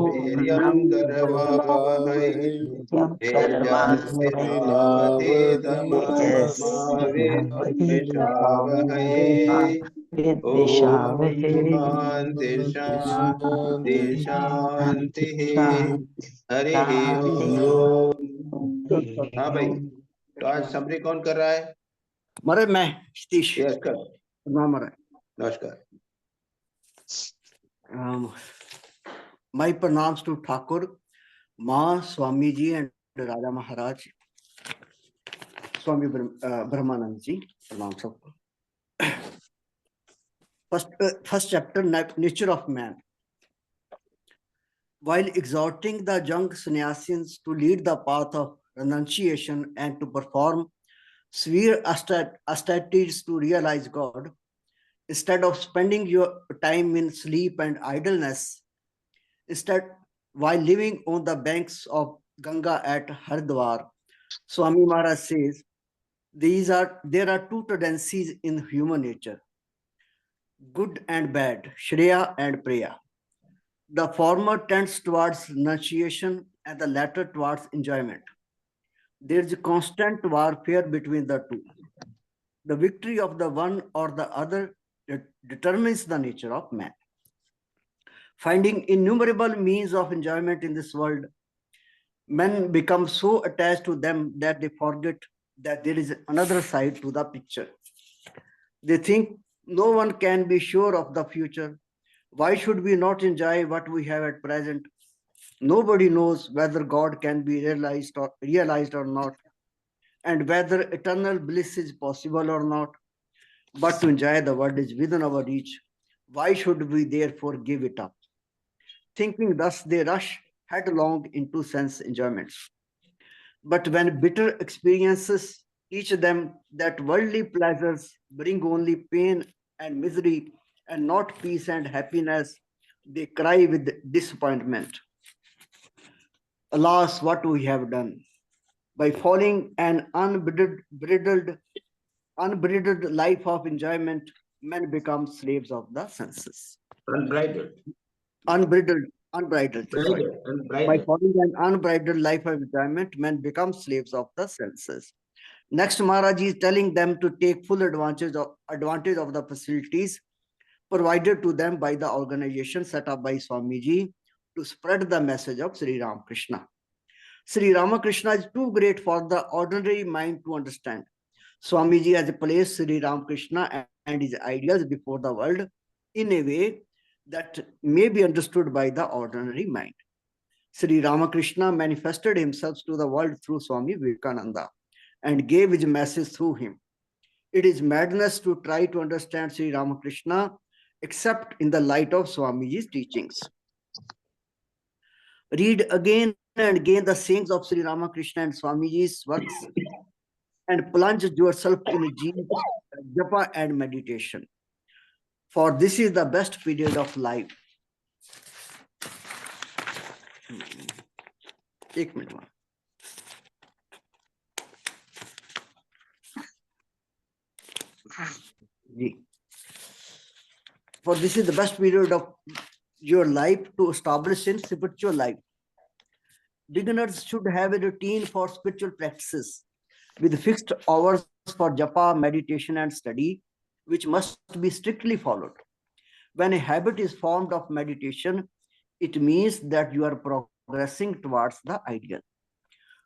वीर्यं करवावहै तेजस्विनावधीतमस्तु शान्ति शान्ति शान्तिः। हरिः ओम। हाँ भाई, तो आज समरी कौन कर रहा है? मरे मैं सतीश। यस कर। मरे नमस्कार। My pranams to Thakur, Ma, Swami Ji and Raja Maharaj, Swami Brahmanand Ji. Pranam sabko. First chapter, Nature of Man. While exhorting the young sannyasins to lead the path of renunciation and to perform severe austerities to realize God, instead of spending your time in sleep and idleness, instead, while living on the banks of Ganga at Haridwar, Swami Maharaj says, there are two tendencies in human nature, good and bad, Shreya and Preya. The former tends towards renunciation and the latter towards enjoyment. There is a constant warfare between the two. The victory of the one or the other determines the nature of man. Finding innumerable means of enjoyment in this world, men become so attached to them that they forget that there is another side to the picture. They think no one can be sure of the future. Why should we not enjoy what we have at present? Nobody knows whether God can be realized or not, and whether eternal bliss is possible or not. But to enjoy the world is within our reach. Why should we therefore give it up? Thinking thus, they rush headlong into sense enjoyments. But when bitter experiences teach them that worldly pleasures bring only pain and misery and not peace and happiness, they cry with disappointment. Alas, what we have done! By following an unbridled life of enjoyment, men become slaves of the senses. Unbridled. Unbridled. Unbridled. By following an unbridled life of enjoyment, men become slaves of the senses. Next, Maharaj is telling them to take full advantage of the facilities provided to them by the organization set up by Swamiji to spread the message of Sri Ramakrishna. Sri Ramakrishna is too great for the ordinary mind to understand. Swamiji has placed Sri Ramakrishna and his ideas before the world in a way that may be understood by the ordinary mind. Sri Ramakrishna manifested himself to the world through Swami Vivekananda and gave his message through him. It is madness to try to understand Sri Ramakrishna except in the light of Swamiji's teachings. Read again and again the sayings of Sri Ramakrishna and Swamiji's works and plunge yourself in a deep japa and meditation. For this is the best period of life. एक minute में For this is the best period of your life to establish in spiritual life. Beginners should have a routine for spiritual practices with fixed hours for japa, meditation, and study, which must be strictly followed. When a habit is formed of meditation, it means that you are progressing towards the ideal.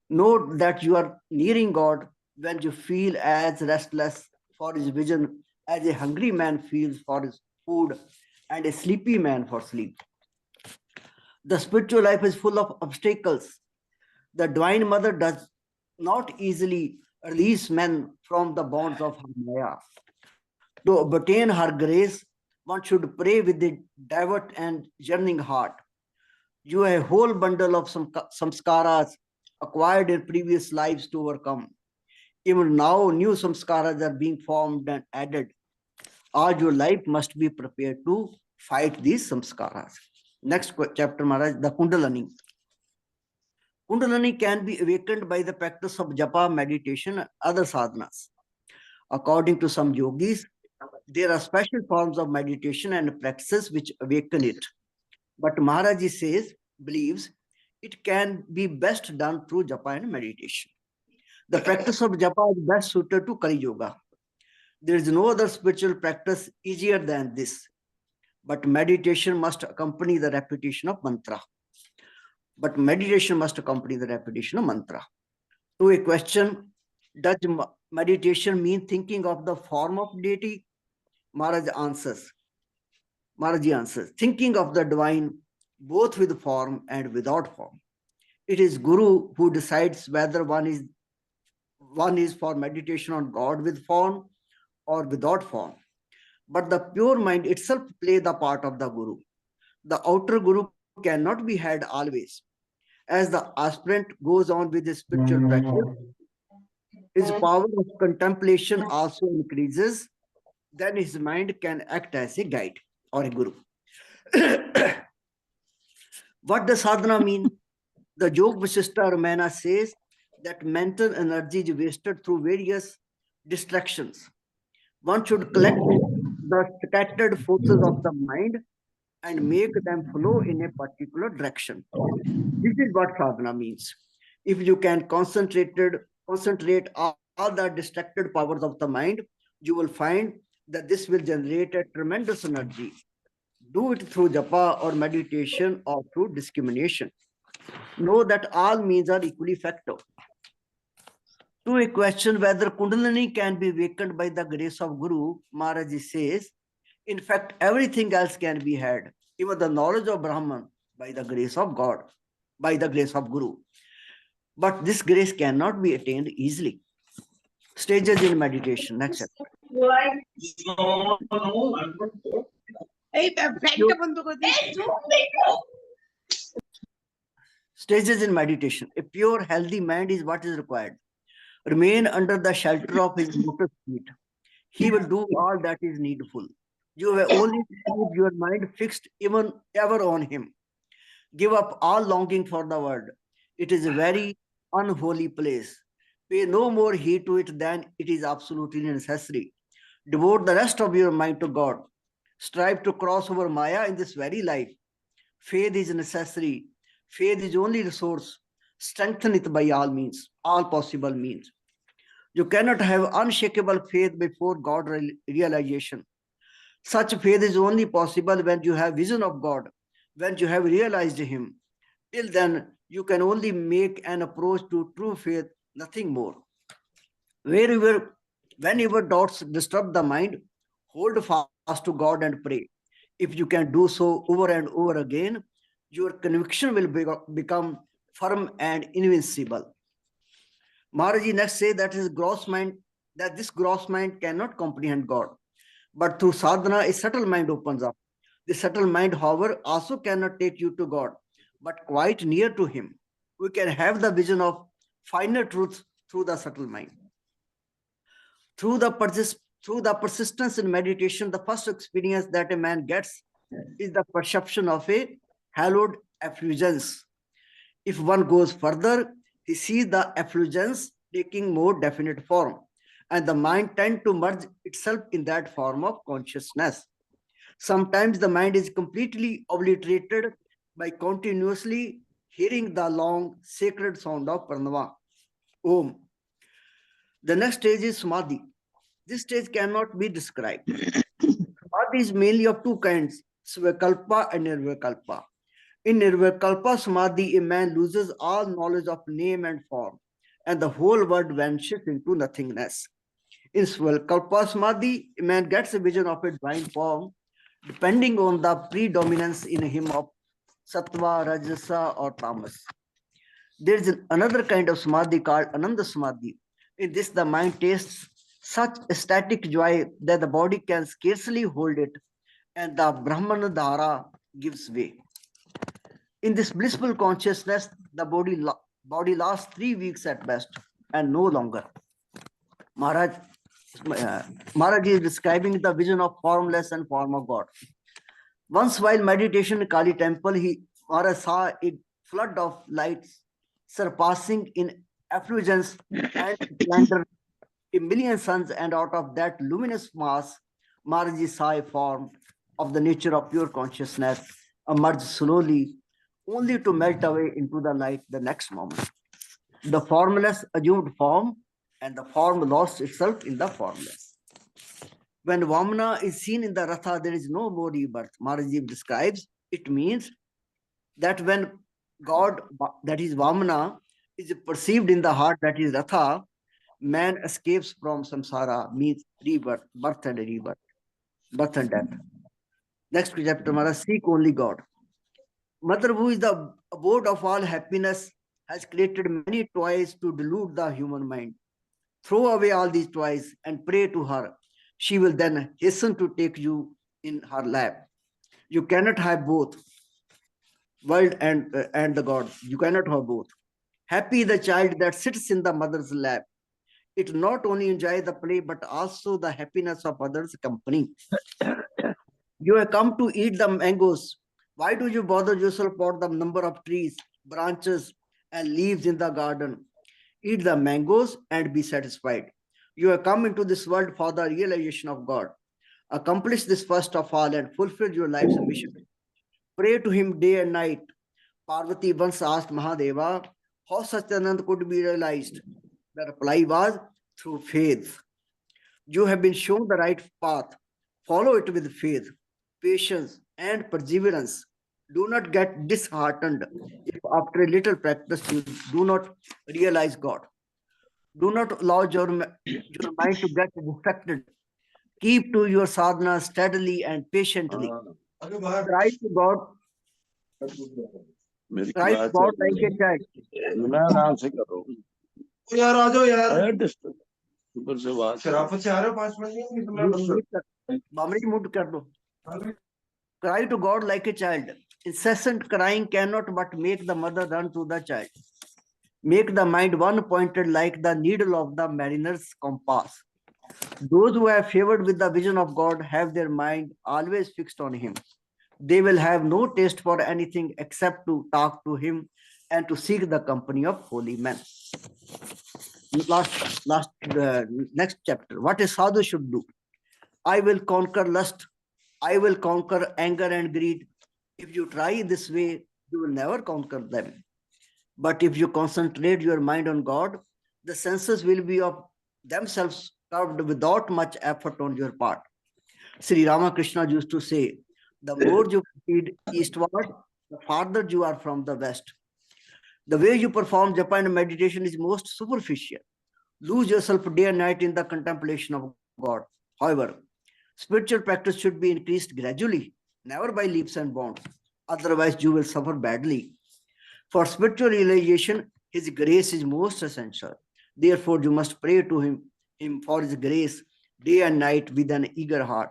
Note that you are nearing God when you feel as restless for his vision as a hungry man feels for his food and a sleepy man for sleep. The spiritual life is full of obstacles. The Divine Mother does not easily release men from the bonds of her Maya. To obtain her grace, one should pray with a devout and yearning heart. You have a whole bundle of samskaras acquired in previous lives to overcome. Even now, new samskaras are being formed and added. All your life must be prepared to fight these samskaras. Next chapter, Maharaj, the Kundalini. Kundalini can be awakened by the practice of japa, meditation, and other sadhanas. According to some yogis, there are special forms of meditation and practices which awaken it. But Maharaji believes it can be best done through japa and meditation. The practice of japa is best suited to Kali Yoga. There is no other spiritual practice easier than this. But meditation must accompany the repetition of mantra. To a question, does meditation mean thinking of the form of deity? Maharaji answers, thinking of the divine both with form and without form. It is Guru who decides whether one is for meditation on God with form or without form. But the pure mind itself plays the part of the Guru. The outer Guru cannot be had always. As the aspirant goes on with his spiritual practice, his power of contemplation also increases. Then his mind can act as a guide or a Guru. What does sadhana mean? The Yog Vasishtha Ramana says that mental energy is wasted through various distractions. One should collect the scattered forces of the mind and make them flow in a particular direction. This is what sadhana means. If you can concentrate all the distracted powers of the mind, you will find that this will generate a tremendous energy. Do it through japa or meditation or through discrimination. Know that all means are equally effective. To a question whether Kundalini can be awakened by the grace of Guru, Maharaji says, in fact, everything else can be had, even the knowledge of Brahman, by the grace of God, by the grace of Guru. But this grace cannot be attained easily. Stages in meditation. Next chapter. Stages in meditation. A pure, healthy mind is what is required. Remain under the shelter of his lotus feet. He will do all that is needful. You have only to keep your mind fixed even ever on him. Give up all longing for the world. It is a very unholy place. Pay no more heed to it than it is absolutely necessary. Devote the rest of your mind to God. Strive to cross over Maya in this very life. Faith is necessary. Faith is only resource. Strengthen it by all means, all possible means. You cannot have unshakable faith before God realization. Such faith is only possible when you have vision of God, when you have realized him. Till then, you can only make an approach to true faith, nothing more. Whenever doubts disturb the mind, hold fast to God and pray. If you can do so over and over again, your conviction will become firm and invincible. Maharaji next says that this gross mind cannot comprehend God. But through sadhana, a subtle mind opens up. The subtle mind, however, also cannot take you to God, but quite near to him. We can have the vision of finer truths through the subtle mind. Through the persistence in meditation, the first experience that a man gets is the perception of a hallowed effulgence. If one goes further, he sees the effulgence taking more definite form, and the mind tends to merge itself in that form of consciousness. Sometimes the mind is completely obliterated by continuously hearing the long sacred sound of Pranava, Om. The next stage is Samadhi. This stage cannot be described. Samadhi is mainly of two kinds, Svakalpa and Nirvikalpa. In Nirvikalpa Samadhi, a man loses all knowledge of name and form, and the whole world vanishes into nothingness. In Svakalpa Samadhi, a man gets a vision of a divine form, depending on the predominance in him of Sattva, Rajasa, or Tamas. There is another kind of Samadhi called Ananda Samadhi. In this, the mind tastes such ecstatic joy that the body can scarcely hold it, and the Brahmana Dhara gives way. In this blissful consciousness, the body lasts 3 weeks at best, and no longer. Maharaj is describing the vision of formless and form of God. Once while meditation in Kali temple, Maharaj saw a flood of lights surpassing in effulgence and splendor a million suns, and out of that luminous mass, Maharaj saw a form of the nature of pure consciousness emerge slowly, only to melt away into the light the next moment. The formless assumed form, and the form lost itself in the formless. When Vamana is seen in the Ratha, there is no more rebirth. Maharaji describes it means that when God, that is Vamana, is perceived in the heart, that is Ratha, man escapes from samsara, means rebirth, birth and rebirth, birth and death. Next chapter, Maharaj, seek only God. Mother, who is the abode of all happiness, has created many toys to delude the human mind. Throw away all these toys and pray to her. She will then hasten to take you in her lap. You cannot have both, world and the God. You cannot have both. Happy the child that sits in the mother's lap. It not only enjoys the play, but also the happiness of others' company. You have come to eat the mangoes. Why do you bother yourself about the number of trees, branches, and leaves in the garden? Eat the mangoes and be satisfied. You have come into this world for the realization of God. Accomplish this first of all and fulfill your life's mission. Pray to him day and night. Parvati once asked Mahadeva how Satyanand could be realized. The reply was through faith. You have been shown the right path. Follow it with faith, patience, and perseverance. Do not get disheartened if after a little practice you do not realize God. Do not allow your mind to get distracted. Keep to your sadhana steadily and patiently. Cry to God. Cry to God like a child. आराम से करो यार आ जाओ यार ऊपर से बात शराफत से आ रहे हो 5 मिनट नहीं तो Bamri mute kar do. Cry to God like a child. Incessant crying cannot but make the mother run to the child. Make the mind one-pointed like the needle of the mariner's compass. Those who are favored with the vision of God have their mind always fixed on Him. They will have no taste for anything except to talk to Him and to seek the company of holy men. Next chapter. What a sadhu should do. I will conquer lust. I will conquer anger and greed. If you try this way, you will never conquer them. But if you concentrate your mind on God, the senses will be of themselves curved without much effort on your part. Sri Ramakrishna used to say, the more you proceed eastward, the farther you are from the west. The way you perform japa and meditation is most superficial. Lose yourself day and night in the contemplation of God. However, spiritual practice should be increased gradually, never by leaps and bounds. Otherwise, you will suffer badly. For spiritual realization, His grace is most essential. Therefore, you must pray to Him for His grace day and night with an eager heart.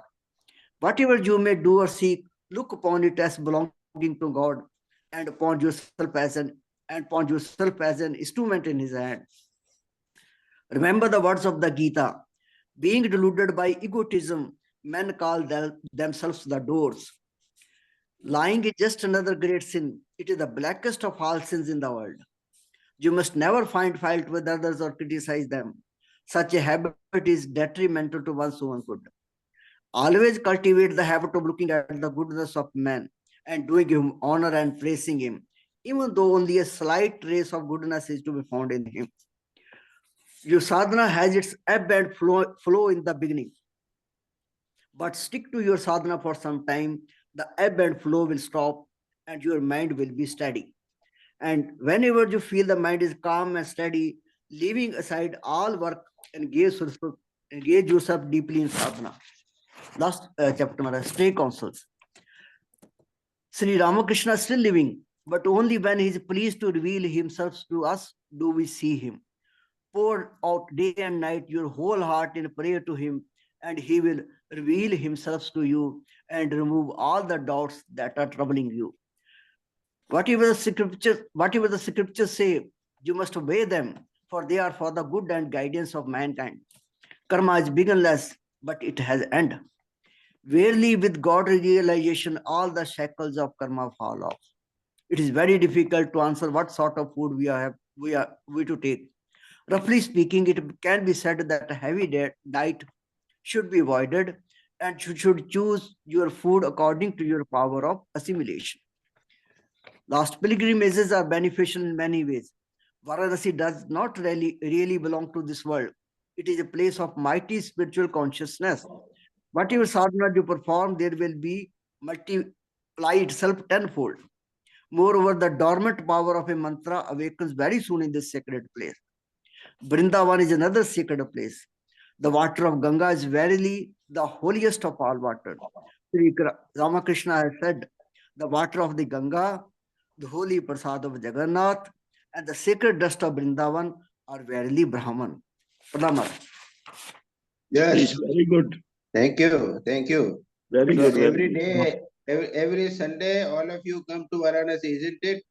Whatever you may do or seek, look upon it as belonging to God and upon yourself as an instrument in His hand. Remember the words of the Gita. Being deluded by egotism, men call themselves the doors. Lying is just another great sin. It is the blackest of all sins in the world. You must never find fault with others or criticize them. Such a habit is detrimental to one's own good. Always cultivate the habit of looking at the goodness of man and doing him honor and praising him, even though only a slight trace of goodness is to be found in him. Your sadhana has its ebb and flow in the beginning. But stick to your sadhana for some time, the ebb and flow will stop and your mind will be steady. And whenever you feel the mind is calm and steady, leaving aside all work, engage yourself deeply in sadhana. Last chapter, stray counsels. Sri Ramakrishna is still living, but only when he is pleased to reveal himself to us do we see him. Pour out day and night your whole heart in prayer to him, and he will reveal himself to you and remove all the doubts that are troubling you. Whatever the scriptures say, you must obey them, for they are for the good and guidance of mankind. Karma is beginless, but it has end. Verily, with God realization, all the shackles of karma fall off. It is very difficult to answer what sort of food we to take. Roughly speaking, it can be said that a heavy diet should be avoided, and you should choose your food according to your power of assimilation. Last pilgrimages are beneficial in many ways. Varanasi does not really belong to this world. It is a place of mighty spiritual consciousness. Whatever sadhana you perform, there will be multiply itself tenfold. Moreover, the dormant power of a mantra awakens very soon in this sacred place. Vrindavan is another sacred place. The water of Ganga is verily the holiest of all water. Sri Ramakrishna has said, the water of the Ganga, the holy prasad of Jagannath, and the sacred dust of Vrindavan are verily Brahman. Pranam. It's Yes, very good. thank you, thank you. Very So good. very every good. day, every Sunday, all of you come to Varanasi, isn't it?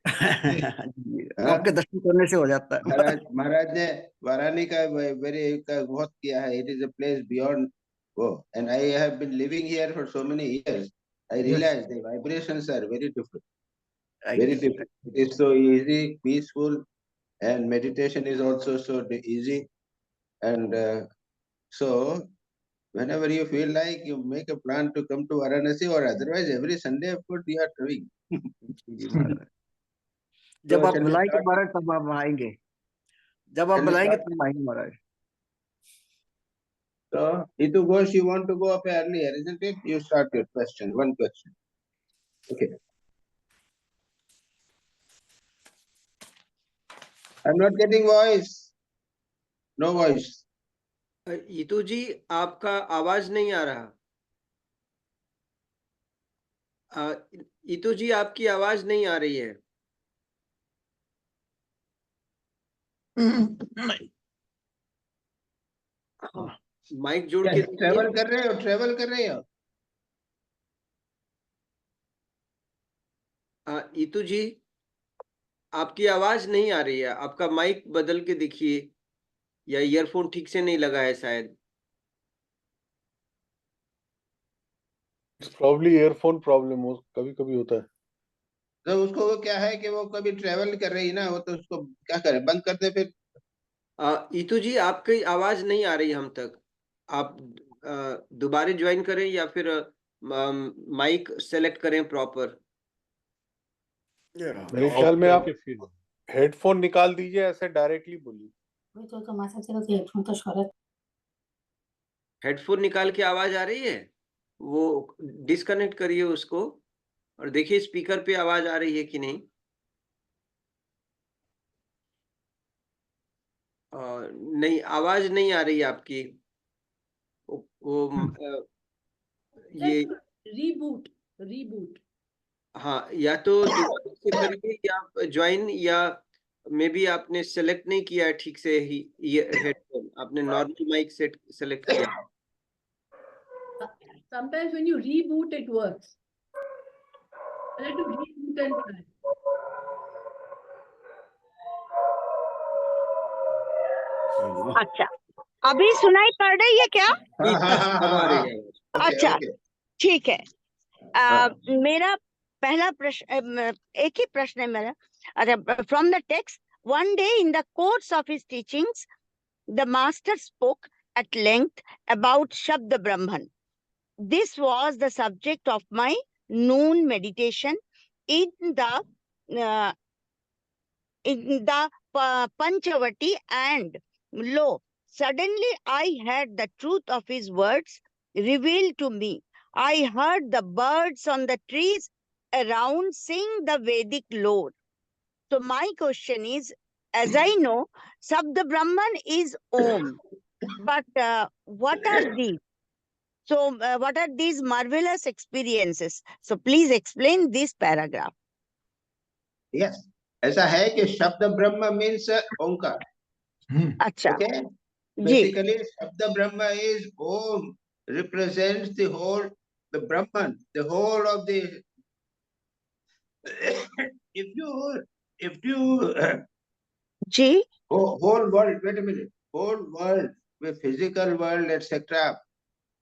आपके दर्शन करने से हो जाता है. महाराज ने वाराणसी का very का बहुत किया है. It is a place beyond go, and I have been living here for so many years. I realize the vibrations are very different. Very different. It is so easy, peaceful, and meditation is also so easy. And so, whenever you feel like, you make a plan to come to Varanasi, or otherwise every Sunday, of course, we are doing. जब आप बुलाएंगे महाराज तब आप आएंगे. जब आप बुलाएंगे तब आएंगे महाराज. So, Itu Ghosh, you want to go up earlier, isn't it? You start your question, one question. Okay. I'm not getting voice. No voice. इतू जी आपका आवाज नहीं आ रहा. इतू जी आपकी आवाज नहीं आ रही है. माइक जोड़ के ट्रेवल कर रहे हो, ट्रेवल कर रहे हो. इतू जी आपकी आवाज नहीं आ रही है. आपका माइक बदल के देखिए, या ईयरफोन ठीक से नहीं लगा है शायद. Probably earphone problem हो, कभी-कभी होता है. तो उसको वो क्या है कि वो कभी ट्रेवल कर रही ना, वो तो उसको क्या करे, बंद कर दे फिर. इतू जी आपकी आवाज नहीं आ रही हम तक. आप दोबारा ज्वाइन करें या फिर माइक सेलेक्ट करें प्रॉपर. मेरे ख्याल में आप हेडफोन निकाल दीजिए, ऐसे डायरेक्टली बोलिए. हेडफोन निकाल के आवाज आ रही है, वो डिस्कनेक्ट करिए उसको और देखिए स्पीकर पे आवाज आ रही है कि नहीं. नहीं, आवाज नहीं आ रही आपकी. ये रीबूट हाँ, या तो दोबारा से करिए या ज्वाइन, या मे बी आपने सेलेक्ट नहीं किया है ठीक से ही. ये हेडफोन आपने नॉर्मल माइक सेलेक्ट किया. Sometimes when you reboot, it works. I have to reboot and try. अच्छा, अभी सुनाई पड़ रही है क्या? अच्छा, ठीक है. मेरा पहला प्रश्न, एक ही प्रश्न है मेरा. From the text, one day in the course of his teachings, the master spoke at length about Shabda Brahman. This was the subject of my noon meditation in the Panchavati, and lo, suddenly I heard the truth of his words revealed to me. I heard the birds on the trees around sing the Vedic lore. So my question is, as I know, Sabda Brahman is Om, but what are these? So what are these marvelous experiences? So please explain this paragraph. Yes. ऐसा है कि शब्द ब्रह्म means ओंकार. अच्छा. Okay? Ji. Basically, Shabda Brahma is Om, represents the whole, the Brahman, the whole of the. if you Ji. whole world, wait a minute, whole world, the physical world, etc.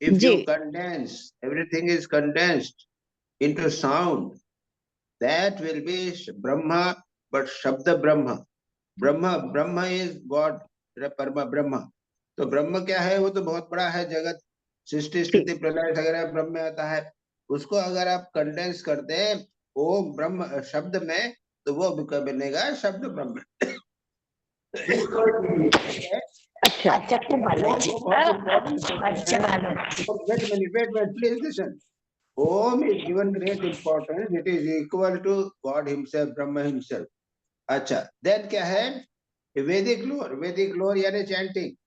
If Ji. you condense, everything is condensed into sound, that will be Brahma, but Shabda Brahma. Brahma is God, Parma Brahma. तो ब्रह्म क्या है? वो तो बहुत बड़ा है. जगत सृष्टि स्थिति प्रलय वगैरह ब्रह्म में आता है. उसको अगर आप कंडेंस कर दें ओम ब्रह्म शब्द में, तो वो बनेगा शब्द ब्रह्म। अच्छा Wait, please listen. Om is given great importance. It is equal to God himself, Brahma himself. अच्छा, then क्या है? Vedic lore यानी chanting,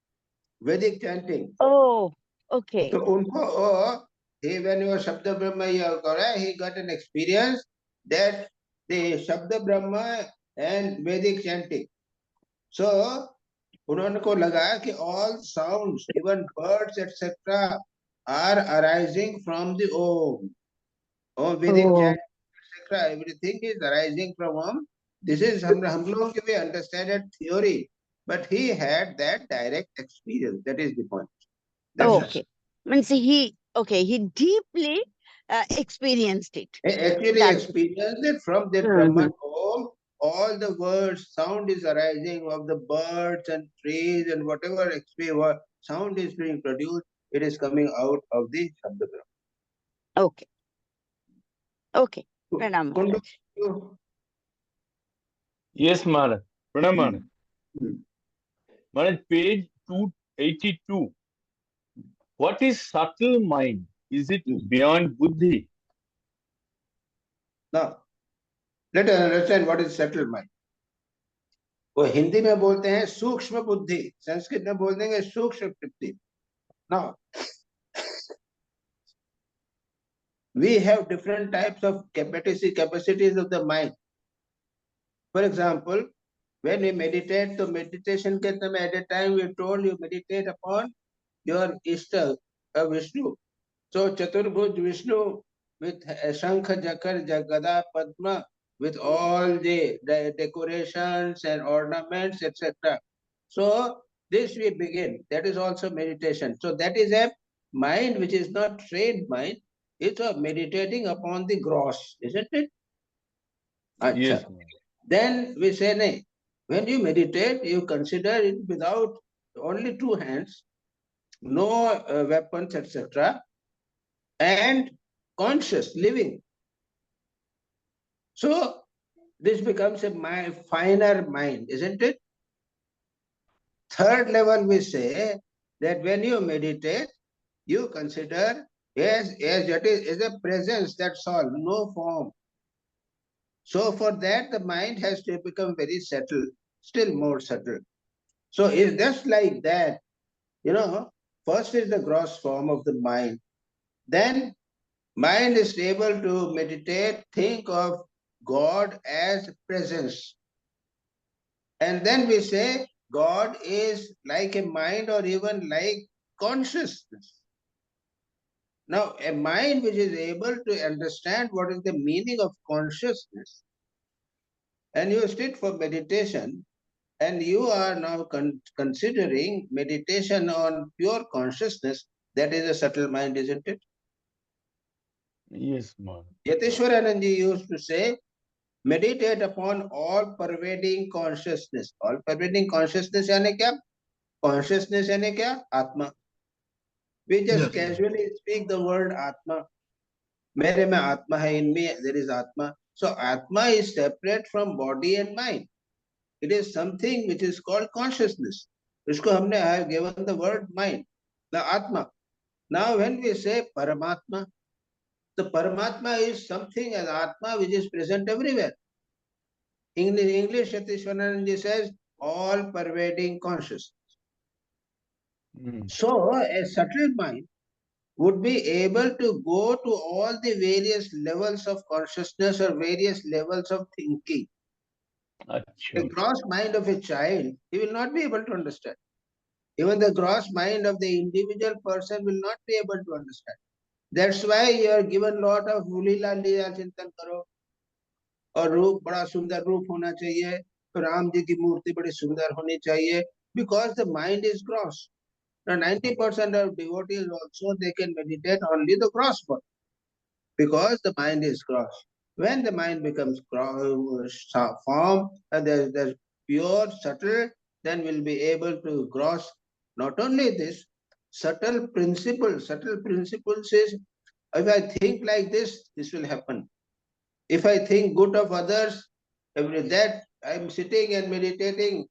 Vedic chanting. Oh, okay. तो उनको when you Shabda Brahma he got an experience that the Shabda Brahma and Vedic chanting. So उन्होंने को लगा कि all sounds, even birds, etc., are arising from the Om. Om Vedic chant, etc., everything is arising from Om. This is हम लोगों के भी understand it theory, but he had that direct experience. That is the point. That's Okay. Means he deeply experienced it. Actually That's it. experienced it from that Mhm. Brahman Om. All the words, sound is arising of the birds and trees and whatever sound is being produced, it is coming out of the Shabda Brahma. Okay. Okay. Pranam Kundu, Maharaj. Yes, Maharaj. Pranam Maharaj. Hmm. Maharaj, page 282. What is subtle mind? Is it beyond buddhi? Now, let us understand what is subtle mind. वो हिंदी में बोलते हैं सूक्ष्म बुद्धि, संस्कृत में बोल देंगे सूक्ष्म बुद्धि. Now, we have different types of capacities of the mind. For example, when we meditate, so meditation ke time at a time we told you meditate upon your Ishta, Vishnu. So Chaturbhuj Vishnu with Shankha, Jakar, Jagada, Padma, with all the decorations and ornaments, etc. So this we begin. That is also meditation. So that is a mind which is not trained mind. It's a meditating upon the gross, isn't it? Achha. Yes. Then we say, nay, when you meditate, you consider it without only two hands, no weapons, etc., and conscious living. So this becomes a finer mind, isn't it? Third level, we say that when you meditate, you consider as that is a presence, that's all, no form. So for that, the mind has to become very subtle, still more subtle. So it's just like that, first is the gross form of the mind. Then mind is able to meditate, think of God as presence. And then we say God is like a mind or even like consciousness. Now, a mind which is able to understand what is the meaning of consciousness, and you sit for meditation, and you are now considering meditation on pure consciousness, that is a subtle mind, isn't it? Yes, Maharaj. Yateshwaranand ji used to say, meditate upon all-pervading consciousness. All-pervading consciousness यानी क्या? Consciousness यानी क्या? Atma. We just casually speak the word Atma. मेरे में आत्मा है, इनमें there is Atma. So Atma is separate from body and mind. It is something which is called consciousness. इसको हमने I have given the word mind, the Atma. Now when we say Paramatma, the Paramatma is something as Atma which is present everywhere. In English, Yateshwaranand says all-pervading consciousness. So a subtle mind would be able to go to all the various levels of consciousness or various levels of thinking. The gross mind of a child, he will not be able to understand. Even the gross mind of the individual person will not be able to understand. That's why you are given lot of Lila Chintan Karo. और रूप बड़ा सुंदर रूप होना चाहिए, तो राम जी की मूर्ति बड़ी सुंदर होनी चाहिए, because the mind is gross. Now 90% of devotees also, they can meditate only the gross one, because the mind is gross. When the mind becomes form, and there's pure, subtle, then we'll be able to gross. Not only this, subtle principle says, if I think like this will happen. If I think good of others, that I'm sitting and meditating,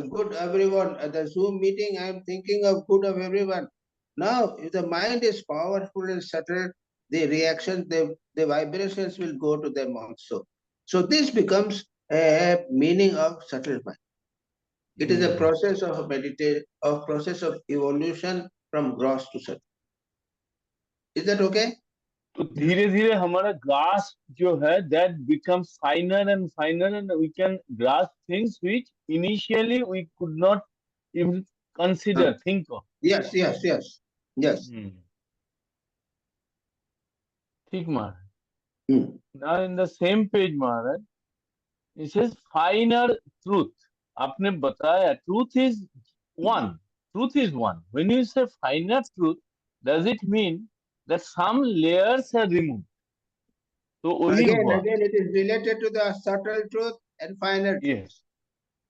good everyone. At the Zoom meeting, I'm thinking of good of everyone. Now, if the mind is powerful and subtle, the reactions, the vibrations will go to them also. So this becomes a meaning of subtle mind. It is a process of meditation, a process of evolution from gross to subtle. Is that okay? तो धीरे धीरे हमारा grasp जो है that becomes finer and finer and we can grasp things which initially we could not even consider, think of. Yes. ठीक Maharaj. Now in the same page Maharaj, it says finer truth. आपने बताया truth is one. Truth is one. When you say finer truth, does it mean that some layers are removed? So again, it is related to the subtle truth and finer truth. Yes.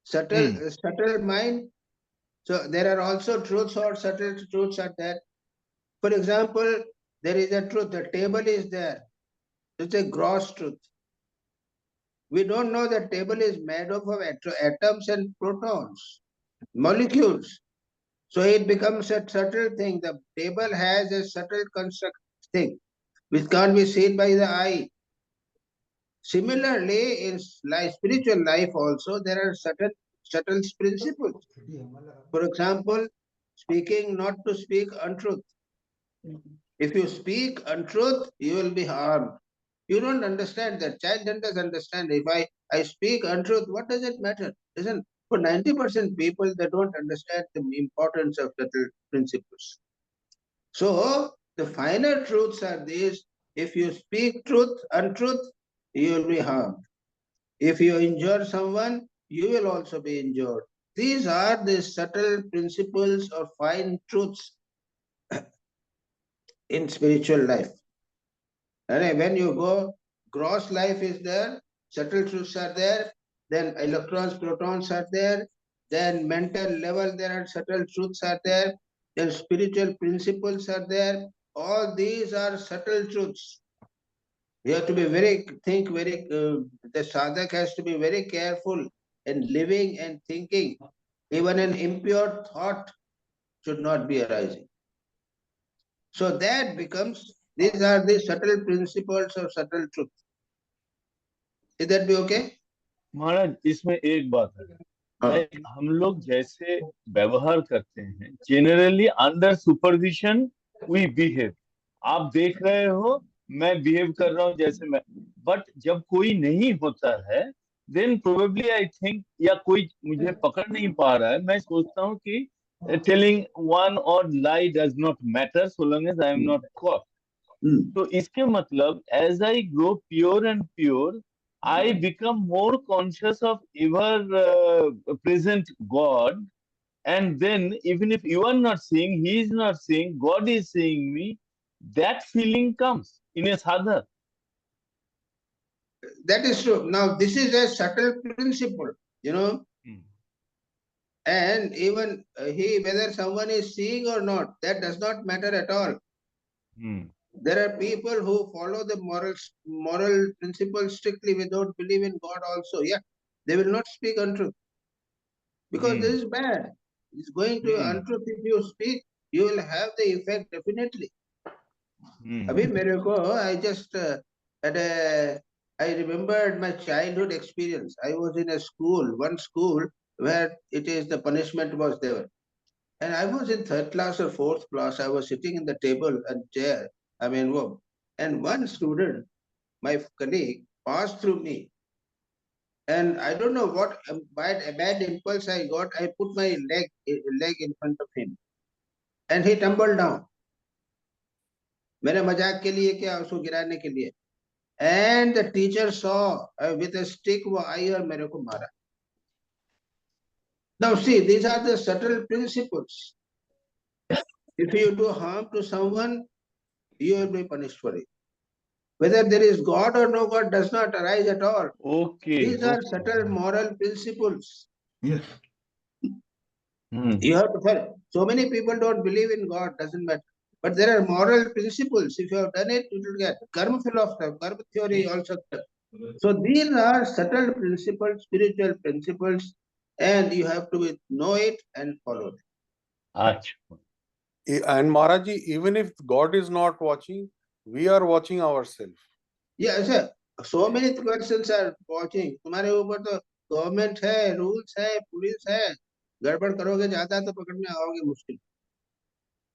Subtle mind. So there are also truths or subtle truths are there. For example, there is a truth. The table is there. It's a gross truth. We don't know the table is made up of atoms and protons, molecules. So it becomes a subtle thing. The table has a subtle construct thing, which can't be seen by the eye. Similarly, in spiritual life also, there are subtle principles. For example, speaking not to speak untruth. If you speak untruth, you will be harmed. You don't understand that. Child doesn't understand. If I speak untruth, what does it matter? Listen, for 90% people, they don't understand the importance of subtle principles. So the finer truths are these. If you speak untruth, you will be harmed. If you injure someone, you will also be injured. These are the subtle principles or fine truths in spiritual life. And when you go, gross life is there, subtle truths are there, then electrons, protons are there, then mental level there are subtle truths are there, then spiritual principles are there. All these are subtle truths. You have to be the sadhak has to be very careful in living and thinking. Even an impure thought should not be arising. So that becomes, these are the subtle principles of subtle truth. Is that be okay? महाराज इसमें एक बात है, like, हम लोग जैसे व्यवहार करते हैं, generally under supervision we behave. आप देख रहे हो मैं behave कर रहा हूँ जैसे मैं, but जब कोई नहीं होता है, then probably I think या कोई मुझे पकड़ नहीं पा रहा है, मैं सोचता हूँ कि telling one odd lie does not matter so long as I am not caught. तो इसके मतलब as I grow pure and pure, I become more conscious of ever present God, and then even if you are not seeing, he is not seeing, God is seeing me, that feeling comes in a sadhak. That is true. Now this is a subtle principle, you know. And even whether someone is seeing or not, that does not matter at all. There are people who follow the moral principles strictly without believe in God also. Yeah, they will not speak untruth. Because this is bad. It's going to untruth. If you speak, you will have the effect definitely. Abhi mere ko, I just I remembered my childhood experience. I was in one school where the punishment was there. And I was in 3rd class or 4th class. I was sitting in the table and chair. And one student, my colleague, passed through me. And I don't know what bad impulse I got. I put my leg in front of him. And he tumbled down. मेरे मजाक के लिए क्या, उसको गिराने के लिए. And the teacher saw with a stick वो आई और मेरे को मारा. Now see, these are the subtle principles. If you do harm to someone, you will be punished for it. Whether there is God or no God does not arise at all. Okay. These are subtle moral principles. Yes. You have to, so many people don't believe in God, doesn't matter. But there are moral principles. If you have done it, you will get. Karma philosophy, karma theory also. So these are subtle principles, spiritual principles, and you have to know it and follow it. अच्छा, And Maharaj ji, even if God is not watching, we are watching ourselves. Yes, sir. So many persons are watching. तुम्हारे ऊपर तो government है, rules है, police है. गड़बड़ करोगे ज्यादा तो पकड़ने आओगे मुश्किल.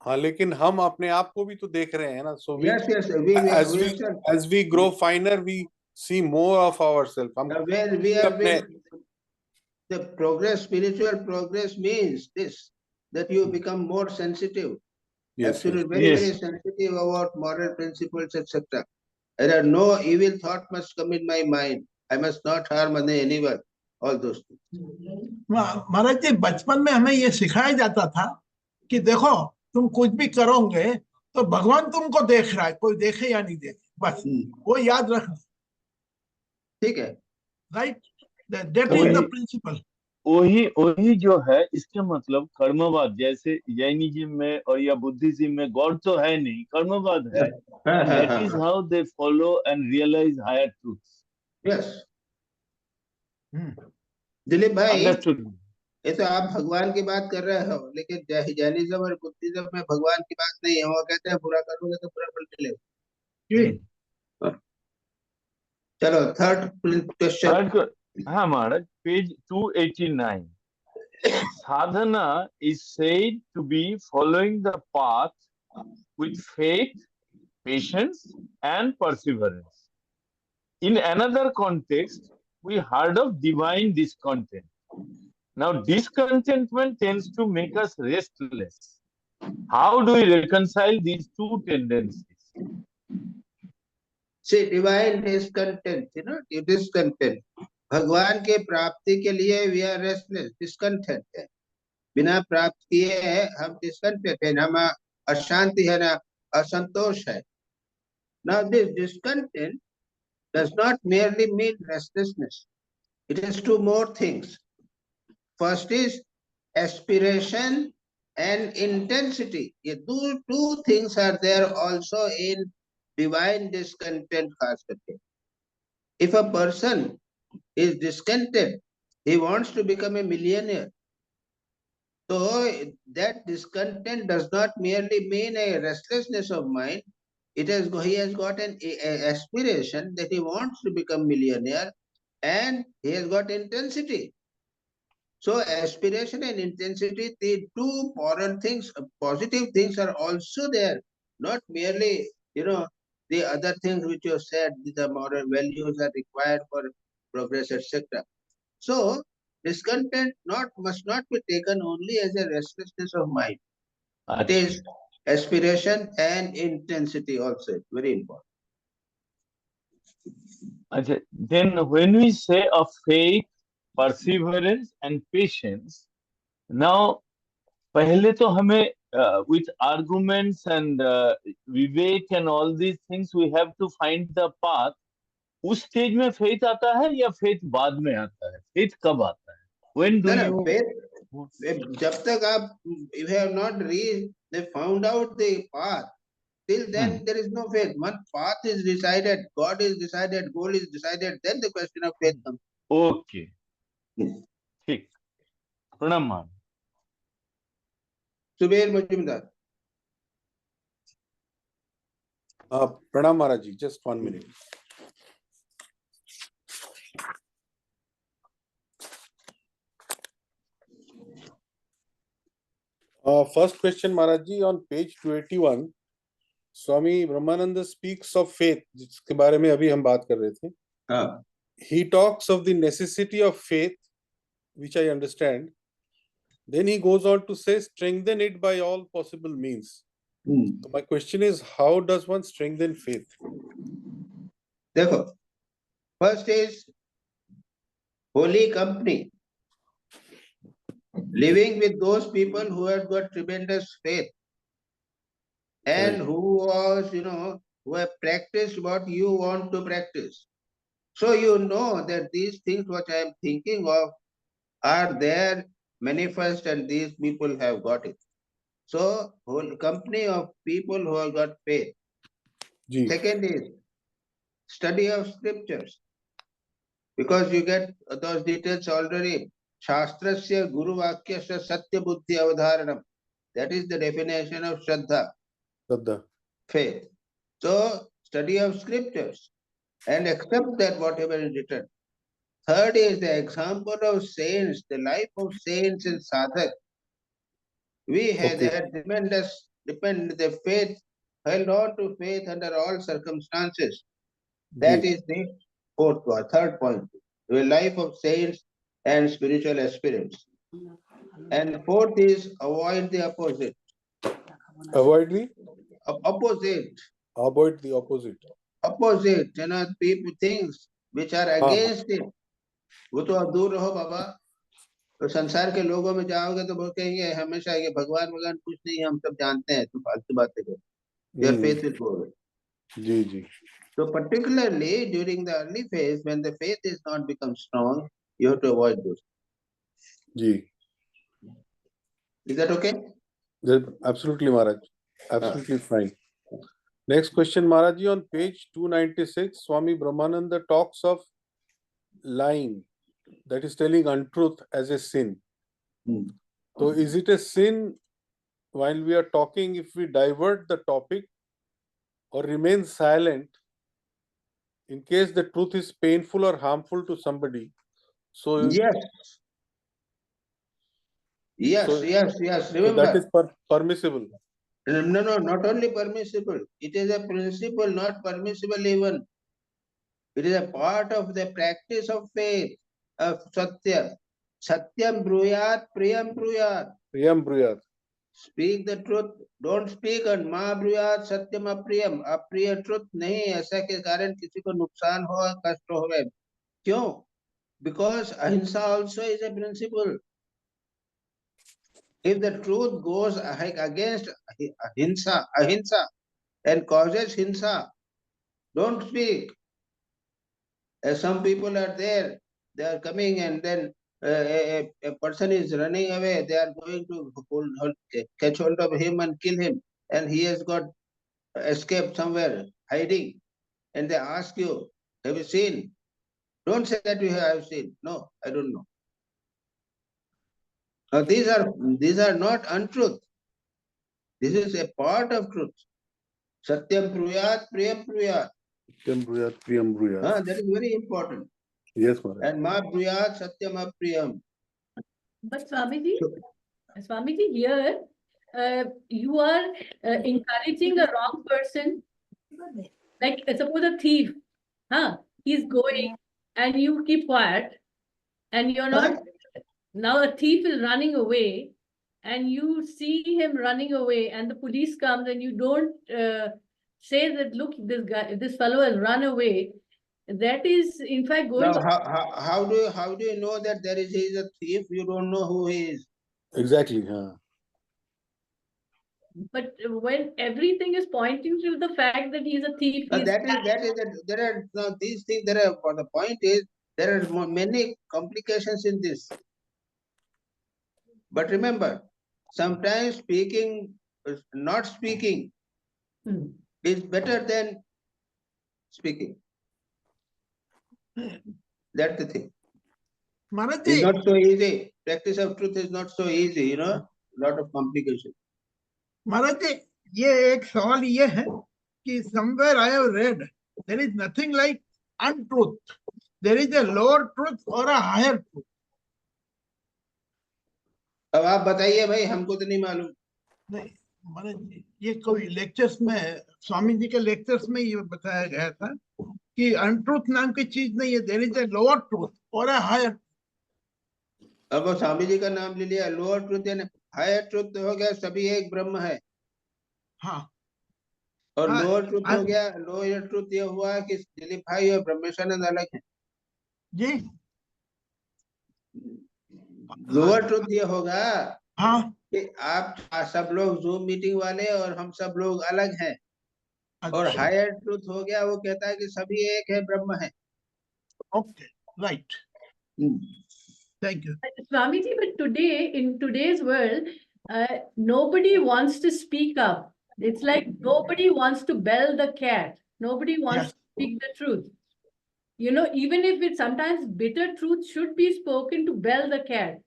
हाँ, लेकिन हम अपने आप को भी तो देख रहे हैं ना. So Yes, yes. as we grow finer, we see more of ourselves. हम When we are the progress, spiritual progress means this, that you become more sensitive. Yes, Absolutely, yes. very sensitive about moral principles, etc. There are no evil thought must come in my mind. I must not harm anyone. All those things. महाराज जी, बचपन में हमें ये सिखाया जाता था कि देखो तुम कुछ भी करोगे तो भगवान तुमको देख रहा है, कोई देखे या नहीं देखे, बस वो याद रखना. ठीक है. Right, that is the principle. वही जो है, इसका मतलब कर्मवाद, जैसे जैनिज्म में और या बुद्धिज्म में गॉड तो है नहीं, कर्मवाद है. That is how they follow and realize higher truths. Yes. Dilip भाई, अंडरस्टूड. ये तो आप भगवान की बात कर रहे हो, लेकिन जैनिज्म और बुद्धिज्म में भगवान की बात नहीं है. वो कहते हैं बुरा करोगे तो बुरा फल मिलेगा. चलो थर्ड क्वेश्चन. हाँ महाराज, page 289. Sadhana is said to be following the path with faith, patience, and perseverance. In another context, we heard of divine discontent. Now, discontentment tends to make us restless. How do we reconcile these two tendencies? See, divine discontent, discontent. भगवान के प्राप्ति के लिए we are restless, discontent है. बिना प्राप्त किए हम डिस्कंटेंट है, हम अशांति है ना, असंतोष है. Now this discontent does not merely mean restlessness. It is two more things. First is aspiration and intensity. ये two things are there also in divine discontent. खास करके, if a person is discontent, he wants to become a millionaire. So that discontent does not merely mean a restlessness of mind. He has got an aspiration that he wants to become millionaire, and he has got intensity. So aspiration and intensity, the two foreign things, positive things are also there, not merely, the other things which you said, the moral values are required for progress, etc. So discontent must not be taken only as a restlessness of mind. It is aspiration and intensity also, very important. Then when we say of faith, perseverance and patience, now पहले तो हमें with arguments and Vivek and all these things we have to find the path. उस stage में faith आता है या faith बाद में आता है? फेथ कब आता है? When do you? Faith, जब तक आप you have not reached, they found out the path. Till then there is no faith. One path is decided, God is decided, goal is decided, then the question of faith comes. Okay. ठीक. प्रणाम मान. Subir Majumdar. Pranam Maharaj ji, just 1 minute. First question, Maharaj ji, on page 281, Swami Brahmananda speaks of faith, जिसके बारे में अभी हम बात कर रहे थे. He talks of the necessity of faith, which I understand. Then he goes on to say, strengthen it by all possible means. So my question is, how does one strengthen faith? देखो, first is holy company. Living with those people who have got tremendous faith and who have practiced what you want to practice. So you know that these things what I am thinking of are there manifest, and these people have got it. So whole company of people who have got faith. Second is study of scriptures. because you get those details already. Shastrasya Guru Vakyasya Satya Buddhi Avadharanam. That is the definition of Shraddha, Shraddha. faith. So, study of scriptures and accept that whatever is written. Third is the example of saints, the life of saints and sadhak. We had tremendous the faith, held on to faith under all circumstances. That is the third point. The life of saints and spiritual aspirants. And fourth is avoid the opposite. Avoid the Opposite. Avoid the opposite. Opposite, people things which are against it. वो तो अब दूर रहो बाबा. तो संसार के लोगों में जाओगे तो वो कहेंगे हमेशा ये भगवान कुछ नहीं, हम सब जानते हैं, तुम फालतू बातें करो. Your faith will go away. Ji ji. So particularly during the early phase, when the faith is not become strong, you have to avoid those. Ji. Is that okay? Absolutely, Maharaj. Absolutely fine. Next question, Maharaj ji, on page 296, Swami Brahmananda talks of lying, that is telling untruth, as a sin. So is it a sin while we are talking if we divert the topic or remain silent in case the truth is painful or harmful to somebody? So yes. Remember, so that is permissible. No, not only permissible. It is a principle, not permissible even. It is a part of the practice of faith, of Satya. Satyam bruyat, priyam bruyat. Priyam bruyat. Speak the truth. Don't speak on ma bruyat, satyam apriyam. Apriya truth nahi, ऐसा के कारण किसी को नुकसान हो, कष्ट होवे. क्यों? Because ahimsa also is a principle. If the truth goes against ahimsa and causes hinsa, don't speak. As some people are there, they are coming and then a person is running away, they are going to catch hold of him and kill him, and he has got escaped somewhere, hiding, and they ask you, have you seen? Don't say that you have seen. No, I don't know. Now these are not untruth. This is a part of truth. Satyam bruyat, priyam bruyat. Satyam bruyat, priyam bruyat. That is very important. Yes, Maharaj. And ma bruyat, satyam apriyam. But Swamiji, here you are encouraging a wrong person. Like suppose a thief, he's going and you keep quiet and you're not. Now a thief is running away and you see him running away and the police comes and you don't say that, look, this fellow has run away. That is in fact going. Now, how do you know that he is a thief? You don't know who he is. Exactly. But when everything is pointing to the fact that he is a thief, these things. The point is there are many complications in this. But remember, sometimes not speaking is better than speaking. That's the thing. It's not so easy. Practice of truth is not so easy, lot of complications. महाराज जी, ये एक सवाल ये है कि somewhere I have read there is nothing like untruth. There is a lower truth or a higher truth. अब आप बताइए भाई, हमको तो नहीं मालूम. नहीं महाराज जी, ये कोई लेक्चर्स में, स्वामी जी के लेक्चर्स में ये बताया गया था कि अनट्रूथ नाम की चीज नहीं है. There is a lower truth और अ हायर. अब वो स्वामी जी का नाम ले लिया, लोअर ट्रूथ है ना. हायर ट्रूथ हो गया सभी एक ब्रह्म है. और लोअर ट्रूथ हो गया, लोअर ट्रूथ ये हुआ कि दिलीप भाई और ब्रह्मेशानंद अलग हैं जी. लोअर ट्रूथ ये होगा कि आप सब लोग जूम मीटिंग वाले और हम सब लोग अलग हैं. और हायर ट्रूथ हो गया, वो कहता है कि सभी एक है, ब्रह्म है. Okay, right. Thank you. Swamiji, but in today's world, nobody wants to speak up. It's like nobody wants to bell the cat. Nobody wants to speak the truth. you know, even if it sometimes bitter truth should be spoken to bell the cat.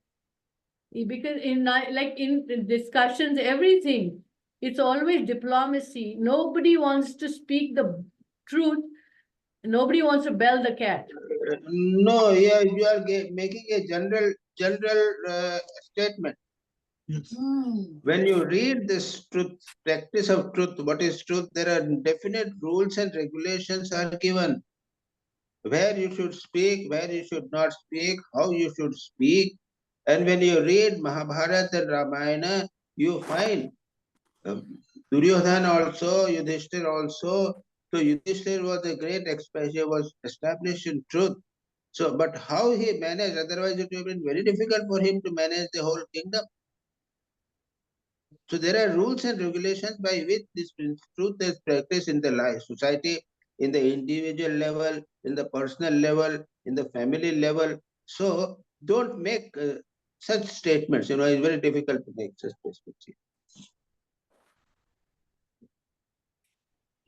Because in like in discussions, everything, it's always diplomacy. Nobody wants to speak the truth. Nobody wants to bell the cat. No, yeah, you are making a general statement. When you read this truth, practice of truth, what is truth? There are definite rules and regulations are given. Where you should speak, where you should not speak, how you should speak. And when you read Mahabharata and Ramayana, you find Duryodhana also, Yudhishthir also. So Yudhishthir was a great expression, was established in truth. So, but how he managed, otherwise it would have been very difficult for him to manage the whole kingdom. So there are rules and regulations by which this truth is practiced in the life, society, in the individual level, in the personal level, in the family level. So don't make such statements. You know, it's very difficult to make such statements.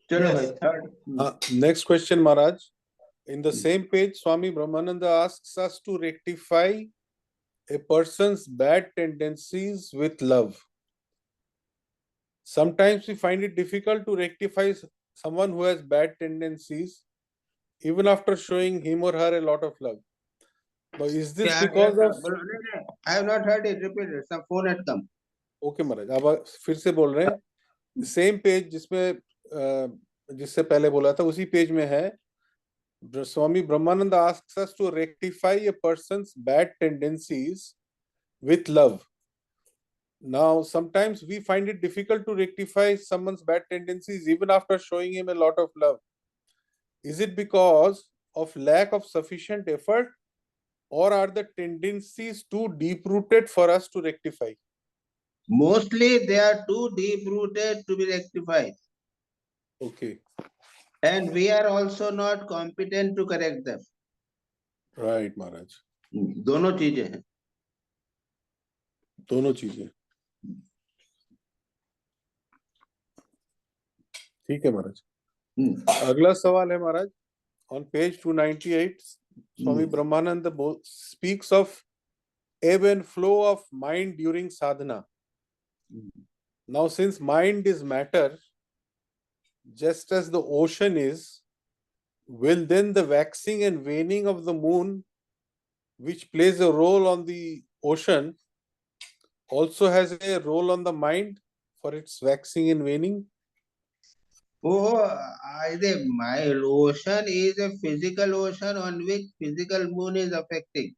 Yes. Next question, Maharaj. In the same page, Swami Brahmananda asks us to rectify a person's bad tendencies with love. Sometimes we find it difficult to rectify someone who has bad tendencies, even after showing him or her a lot of love. Now, is this because of... I have not heard it. Repeat it. Some phone had come. Okay, Maharaj. अब फिर से बोल रहे हैं. Same page जिसमें जिससे पहले बोला था उसी पेज में है. Swami Brahmananda asks us to rectify a person's bad tendencies with love. Now, sometimes we find it difficult to rectify someone's bad tendencies even after showing him a lot of love. Is it because of lack of sufficient effort, or are the tendencies too deep-rooted for us to rectify? Mostly they are too deep-rooted to be rectified. Okay. And we are also not competent to correct them. Right, Maharaj. दोनों चीजें हैं. दोनों चीजें. ठीक है महाराज. अगला सवाल है महाराज. On page 298, Swami Brahmananda speaks of ebb and flow of mind during sadhana. Now, since mind is matter, just as the ocean is, will then the waxing and waning of the moon, which plays a role on the ocean, also has a role on the mind for its waxing and waning? My ocean is a physical ocean on which physical moon is affecting.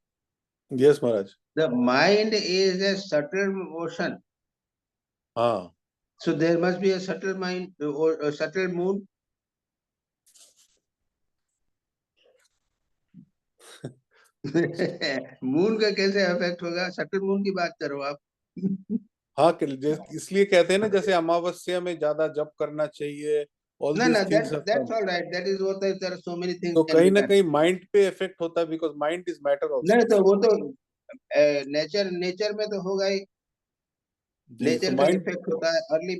Yes, Maharaj. The mind is a subtle ocean. So there must be a subtle mind or a subtle moon. Moon का कैसे affect होगा? Subtle moon की बात करो आप. हाँ, इसलिए कहते हैं ना, जैसे अमावस्या में ज्यादा जप करना चाहिए. That's all right. That is what there are so many things. तो कहीं ना कहीं माइंड पे इफेक्ट होता है, because mind is matter also. नहीं, तो वो तो नेचर में तो होगा ही. नेचर का इफेक्ट होता है अर्ली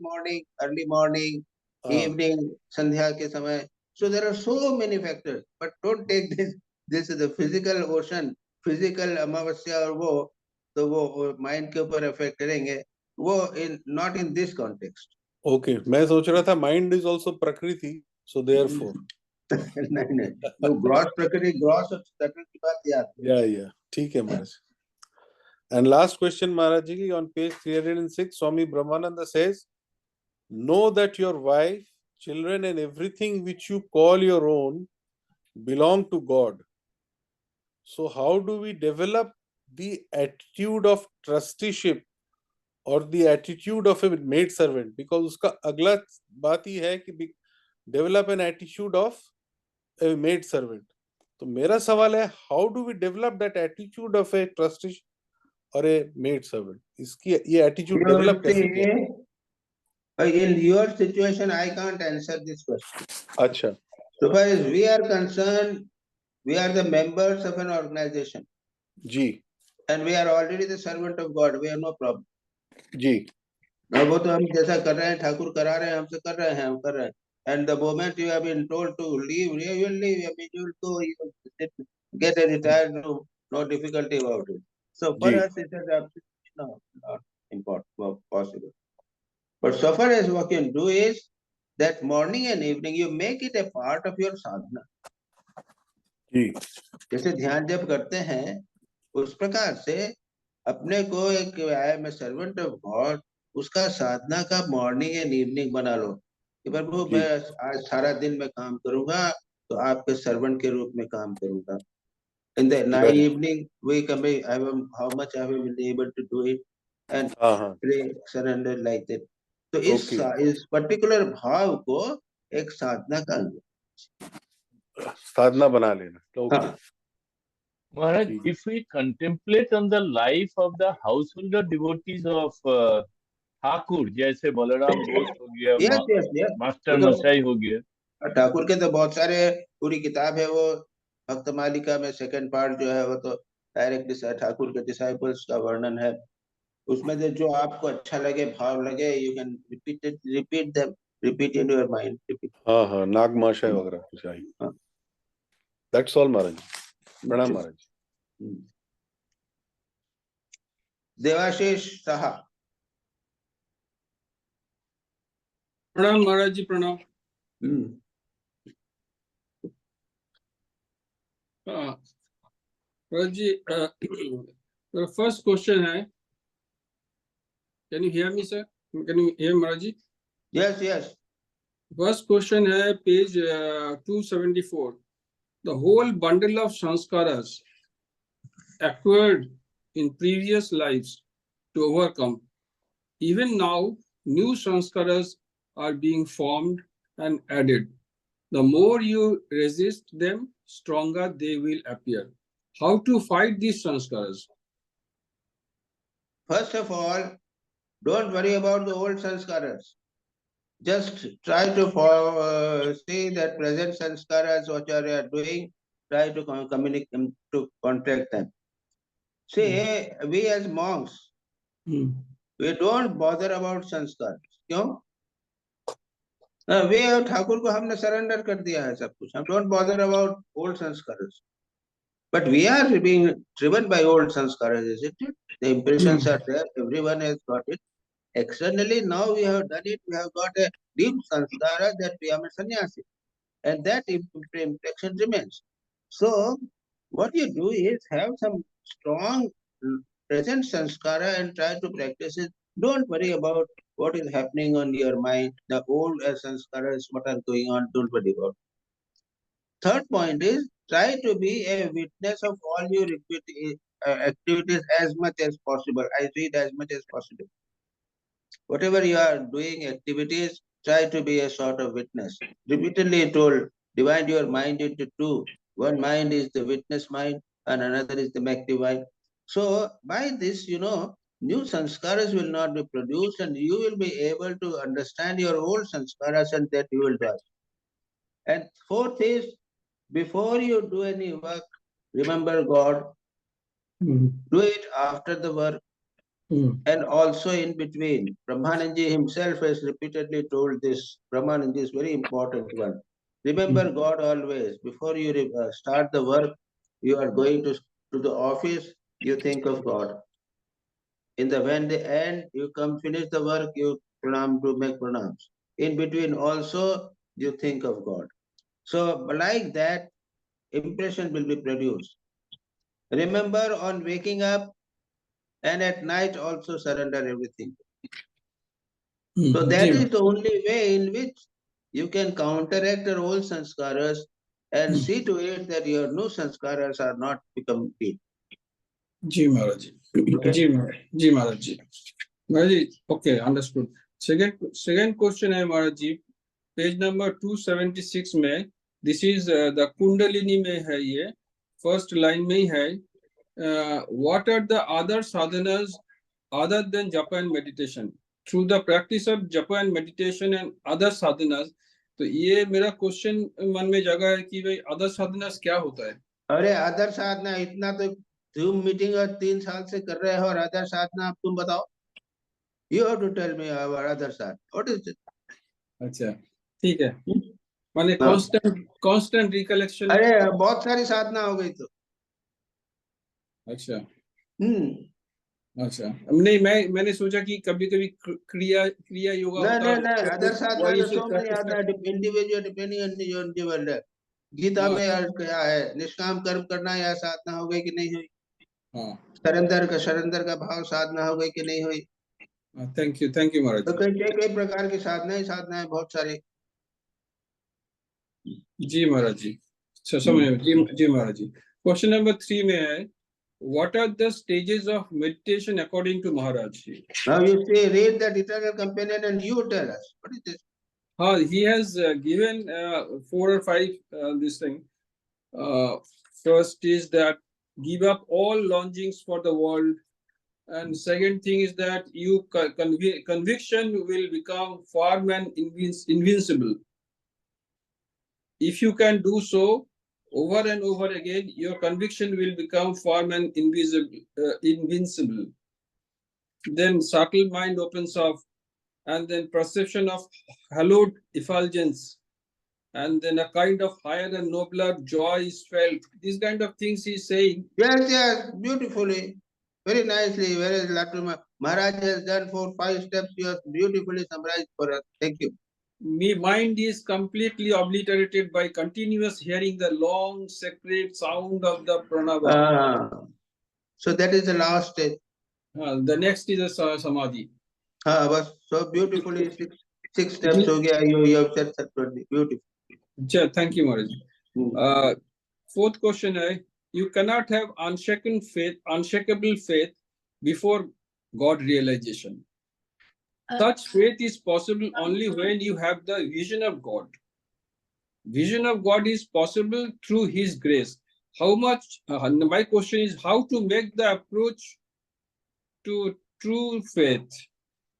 मॉर्निंग, इवनिंग, संध्या के समय. So there are so many factors, but don't take this is the physical ocean, physical अमावस्या और वो तो वो माइंड के ऊपर इफेक्ट करेंगे. वो not in this context. Okay, मैं सोच रहा था माइंड इज आल्सो प्रकृति, so therefore. नहीं, तो ग्रॉस प्रकृति, ग्रॉस और सटल की बात याद. Yeah, ठीक है महाराज. And last question, Maharaj ji, on page 306, Swami Brahmananda says, know that your wife, children and everything which you call your own belong to God. So how do we develop the attitude of trusteeship or the attitude of a maid servant? Because उसका अगला बात ही है कि develop an attitude of a maid servant. तो मेरा सवाल है, how do we develop that attitude of a trustee or a maid servant? इसकी ये attitude develop कैसे किया? In your situation, I can't answer this question. अच्छा. So far as we are concerned, we are the members of an organization. Ji. And we are already the servant of God. We have no problem. जी. वो तो हम जैसा कर रहे हैं, ठाकुर करा रहे हैं, हमसे कर रहे हैं, हम कर रहे हैं. And the moment you have been told to leave, you will leave. I mean, you will go, you will get a retired room, no difficulty about it. So for Ji. us, it is absolutely not important, not possible. But so far as what you can do is that morning and evening, you make it a part of your sadhana. जी. जैसे ध्यान जब करते हैं उस प्रकार से अपने को एक I am a servant of God, उसका साधना का मॉर्निंग एंड इवनिंग बना लो कि प्रभु जी. मैं आज सारा दिन में काम करूंगा तो आपके सर्वेंट के रूप में काम करूंगा. In the night Very. evening we can be how much I will be able to do it and pray surrender like that. तो इस पर्टिकुलर भाव को एक साधना का साधना बना लेना. हाँ. Maharaj, if we contemplate on the life of the householder devotees of Thakur, जैसे बलराम घोष हो गया, मास्टर मशाई हो गया, ठाकुर के तो बहुत सारे पूरी किताब है वो भक्त मालिका में सेकंड पार्ट जो है वो तो डायरेक्टली ठाकुर के डिसाइपल्स का वर्णन है. उसमें से जो आपको अच्छा लगे, भाव लगे, you can repeat in your mind. हाँ, नागमाशय वगैरह कुछ आई. That's all, Maharaj. प्रणाम महाराज. देवाशीष साहा. प्रणाम महाराज जी, प्रणाम. महाराज जी, the first question है, can you hear me sir? Can you hear Maharaj ji? Yes. First question है page 274. The whole bundle of sanskaras acquired in previous lives to overcome. Even now, new sanskaras are being formed and added. The more you resist them, stronger they will appear. How to fight these sanskaras? First of all, don't worry about the old sanskaras. Just try to see that present sanskaras, what you are doing, try to communicate, to contact them. See, we as monks, we don't bother about sanskaras. क्यों? We have Thakur को हमने surrender कर दिया है सब कुछ. Don't bother about old sanskaras. But we are being driven by old sanskaras, isn't it? The impressions are there. Everyone has got it. Externally, now we have done it. We have got a deep sanskara that we are a sannyasi, and that impression remains. So, what you do is have some strong present sanskara and try to practice it. Don't worry about what is happening on your mind. The old sanskaras, what are going on, don't worry about. Third point is try to be a witness of all your activities as much as possible. I read as much as possible. Whatever you are doing activities, try to be a sort of witness. Repeatedly told, divide your mind into two. One mind is the witness mind and another is the active mind. So by this, new sanskaras will not be produced and you will be able to understand your old sanskaras and that you will do. And fourth is, before you do any work, remember God. Do it after the work. And also in between. Brahmananji himself has repeatedly told this. Brahmananji is very important one. Remember God always. Before you start the work, you are going to the office, you think of God. When the end, you come finish the work, you make pranams. In between also, you think of God. So like that, impression will be produced. Remember on waking up, and at night also surrender everything. So that is the only way in which you can counteract your old sanskaras and see to it that your new sanskaras are not become weak. Ji Maharaj ji. Ji Maharaj ji. Maharaj ji, okay, understood. Second question है Maharaj ji, page number 276 में, this is the Kundalini में है ये, first line में ही है. What are the other sadhanas other than japa and meditation? Through the practice of japa and meditation and other sadhanas, तो ये मेरा क्वेश्चन मन में जगह है कि भाई अदर साधनास क्या होता है? अरे अदर साधना इतना तो जूम मीटिंग और 3 साल से कर रहे हो और अदर साधना तुम बताओ. You have to tell me about other sadhana. What is it? अच्छा, ठीक है, माने हाँ। constant recollection. अरे बहुत सारी साधना हो गई तो। अच्छा हम्म। अच्छा, नहीं मैंने सोचा कि कभी कभी क्रिया योगा No, होता no, है, no. Other sadhana, why you there's should so many practice other that. individual depending on your individual. Gita में यार क्या है, निष्काम कर्म करना या साधना हो गई कि नहीं हुई? हाँ, सरेंदर का भाव साधना हो गई कि नहीं हुई? थैंक यू महाराज तो कई प्रकार की साधना ही साधना है, बहुत सारी। जी महाराज जी। अच्छा समझ जी महाराज जी। क्वेश्चन नंबर 3 में है, what are the stages of meditation according to Maharaj ji? Now you say, read that eternal companion and you tell us what is this. He has given 4 or 5 this thing. First is that give up all longings for the world, and second thing is that you conviction will become firm and invincible. If you can do so over and over again, your conviction will become firm and invincible. Then subtle mind opens up, and then perception of hallowed effulgence, and then a kind of higher and nobler joy is felt. These kind of things he's saying. Yes, beautifully, very nicely. Whereas Latu Maharaj has done 4 5 steps, you have beautifully summarized for us. Thank you. Mind is completely obliterated by continuous hearing the long sacred sound of the pranava. So that is the last stage. The next is a samadhi. Was so beautifully 6 steps ho gaya, you have said separately. Beautiful. Thank you, Maharaj. Fourth question is, you cannot have unshakable faith before God realization. Such faith is possible only when you have the vision of God. Vision of God is possible through His grace. How much? My question is how to make the approach to true faith.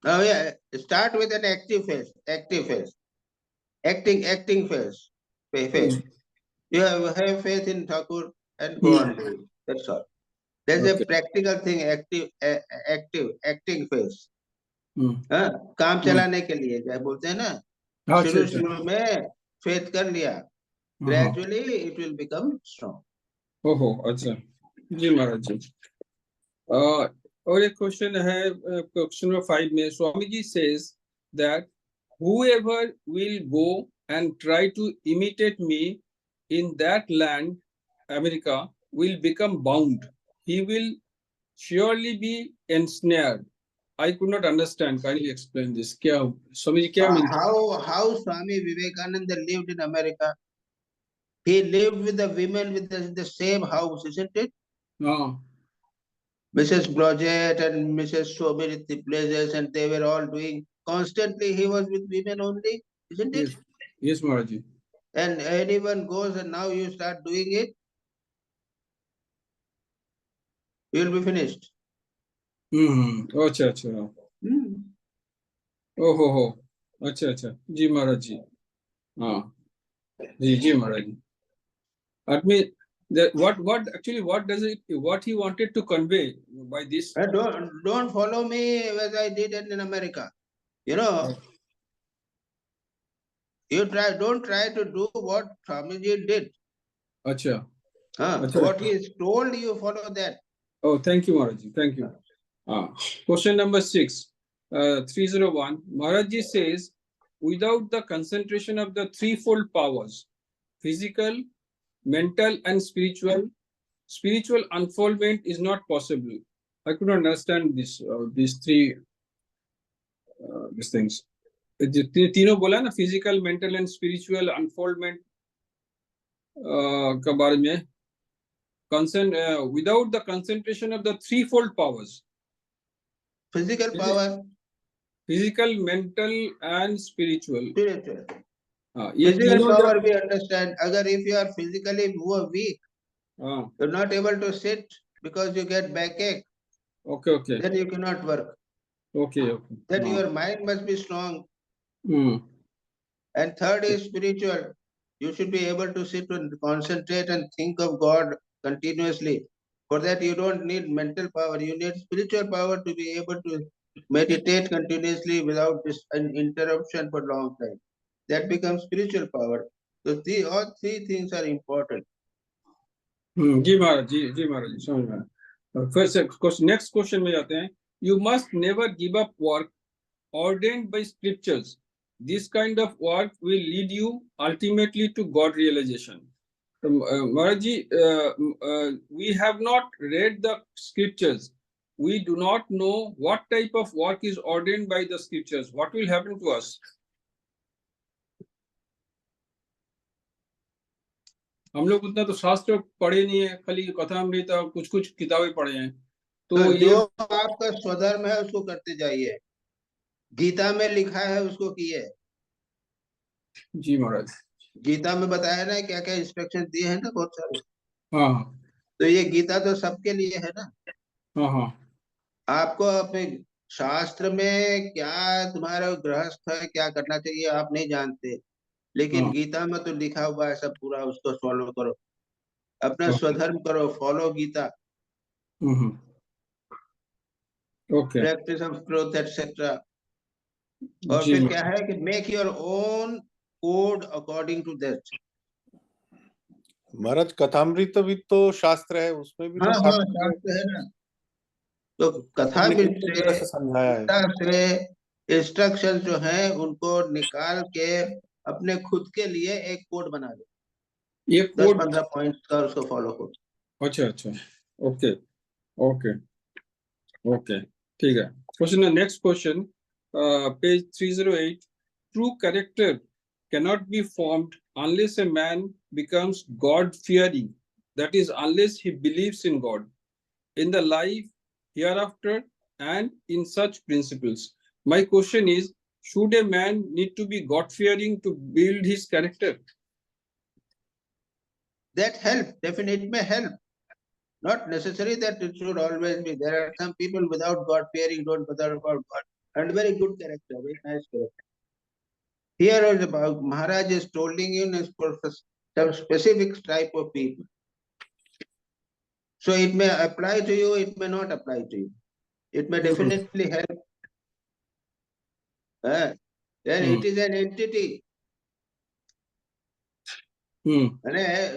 Oh yeah, start with an active faith. Acting faith. You have faith in Thakur and go on to it. That's all. There's a practical thing, acting faith. काम चलाने के लिए क्या बोलते हैं ना, शुरू में faith कर लिया, gradually it will become strong. अच्छा जी महाराज जी। और एक क्वेश्चन है क्वेश्चन नंबर 5 में, Swami ji says that whoever will go and try to imitate me in that land, America, will become bound. He will surely be ensnared. I could not understand. Can you explain this? Swami ji, kya means? How Swami Vivekananda lived in America? He lived with the women with the same house, isn't it? No. Mrs. Blodgett and Mrs. so many places, and they were all doing constantly. He was with women only, isn't it? Yes, Maharaji. And anyone goes and now you start doing it, you will be finished. अच्छा अच्छा। ओहो अच्छा जी महाराज जी। हाँ जी महाराज जी। That means that what he wanted to convey by this? Don't follow me as I did in America. You know, don't try to do what Swamiji did. Acha. What he is told, you follow that. Oh, thank you, Maharaji. Thank you. Question number 6, 301. Maharaji says, without the concentration of the threefold powers, physical, mental, and spiritual unfoldment is not possible. I could not understand this. These three these things. तीनों बोला ना, physical, mental, and spiritual unfoldment के बारे में. Without the concentration of the threefold powers, physical power, physical, mental, and spiritual. Physical power we understand. Agar if you are physically weak, you're not able to sit because you get backache. Okay. Then you cannot work. Okay. Then your mind must be strong. And third is spiritual. You should be able to sit and concentrate and think of God continuously. For that, you don't need mental power. You need spiritual power to be able to meditate continuously without an interruption for a long time. that becomes spiritual power. So all three things are important. जी महाराज जी महाराज जी समझ में। First next question में जाते हैं। You must never give up work ordained by scriptures. This kind of work will lead you ultimately to God realization. Maharaj ji, we have not read the scriptures. We do not know what type of work is ordained by the scriptures. What will happen to us? हम लोग उतना तो शास्त्र पढ़े नहीं है, खाली कथामृत और कुछ किताबें पढ़े हैं। तो जो आपका स्वधर्म है उसको करते जाइए, गीता में लिखा है उसको किए। जी महाराज, गीता में बताया ना क्या क्या इंस्ट्रक्शन दिए हैं ना बहुत सारे। हाँ, तो ये गीता तो सबके लिए है ना। हाँ, आपको अपने शास्त्र में क्या तुम्हारा गृहस्थ है क्या करना चाहिए आप नहीं जानते, लेकिन गीता में तो लिखा हुआ है सब पूरा, उसको फॉलो करो, अपना स्वधर्म करो, follow Gita. Okay, practice of truth etcetera. और फिर क्या है कि make your own code according to that. महाराज कथामृत भी तो शास्त्र है, उसमें भी तो शास्त्र है ना। तो कथामृत से समझाया है, इंस्ट्रक्शन जो है उनको निकाल के अपने खुद के लिए एक कोड बना लो, ये कोड 10-15 पॉइंट्स का, उसको फॉलो करो। अच्छा, ओके, ठीक है। Question, next question, page 308। True character cannot be formed unless a man becomes God-fearing. That is, unless he believes in God, in the life hereafter, and in such principles. My question is, should a man need to be God-fearing to build his character? That help, definitely may help. Not necessary that it should always be. There are some people without God-fearing, don't bother about God, and very good character, very nice character. Here is about Maharaj is telling you for some specific type of people. So it may apply to you, it may not apply to you. It may definitely help. Then it is an entity.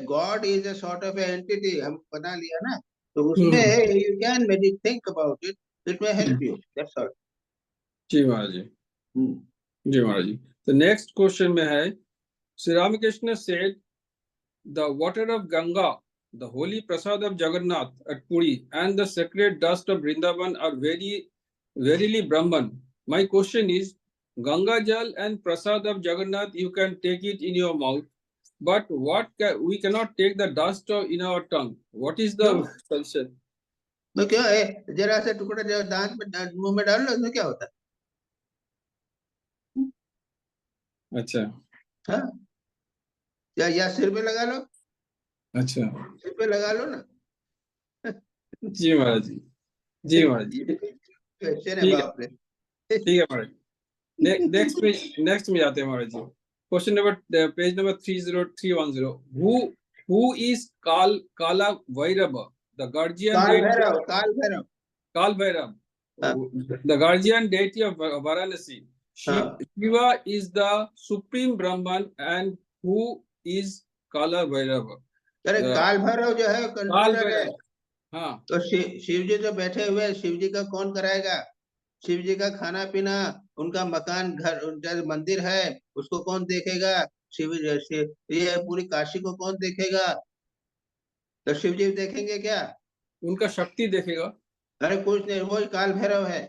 God is a sort of an entity. हम बना लिया ना, तो उसमें you can maybe think about it. It may help you. That's all. जी महाराज जी, जी महाराज जी। The next question में है, Sri Ramakrishna said, the water of Ganga, the holy prasad of Jagannath at Puri, and the sacred dust of Vrindavan are verily Brahman. My question is, Ganga Jal and prasad of Jagannath, you can take it in your mouth, but we cannot take the dust in our tongue. What is the solution? तो क्या है, जरा सा टुकड़ा जो दांत में मुंह में डाल लो, उसमें क्या होता है? अच्छा, हाँ, या सिर पे लगा लो। अच्छा, सिर पे लगा लो ना। जी महाराज जी, जी महाराज जी, ठीक है महाराज। नेक्स्ट में जाते हैं महाराज जी। Question number, page number 30310। Who is Kala Bhairava, the guardian deity? Kal Bhairav, the guardian deity of Varanasi. Shiva is the supreme Brahman, and who is Kala Bhairava? अरे काल भैरव जो है कंट्रोलर है। हाँ, तो शिव जी जो बैठे हुए हैं, शिव जी का कौन कराएगा? शिव जी का खाना पीना, उनका मकान, घर, उनका मंदिर है, उसको कौन देखेगा? शिव ये पूरी काशी को कौन देखेगा? तो शिव जी देखेंगे क्या? उनका शक्ति देखेगा। अरे कुछ नहीं, वो काल भैरव है।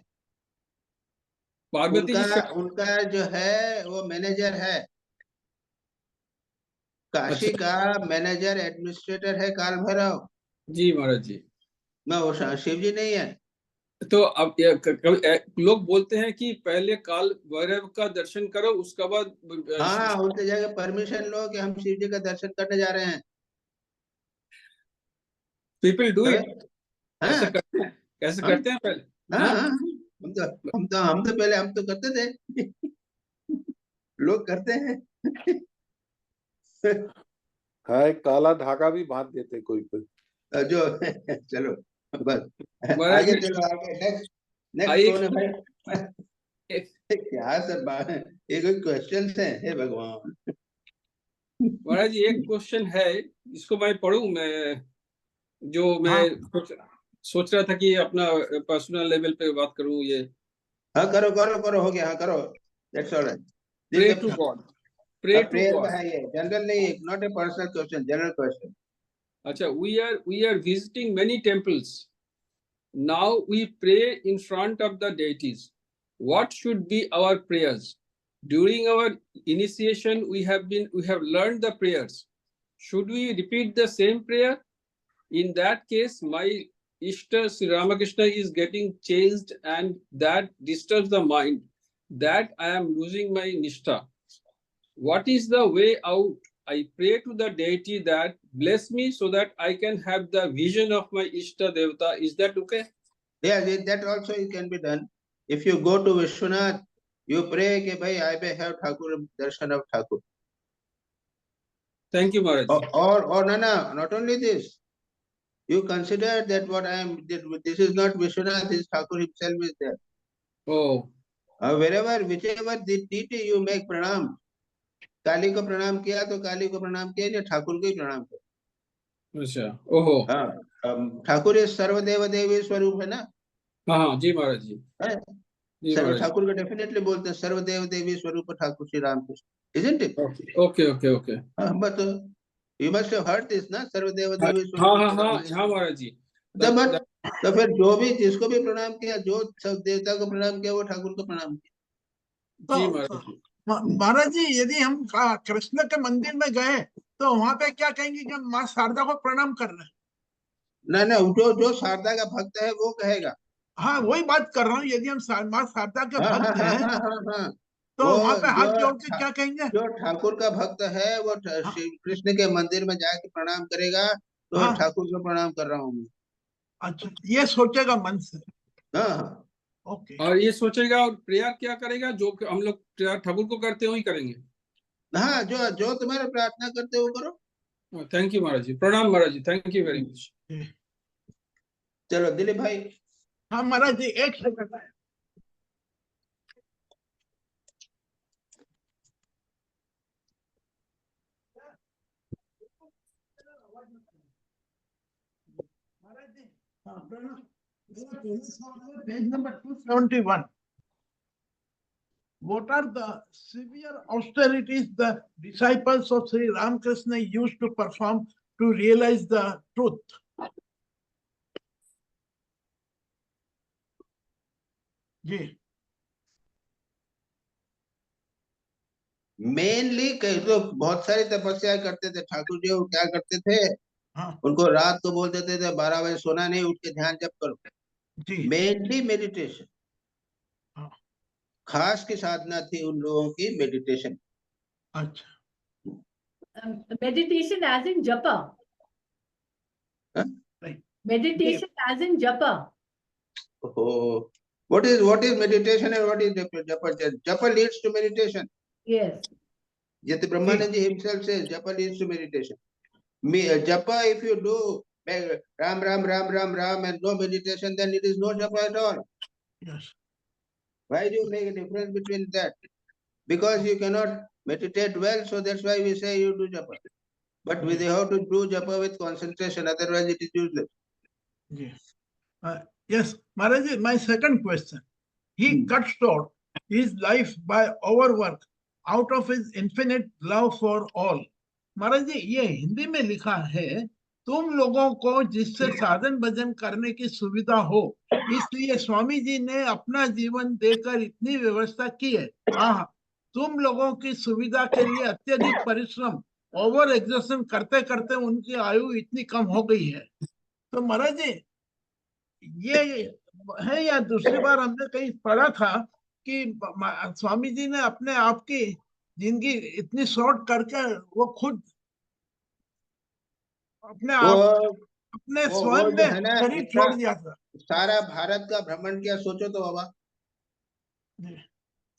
पार्वती जी उनका जो है वो मैनेजर है, काशी का मैनेजर एडमिनिस्ट्रेटर है काल भैरव। जी महाराज जी, मैं वो शिव जी नहीं है। तो अब लोग बोलते हैं कि पहले काल भैरव का दर्शन करो, उसके बाद हाँ, उनसे जाके परमिशन लो कि हम शिव जी का दर्शन करने जा रहे हैं। पीपल डू इट, ऐसा करते हैं, कैसे करते हैं पहले? हम तो पहले हम तो करते थे। लोग करते हैं। हाँ, एक काला धागा भी बांध देते कोई जो चलो बस आगे चलो, आगे नेक्स्ट कौन है भाई? क्या सब बात है, ये कोई क्वेश्चन है? हे भगवान। महाराज जी एक क्वेश्चन है, इसको मैं पढ़ूं, मैं जो मैं सोच रहा था कि अपना पर्सनल लेवल पे बात करूं ये। हाँ करो करो करो, हो गया, हाँ करो, that's all right. Pray to God, pray to prayer God. का है ये, जनरल नहीं, not a personal question, general question. अच्छा, we are visiting many temples. Now we pray in front of the deities. What should be our prayers? During our initiation, we have learned the prayers. Should we repeat the same prayer? In that case, my Ishta Sri Ramakrishna is getting changed, and that disturbs the mind. That I am losing my Nishtha. What is the way out? I pray to the deity that bless me so that I can have the vision of my Ishta Devata. Is that okay? Yeah, that also it can be done. If you go to Vishwanath, you pray कि भाई I may have Thakur, darshan of Thakur. Thank you, Maharaj. Or no, not only this. You consider that what I am, this is not Vishwanath, this Thakur himself is there. Oh. Whichever deity you make pranam, काली को प्रणाम किया तो काली को प्रणाम किया, या ठाकुर को ही प्रणाम किया। अच्छा, ओहो। हाँ, ठाकुर ये सर्वदेव देवी स्वरूप है ना। हाँ जी महाराज जी। सर्व ठाकुर को डेफिनेटली बोलते हैं सर्वदेव देवी स्वरूप Thakur Shri Ramakrishna, isn't it? Okay. but you must have heard this ना, सर्वदेव देवी स्वरूप। हाँ महाराज जी। तो फिर जो भी जिसको भी प्रणाम किया, जो सब देवता को प्रणाम किया, वो ठाकुर को प्रणाम किया। जी महाराज जी। महाराज जी यदि हम कृष्ण के मंदिर में गए तो वहां पे क्या कहेंगे कि माँ शारदा को प्रणाम कर रहे हैं? ना जो शारदा का भक्त है वो कहेगा। हाँ वही बात कर रहा हूँ, यदि हम माँ शारदा के भक्त हैं तो वहां पे हाथ जोड़ के क्या कहेंगे? जो ठाकुर का भक्त है वो श्री कृष्ण के मंदिर में जाके प्रणाम करेगा, तो ठाकुर को प्रणाम कर रहा हूँ। अच्छा, ये सोचेगा मन से। हाँ। ओके। और ये सोचेगा और प्रेयर क्या करेगा, जो हम लोग ठाकुर को करते हो ही करेंगे। हाँ, जो तुम्हारे प्रार्थना करते हो करो। थैंक यू महाराज जी, प्रणाम महाराज जी, थैंक यू वेरी मच। चलो दिलीप भाई। हाँ महाराज जी, एक second. Page number 271. What are the severe austerities the disciples of Sri Ramakrishna used to perform to realize the truth? जी। मेनली तो बहुत सारी तपस्या करते थे ठाकुर जी। वो क्या करते थे? हाँ। उनको रात को बोल देते थे 12 बजे सोना नहीं, उठ के ध्यान जप करो। जी। Mainly meditation. हाँ। खास की साधना थी उन लोगों की मेडिटेशन। अच्छा। Meditation as in japa. Right. Meditation as in japa. Oh, what is meditation and what is japa? Japa leads to meditation. Yes. Yet Brahmanandi himself says japa leads to meditation. Japa, if you do Ram and no meditation, then it is no japa at all. Yes. Why do you make a difference between that? Because you cannot meditate well, so that's why we say you do japa. But we have to do japa with concentration, otherwise it is useless. Yes. Yes, Maharaj, my second question. He cut short his life by overwork out of his infinite love for all. महाराज जी ये हिंदी में लिखा है, तुम लोगों को जिससे साधन भजन करने की सुविधा हो, इसलिए स्वामी जी ने अपना जीवन देकर इतनी व्यवस्था की है। हाँ, तुम लोगों की सुविधा के लिए अत्यधिक परिश्रम, ओवर एक्सर्शन करते करते उनकी आयु इतनी कम हो गई है। तो महाराज जी ये है या दूसरी बार हमने कहीं पढ़ा था कि स्वामी जी ने अपने आप की जिंदगी इतनी शॉर्ट करके वो खुद अपने स्वयं में शरीर छोड़ दिया था। सारा भारत का भ्रमण किया, सोचो तो बाबा।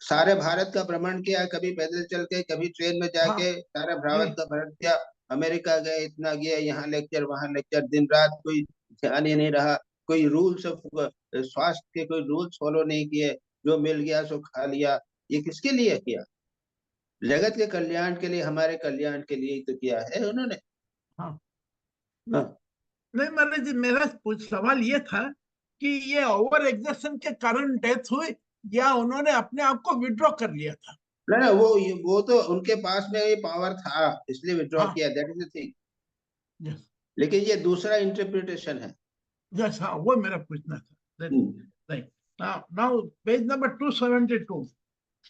सारे भारत का भ्रमण किया, कभी पैदल चल के, कभी ट्रेन में जाके। हाँ, सारा भारत का भ्रमण किया। अमेरिका गए, इतना गया, यहाँ लेक्चर वहां लेक्चर, दिन रात कोई ध्यान ही नहीं रहा। कोई रूल्स ऑफ स्वास्थ्य के कोई रूल्स फॉलो नहीं किए। जो मिल गया सो खा लिया, ये किसके लिए किया? जगत के कल्याण के लिए, हमारे कल्याण के लिए ही तो किया है उन्होंने। हाँ। हाँ। नहीं महाराज जी, मेरा सवाल ये था कि ये ओवर एग्जर्शन के कारण डेथ हुई या उन्होंने अपने आप को विड्रॉ कर लिया था? ना वो तो उनके पास में ये पावर था इसलिए विड्रॉ हाँ। किया, that is the thing. Yes लेकिन ये दूसरा इंटरप्रिटेशन है। यस, हाँ वो मेरा पूछना था। Hmm. Right, now page number 272।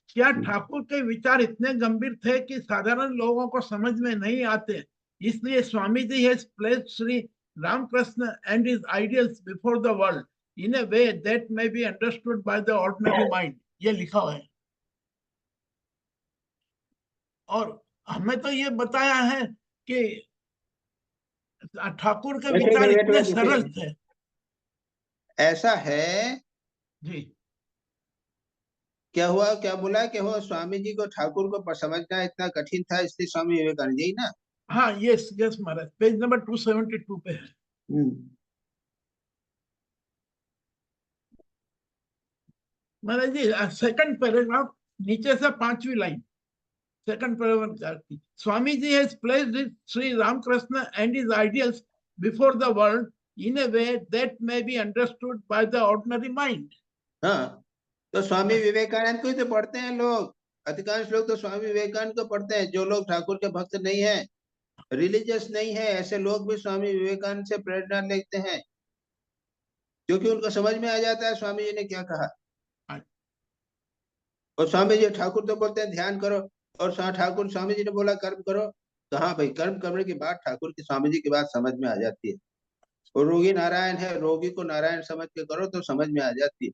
क्या ठाकुर के विचार इतने गंभीर थे कि साधारण लोगों को समझ में नहीं आते, इसलिए Swami ji has placed Shri Ramakrishna and his ideals before the world in a way that may be understood by the ordinary mind, ये लिखा हुआ है। और हमें तो ये बताया है कि ठाकुर के विचार इतने सरल थे। ऐसा है, जी क्या हुआ, क्या बोला कि हो स्वामी जी को ठाकुर को समझना इतना कठिन था, इसलिए स्वामी विवेकानंद जी ना। हाँ, यस यस महाराज, पेज नंबर 272 पे है। महाराज जी सेकंड पैराग्राफ नीचे से 5वीं line, second paragraph. Swami ji has placed Shri Ramakrishna and his ideals before the world in a way that may be understood by the ordinary mind. हाँ, तो स्वामी विवेकानंद को ही तो पढ़ते हैं लोग, अधिकांश लोग तो स्वामी विवेकानंद को पढ़ते हैं। जो लोग ठाकुर के भक्त नहीं है, रिलीजियस नहीं है, ऐसे लोग भी स्वामी विवेकानंद से प्रेरणा लेते हैं, क्योंकि उनको समझ में आ जाता है स्वामी जी ने क्या कहा। और स्वामी जी ठाकुर तो बोलते हैं ध्यान करो, और ठाकुर स्वामी जी ने बोला कर्म करो। तो हाँ भाई, कर्म करने की बात ठाकुर की स्वामी जी की बात समझ में आ जाती है। और रोगी नारायण है, रोगी को नारायण समझ के करो तो समझ में आ जाती है।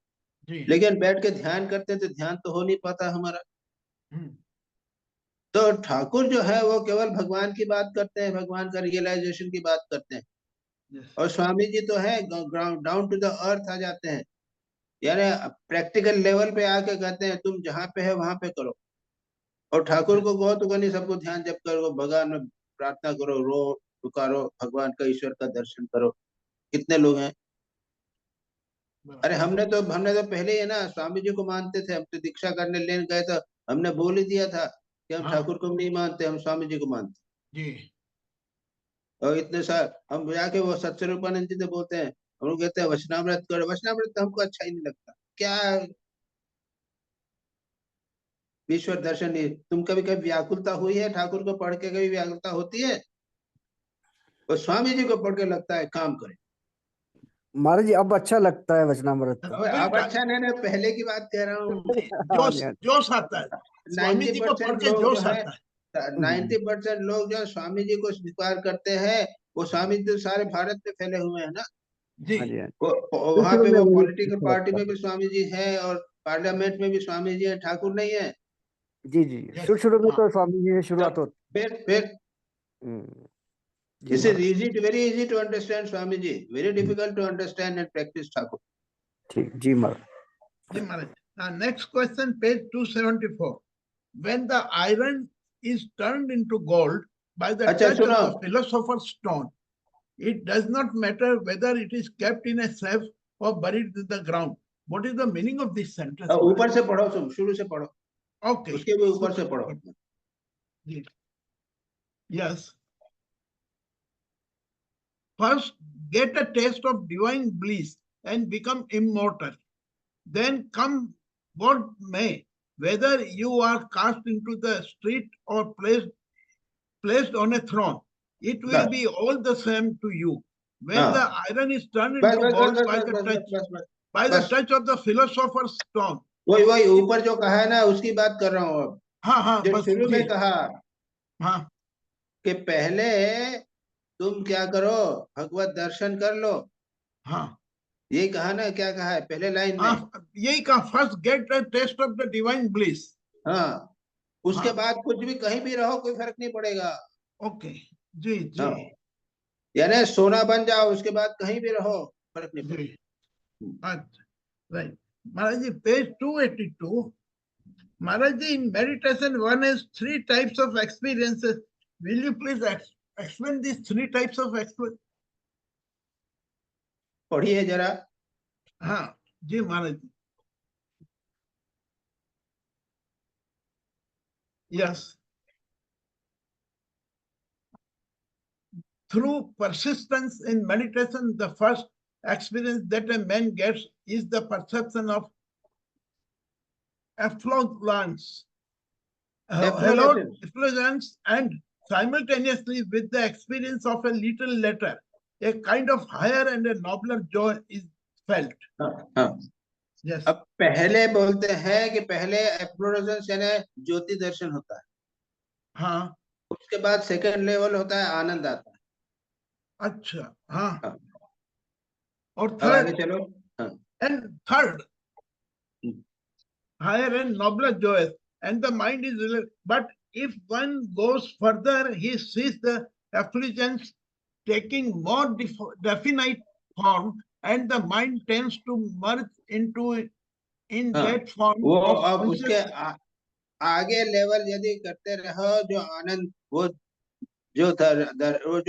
लेकिन बैठ के ध्यान करते तो ध्यान तो हो नहीं पाता हमारा। तो ठाकुर जो है वो केवल भगवान की बात करते हैं, भगवान का रियलाइजेशन की बात करते हैं। और स्वामी जी तो है डाउन टू द अर्थ आ जाते हैं, यानी प्रैक्टिकल लेवल पे आके कहते हैं तुम जहाँ पे है वहां पे करो। और ठाकुर को कहो तो नहीं, सबको ध्यान जप करो, भगवान में प्रार्थना करो, रो पुकारो, भगवान का ईश्वर का दर्शन करो। कितने लोग हैं? अरे हमने तो पहले ही ना स्वामी जी को मानते थे। हम तो दीक्षा करने लेने गए तो हमने बोल ही दिया था कि हम ठाकुर को नहीं मानते, हम स्वामी जी को मानते। जी। और इतने साल हम जाके वो सत्स्वरूपानंद जी से बोलते हैं, हम लोग कहते हैं वचनामृत करो। वचनामृत तो हमको अच्छा ही नहीं लगता। क्या ईश्वर दर्शन नहीं? तुम कभी कभी व्याकुलता हुई है ठाकुर को पढ़ के? कभी व्याकुलता होती है? और स्वामी जी को पढ़ के लगता है काम करें। महाराज जी अब अच्छा लगता है वचनामृत। अब अच्छा नहीं, पहले की बात कह रहा हूँ। जोश आता है, स्वामी जी को पढ़ के जोश आता है। 90% लोग जो स्वामी जी को स्वीकार करते हैं, वो स्वामी जी सारे भारत में फैले हुए हैं ना जी। वहां पे वो पॉलिटिकल पार्टी में भी स्वामी जी है, और पार्लियामेंट में भी स्वामी जी है, ठाकुर नहीं है। जी जी, शुरू में तो स्वामी जी ने शुरुआत होती। फिर This is easy to, very easy to understand Swami ji, very difficult to understand and practice Thakur. ठीक, जी महाराज। जी महाराज। Next question, page 274. When the iron is turned into gold by the touch of the philosopher's stone, it does not matter whether it is kept in a safe or buried in the ground. What is the meaning of this sentence? ऊपर से पढ़ो, तुम शुरू से पढ़ो। Okay. उसके भी ऊपर से पढ़ो। Yes. First, get a taste of divine bliss and become immortal. Then come what may, whether you are cast into the street or placed on a throne, it will be all the same to you. When the iron is turned into gold by the touch of the philosopher's stone. वही ऊपर जो कहा है ना, उसकी बात कर रहा हूँ अब। हाँ, जो शुरू में कहा कि पहले तुम क्या करो, भगवत दर्शन कर लो। हाँ, यही कहा ना, क्या कहा है पहले लाइन में? यही कहा, first get the test of the divine bliss. हाँ, उसके बाद कुछ भी कहीं भी रहो कोई फर्क नहीं पड़ेगा। ओके, जी जी। यानी सोना बन जाओ, उसके बाद कहीं भी रहो फर्क नहीं पड़ेगा। Right Maharaj ji, page 282। Maharaj ji, in meditation one has 3 types of experiences. Will you please explain these 3 types of experience? पढ़िए जरा। हाँ जी महाराज जी। Yes. Through persistence in meditation, the first experience that a man gets is the perception of effulgence, effulgence, and simultaneously with the experience of a little later, a kind of higher and a nobler joy is felt. Yes. अब पहले बोलते हैं कि पहले efflorescence यानी ज्योति दर्शन होता है, हाँ, उसके बाद सेकंड लेवल होता है आनंद आता है. अच्छा, हाँ. हाँ. और अब आगे थर्ड, चलो. हाँ. and third, higher and nobler joys, and the mind is but if one goes further, he sees the effulgence taking more definite form, and the mind tends to merge into in हाँ, that form वो of अब उसके consciousness. आगे level यदि करते रहो, जो आनंद, वो जो वो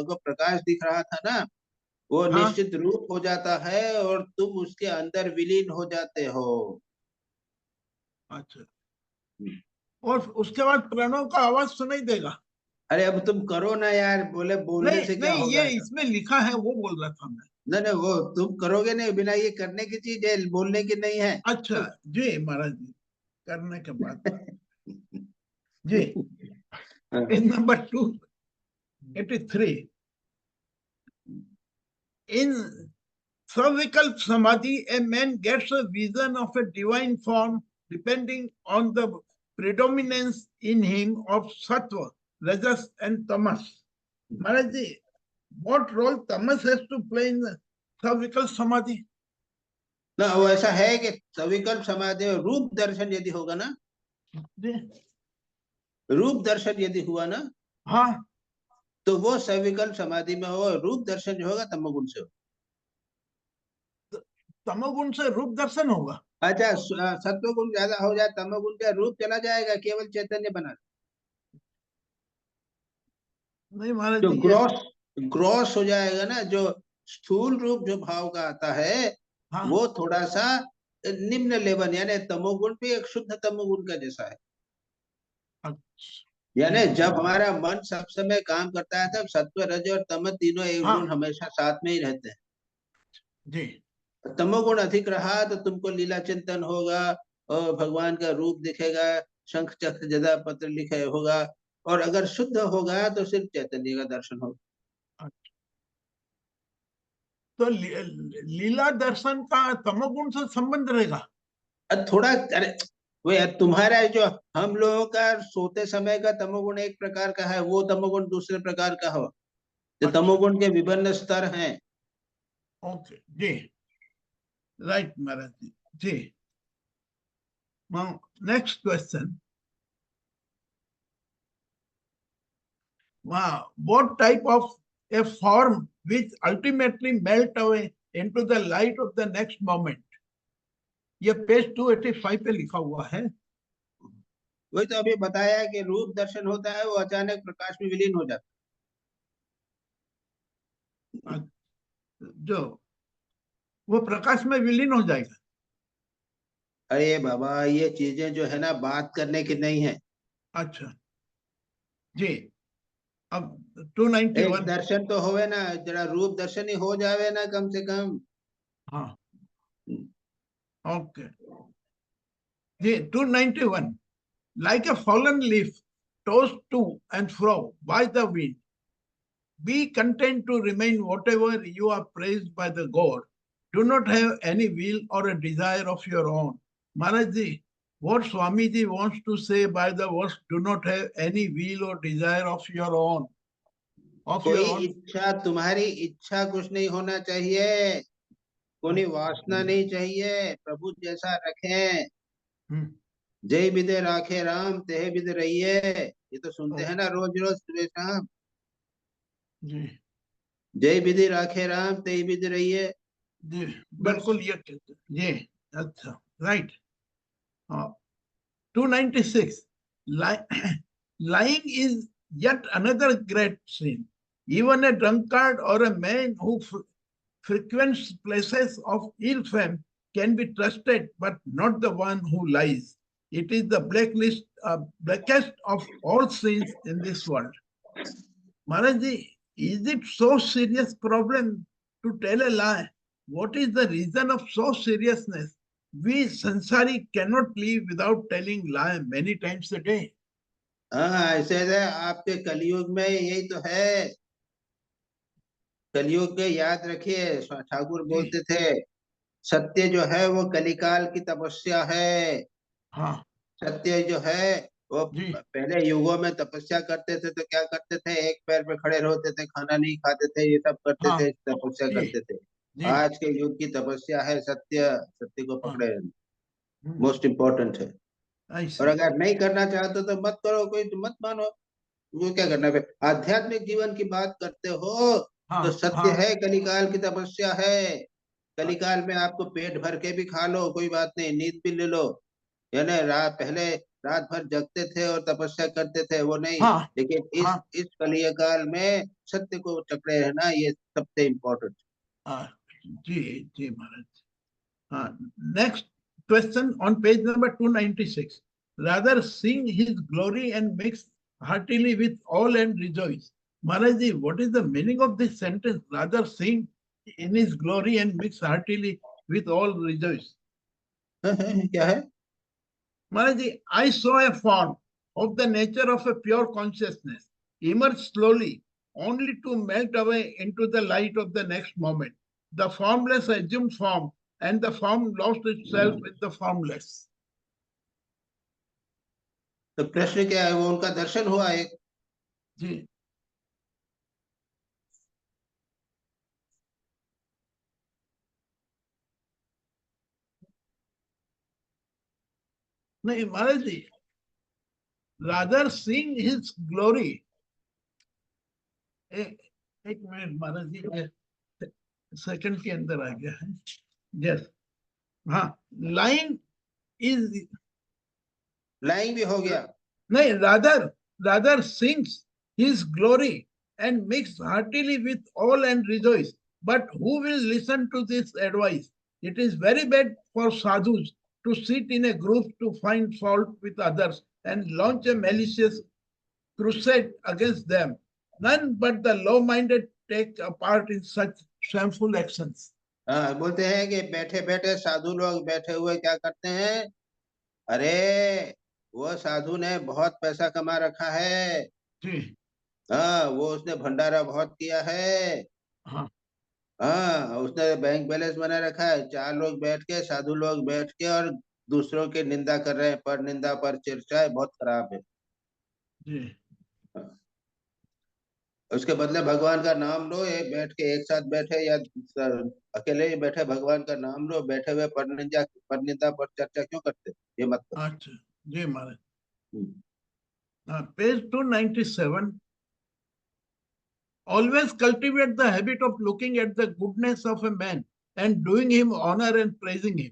जो प्रकाश दिख रहा था ना, वो हाँ, निश्चित रूप हो जाता है और तुम उसके अंदर विलीन हो जाते हो. अच्छा. और उसके बाद प्रणव का आवाज सुनाई देगा. अरे अब तुम करो ना यार, बोलने नहीं से क्या नहीं, होगा? ये इसमें लिखा है, वो बोल रहा था मैं. नहीं, वो तुम करोगे नहीं, बिना ये करने की चीज है, बोलने की नहीं है. अच्छा जी महाराज जी, करने के बाद जी. In number 283, in cervical samadhi, a man gets a vision of a divine form depending on the predominance in him of sattva, rajas, and tamas. Maharaj ji, what role tamas has to play in the cervical samadhi? ना वो ऐसा है कि सविकल्प समाधि में रूप दर्शन यदि होगा ना, जी. रूप दर्शन यदि हुआ ना, हाँ, तो वो सविकल्प समाधि में हो, रूप दर्शन जो होगा तमोगुण से हो. तमोगुण से रूप दर्शन होगा. अच्छा, सत्वगुण ज्यादा हो जाए, तमोगुण का रूप चला जाएगा, केवल चैतन्य बना. नहीं महाराज जो जी, ग्रॉस हो जाएगा ना, जो स्थूल रूप जो भाव का आता है, हाँ, वो थोड़ा सा निम्न लेवल, यानी तमोगुण भी एक शुद्ध तमोगुण का जैसा है. यानी जब हमारा मन सब समय काम करता है, तब सत्व, रज और तम तीनों एक गुण हमेशा साथ में ही रहते हैं. जी. तमोगुण अधिक रहा तो तुमको लीला चिंतन होगा और भगवान का रूप दिखेगा, शंख चक्र गदा पत्र लिखे होगा, और अगर शुद्ध होगा तो सिर्फ चैतन्य का दर्शन होगा. तो लीला दर्शन का तमोगुण से संबंध रहेगा. थोड़ा, अरे वो यार, तुम्हारा जो हम लोगों का सोते समय का तमोगुण एक प्रकार का है, वो तमोगुण दूसरे प्रकार का हो. तो तमोगुण के विभिन्न स्तर हैं. Okay ji, right Maharaj ji. Ji. Now, next question. What type of a form which ultimately melt away into the light of the next moment? ये पेज 285 पे लिखा हुआ है. वही तो अभी बताया कि रूप दर्शन होता है, वो अचानक प्रकाश में विलीन हो जाता है. जो वो प्रकाश में विलीन हो जाएगा. अरे बाबा, ये चीजें जो है ना, बात करने की नहीं है. अच्छा जी. अब 291 दर्शन तो होवे ना, जरा रूप दर्शन ही हो जावे ना कम से कम. हाँ, okay ji. 291, like a fallen leaf tossed to and fro by the wind, be content to remain whatever you are praised by the God. Do not have any will or a desire of your own. Maharaj ji, what Swamiji wants to say by the words, do not have any will or desire of your own. कोई इच्छा, तुम्हारी इच्छा कुछ नहीं होना चाहिए, कोई वासना नहीं चाहिए, प्रभु जैसा रखें. जय विदे राखे राम तेह विद रहिए. ये तो सुनते हैं ना रोज रोज सुबह शाम. जय विधि राखे राम तेह विद रहिए. जी बिल्कुल ये कहते हैं. ये अच्छा, right. 296, lying is yet another great sin. Even a drunkard or a man who frequents places of ill fame can be trusted, but not the one who lies. It is the blacklist blackest of all sins in this world. Maharaj ji, is it so serious problem to tell a lie? What is the reason of so seriousness? We sansari cannot live without telling lie many times a day. हाँ, ऐसे है आपके कलयुग में यही तो है। कलयुग के याद रखिए, ठाकुर बोलते थे सत्य जो है वो कलिकाल की तपस्या है। हाँ, सत्य जो है वो पहले युगों में तपस्या करते थे तो क्या करते थे, एक पैर पे खड़े रहते थे, खाना नहीं खाते थे, ये सब करते थे, तपस्या करते थे। आज के युग की तपस्या है सत्य, सत्य को पकड़े, मोस्ट इम्पोर्टेंट है। और अगर नहीं करना चाहते तो मत करो, कोई तो मत मानो, वो क्या करना है। आध्यात्मिक जीवन की बात करते हो तो सत्य है कलिकाल की तपस्या है। कलिकाल में आपको पेट भर के भी खा लो, कोई बात नहीं, नींद भी ले लो, यानी पहले रात भर जगते थे और तपस्या करते थे, वो नहीं। लेकिन इस कलिय काल में सत्य को पकड़े रहना ये सबसे इम्पोर्टेंट। जी जी Maharaj. Next question on page number 296. Rather sing his glory and mix heartily with all and rejoice. Maharaj ji, what is the meaning of this sentence? Rather sing in his glory and mix heartily with all rejoice. क्या है? Maharaj ji, I saw a form of the nature of a pure consciousness emerge slowly, only to melt away into the light of the next moment. The formless assumed form, and the form lost itself in the formless. तो प्रश्न क्या है? वो उनका दर्शन हुआ एक। जी। नहीं महाराज जी, rather seeing his glory. एक मिनट महाराज जी, सेकंड के अंदर आ गया है। यस, हाँ, लाइन इज, लाइन भी हो गया। नहीं, rather sings his glory and mix heartily with all and rejoice. But who will listen to this advice? It is very bad for sadhus to sit in a group to find fault with others and launch a malicious crusade against them. None but the low-minded take a part in such shameful actions. हाँ, बोलते हैं कि बैठे बैठे साधु लोग बैठे हुए क्या करते हैं, अरे वो साधु ने बहुत पैसा कमा रखा है, हाँ, वो उसने भंडारा बहुत किया है, हाँ, उसने बैंक बैलेंस बना रखा है, चार लोग बैठ के, साधु लोग बैठ के और दूसरों की निंदा कर रहे हैं, पर निंदा पर चर्चा है, बहुत खराब है। उसके बदले भगवान का नाम लो, ये बैठ के एक साथ बैठे या अकेले ही बैठे, भगवान का नाम लो, बैठे हुए पर निंदा पर चर्चा क्यों करते, ये मत करो। अच्छा जी महाराज। Page 297. Always cultivate the habit of looking at the goodness of a man and doing him honor and praising him,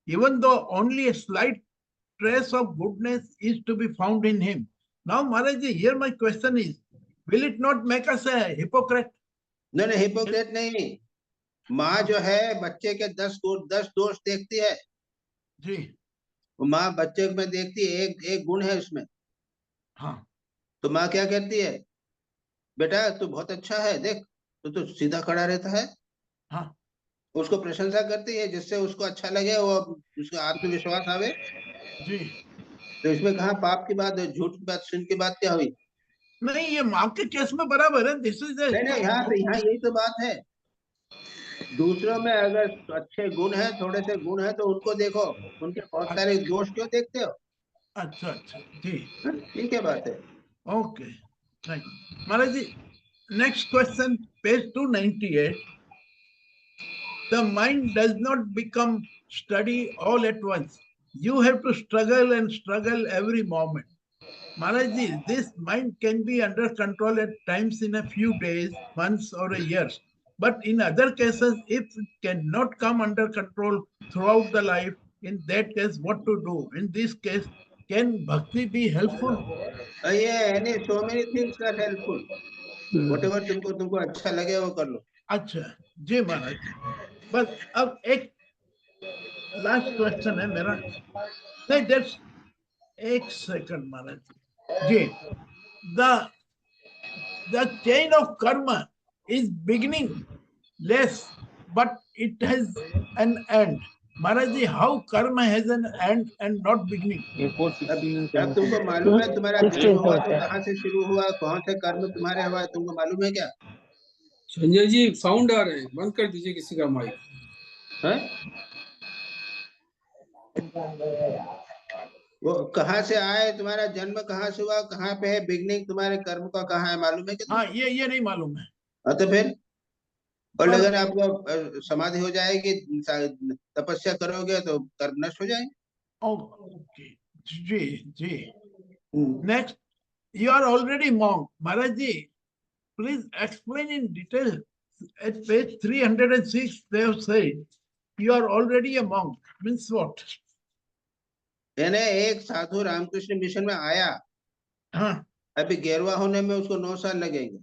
even though only a slight trace of goodness is to be found in him. Now Maharaj ji, here my question is, will it not make us a hypocrite? नहीं, hypocrite नहीं। माँ जो है बच्चे के 10 दोष देखती है जी, माँ बच्चे में देखती है, एक गुण है उसमें, हाँ, तो माँ क्या कहती है, बेटा तू बहुत अच्छा है, देख तू सीधा खड़ा रहता है, हाँ, उसको प्रशंसा करती है जिससे उसको अच्छा लगे, वो उसका आत्मविश्वास आवे जी। तो इसमें कहाँ पाप की बात है, झूठ की बात, सिन की बात क्या हुई? नहीं, ये माँ के केस में बराबर है। दिस इज नहीं, यहाँ यही तो बात है। दूसरों में अगर अच्छे गुण है, थोड़े से गुण है, तो उनको देखो, उनके बहुत सारे दोष क्यों देखते हो? अच्छा अच्छा जी, ठीक है, बात है। Okay, thank you Maharaj ji. Next question, page 298. The mind does not become steady all at once. You have to struggle and struggle every moment. Maharaj ji, this mind can be under control at times in a few days, months, or years. But in other cases, if it cannot come under control throughout the life, in that case, what to do? In this case, can bhakti be helpful? Yeah, so many things are helpful. Whatever तुमको अच्छा लगे वो कर लो। अच्छा जी महाराज, बस अब एक last question है मेरा। नहीं, एक second, Maharaj. Ji, the chain of karma is beginning less, but it has an end. Maharaj ji, how karma has an end and not beginning? अब तुमको मालूम है तुम्हारा जन्म हुआ तो कहाँ से शुरू हुआ, कौन से कर्म तुम्हारे हुआ, तुमको मालूम है क्या? संजय जी साउंड आ रहे हैं, बंद कर दीजिए किसी का माइक। हैं? वो कहाँ से आए, तुम्हारा जन्म कहाँ से हुआ, कहाँ पे है बिगनिंग तुम्हारे कर्म का, कहाँ है मालूम है क्या? हाँ, ये नहीं मालूम है। तो फिर और पर- अगर आपको समाधि हो जाएगी, तपस्या करोगे तो कर्म नष्ट हो जाएंगे। Okay. Ji. Next, you are already monk. Maharaj ji, please explain in detail. At page 306, they have said, you are already a monk. Means what? यानी एक साधु रामकृष्ण मिशन में आया, हाँ, अभी गेरवा होने में उसको 9 साल लगेंगे।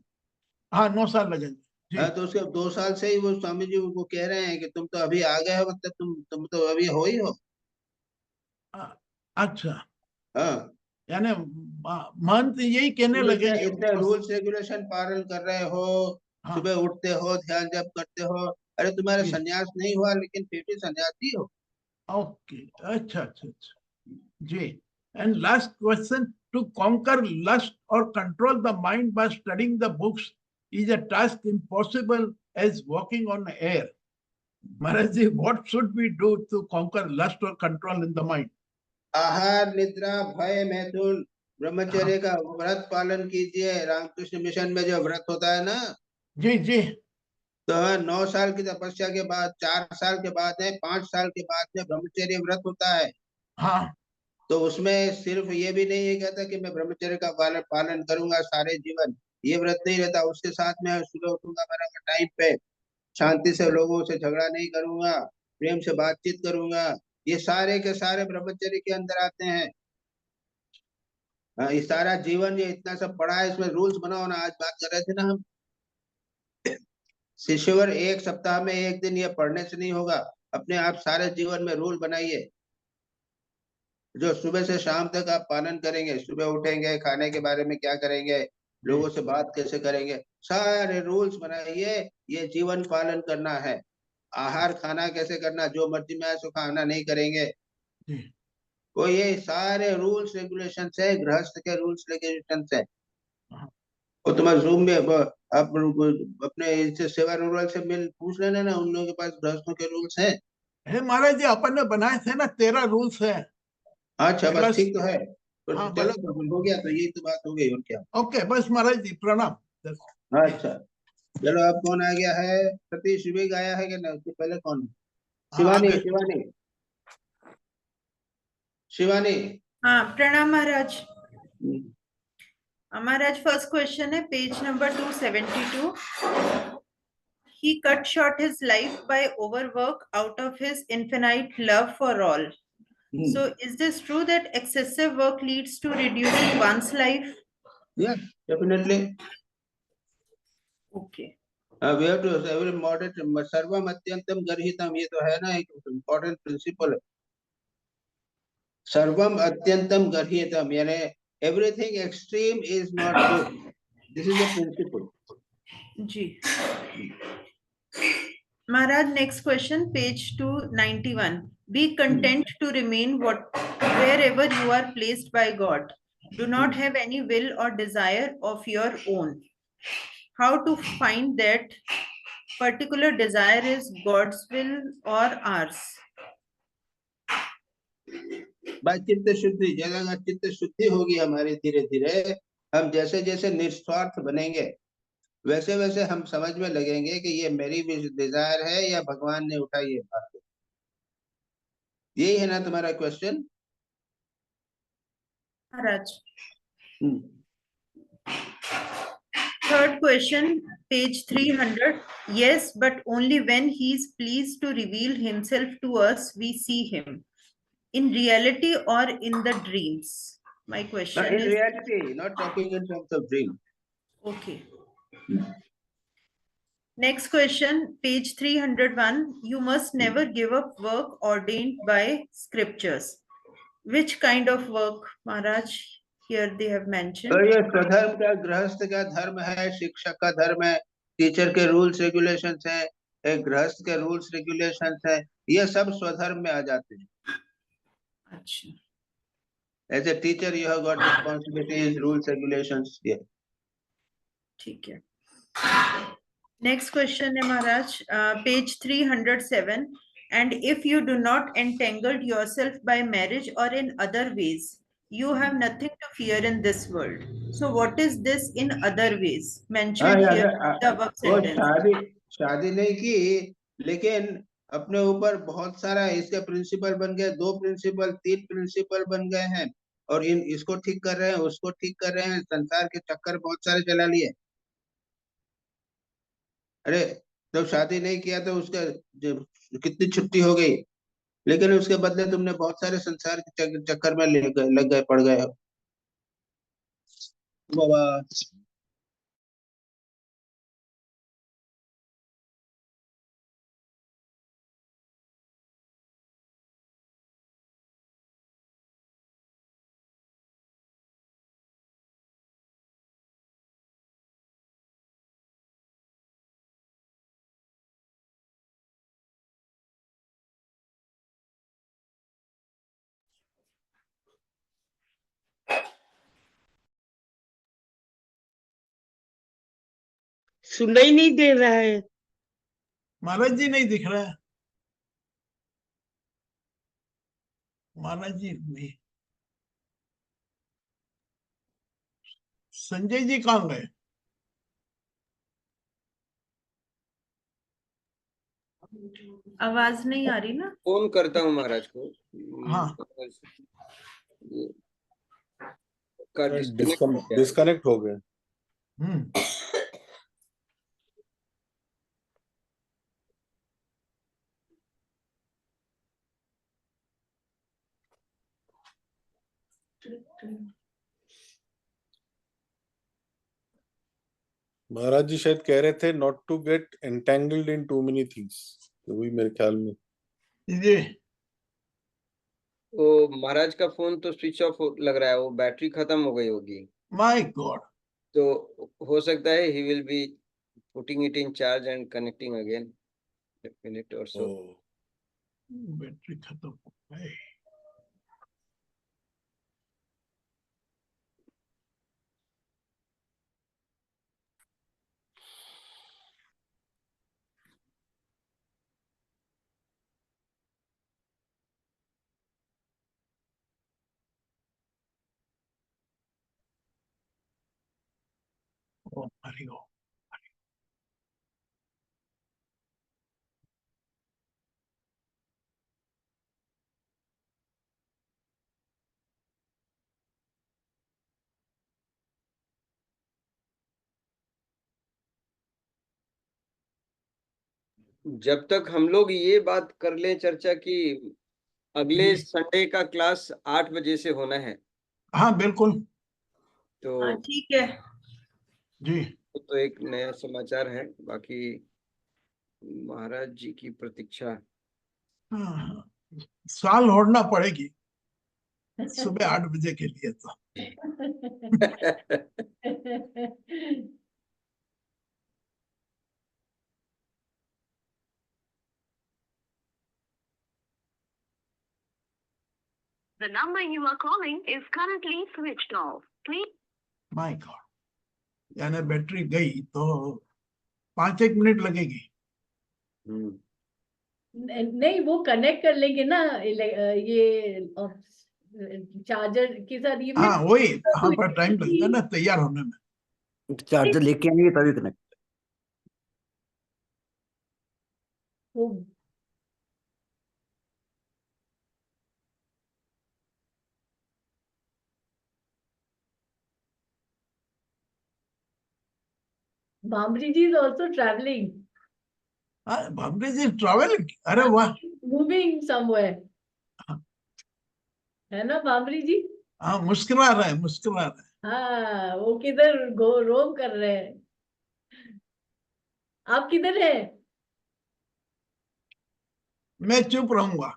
हाँ, 9 साल लगेंगे। जी। तो उसके 2 साल से ही वो स्वामी जी वो कह रहे हैं कि तुम तो अभी आ गए हो, मतलब तुम तो अभी हो ही हो। अच्छा, हाँ, यानी महंत यही कहने लगे कि इतने रूल्स रेगुलेशन पालन कर रहे हो, हाँ। सुबह उठते हो, ध्यान जप करते हो, अरे तुम्हारा जी। संन्यास नहीं हुआ लेकिन फिर भी सन्यासी हो। ओके, अच्छा। जी, and last question, to conquer lust or control the mind by studying the books is a task impossible as walking on air. Maharaj ji, what should we do to conquer lust or control in the mind? आहार, निद्रा, भय, मैथुन, ब्रह्मचर्य का व्रत पालन कीजिए। Ramakrishna mission में जो व्रत होता है ना, जी। तो 9 साल की तपस्या के बाद, 4 साल के बाद है, 5 साल के बाद में ब्रह्मचर्य व्रत होता है। हाँ, तो उसमें सिर्फ ये भी नहीं है कहता कि मैं ब्रह्मचर्य का पालन करूंगा सारे जीवन, ये व्रत नहीं रहता। उसके साथ में सुबह उठूंगा बराबर टाइम पे, शांति से लोगों से झगड़ा नहीं करूंगा, प्रेम से बातचीत करूंगा, ये सारे के सारे ब्रह्मचर्य के अंदर आते हैं। ये सारा जीवन ये इतना सब पड़ा है, इसमें रूल्स बनाओ ना। आज बात कर रहे थे ना हम, शिष्यवर 1 सप्ताह में 1 दिन ये पढ़ने से नहीं होगा, अपने आप सारे जीवन में रूल बनाइए जो सुबह से शाम तक आप पालन करेंगे। सुबह उठेंगे, खाने के बारे में क्या करेंगे, लोगों से बात कैसे करेंगे, सारे रूल्स बनाइए। ये जीवन पालन करना है। आहार खाना कैसे करना, जो मर्जी में सो खाना नहीं करेंगे। वो ये सारे रूल्स रेगुलेशन है, गृहस्थ के रूल्स रेगुलेशन है। वो तुम्हारे जूम में आप अपने इससे सेवा रूरल से मिल पूछ लेना ना, उन लोगों के पास गृहस्थों के रूल्स हैं। महाराज जी अपन ने बनाए थे ना, 13 रूल्स है। अच्छा, बस ठीक तो है। तो हाँ, चलो तो हो गया, तो यही तो बात हो गई और क्या। ओके, बस महाराज जी प्रणाम। अच्छा, चलो अब कौन आ गया है? सतीश भी आया है कि ना? उससे पहले कौन? शिवानी। शिवानी। हाँ, प्रणाम महाराज। महाराज फर्स्ट क्वेश्चन है page number 272. He cut short his life by overwork out of his infinite love for all. So is this true that excessive work leads to reducing one's life? Yeah, definitely. Okay. We have to every moderate, सर्वम अत्यंतम गर्हितम, ये तो है ना एक important principal. सर्वम अत्यंतम गर्हितम यानी everything extreme is not good. This is the principle. Ji Maharaj, next question, page 291. Be content to remain wherever you are placed by God. Do not have any will or desire of your own. How to find that particular desire is God's will or ours? चित्त शुद्धि, जब चित्त शुद्धि होगी हमारी, धीरे धीरे हम जैसे जैसे निस्वार्थ बनेंगे, वैसे वैसे हम समझ में लगेंगे कि ये मेरी भी डिजायर है या भगवान ने उठाई है बात। यही है ना तुम्हारा question? Maharaj third question, page 300. Yes, but only when he is pleased to reveal himself to us we see him. In reality or in the dreams? My question in is... reality, not talking in terms of dream. Okay. Next question, page 301. You must never give up work ordained by scriptures. Which kind of work, Maharaj? Here they have mentioned. तो ये स्वधर्म का, गृहस्थ का धर्म है, शिक्षक का धर्म है, टीचर के रूल्स रेगुलेशंस है, एक गृहस्थ के रूल्स रेगुलेशंस है, ये सब स्वधर्म में आ जाते हैं. अच्छा. As a teacher, you have got responsibilities, rules, regulations. Yeah. ठीक है. Next question है Maharaj, page 307. And if you do not entangle yourself by marriage or in other ways, you have nothing to fear in this world. So what is this in other ways mentioned here in the above वो sentence? शादी नहीं की, लेकिन अपने ऊपर बहुत सारा इसके प्रिंसिपल बन गए, 2 प्रिंसिपल 3 प्रिंसिपल बन गए हैं, और इसको ठीक कर रहे हैं, उसको ठीक कर रहे हैं, संसार के चक्कर बहुत सारे चला लिए. अरे जब शादी नहीं किया तो उसका कितनी छुट्टी हो गई, लेकिन उसके बदले तुमने बहुत सारे संसार के चक्कर में लग गए, पड़ गए. बाबा सुनाई नहीं दे रहा है. महाराज जी नहीं दिख रहा है. महाराज जी नहीं. संजय जी कहाँ गए? आवाज नहीं आ रही ना. फोन करता हूँ महाराज को. हाँ. का डिस्कनेक्ट हो गए. महाराज जी शायद कह रहे थे not to get entangled in too many things, तो वही मेरे ख्याल में. जी. वो महाराज का फोन तो स्विच ऑफ लग रहा है, वो बैटरी खत्म हो गई होगी. My God. तो हो सकता है he will be putting it in charge and connecting again a minute or so. Battery खत्म हो गई. हरि ओम. जब तक हम लोग ये बात कर लें चर्चा की अगले संडे का क्लास 8 बजे से होना है. हाँ बिल्कुल. तो ठीक है जी. तो एक नया समाचार है, बाकी महाराज जी की प्रतीक्षा. साल ओढ़ना पड़ेगी सुबह 8 बजे के लिए तो. The number you are calling is currently switched off. Please. My God. यानी बैटरी गई तो 5-1 मिनट लगेगी. नहीं वो कनेक्ट कर लेंगे ना ये चार्जर के साथ. ये हाँ वही. हाँ पर टाइम लगेगा ना तैयार होने में. चार्जर लेके आएंगे तभी connect. Bhamri ji is also traveling. Bhamri ji traveling. अरे वाह. Moving somewhere. है ना भामरी जी? हाँ मुस्कुरा रहे हैं, मुस्कुरा रहे हैं. हाँ वो किधर रोम कर रहे हैं. आप किधर हैं? मैं चुप रहूंगा.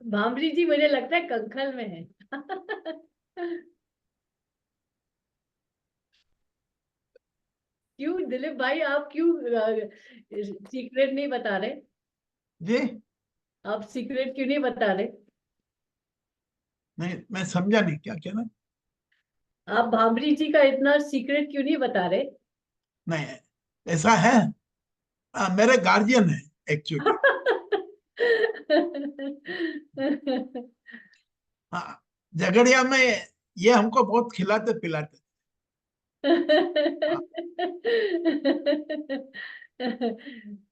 भामरी जी मुझे लगता है कंखल में है। क्यों दिलीप भाई, आप क्यों सीक्रेट नहीं बता रहे? जी आप सीक्रेट क्यों नहीं बता रहे? नहीं, मैं समझा नहीं क्या कहना। आप भामरी जी का इतना सीक्रेट क्यों नहीं बता रहे? नहीं, ऐसा है, मेरे गार्जियन है एक्चुअली। हाँ, झगड़िया में ये हमको बहुत खिलाते पिलाते।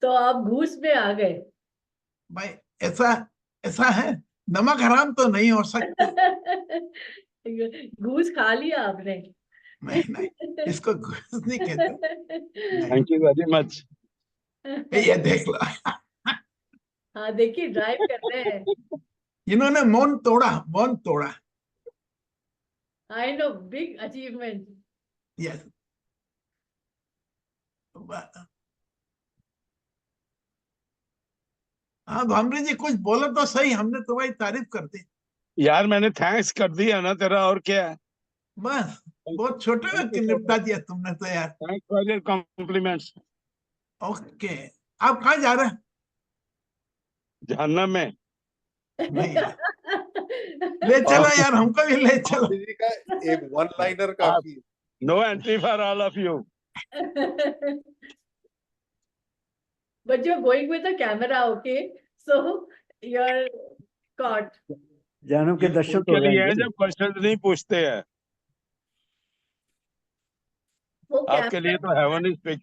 तो आप घूस में आ गए। भाई ऐसा ऐसा है, नमक हराम तो नहीं हो सकते। घूस खा लिया आपने? नहीं नहीं, इसको घूस नहीं कहते। नहीं, थैंक यू वेरी मच। ये देख लो, हाँ देखिए, ड्राइव कर रहे हैं। इन्होंने मौन तोड़ा, मौन तोड़ा। I know, big achievement. Yes. हाँ भामरी जी, कुछ बोलो तो सही, हमने तुम्हारी तारीफ कर दी। यार मैंने थैंक्स कर दिया ना तेरा, और क्या है। बस बहुत छोटे में निपटा दिया तुमने तो यार। Thanks for your compliments. Okay, आप कहाँ जा रहे हैं? जहन्नम में। नहीं यार, ले चलो यार, हमको भी ले चलो। भामरी जी का एक वन लाइनर काफी है। No entry for all of you. But you're going with a camera, okay? So you're caught. जानू के दर्शन तो उनके हो लिए है जाएंगे। जब क्वेश्चन नहीं पूछते हैं। वो आपके लिए तो heaven is pick.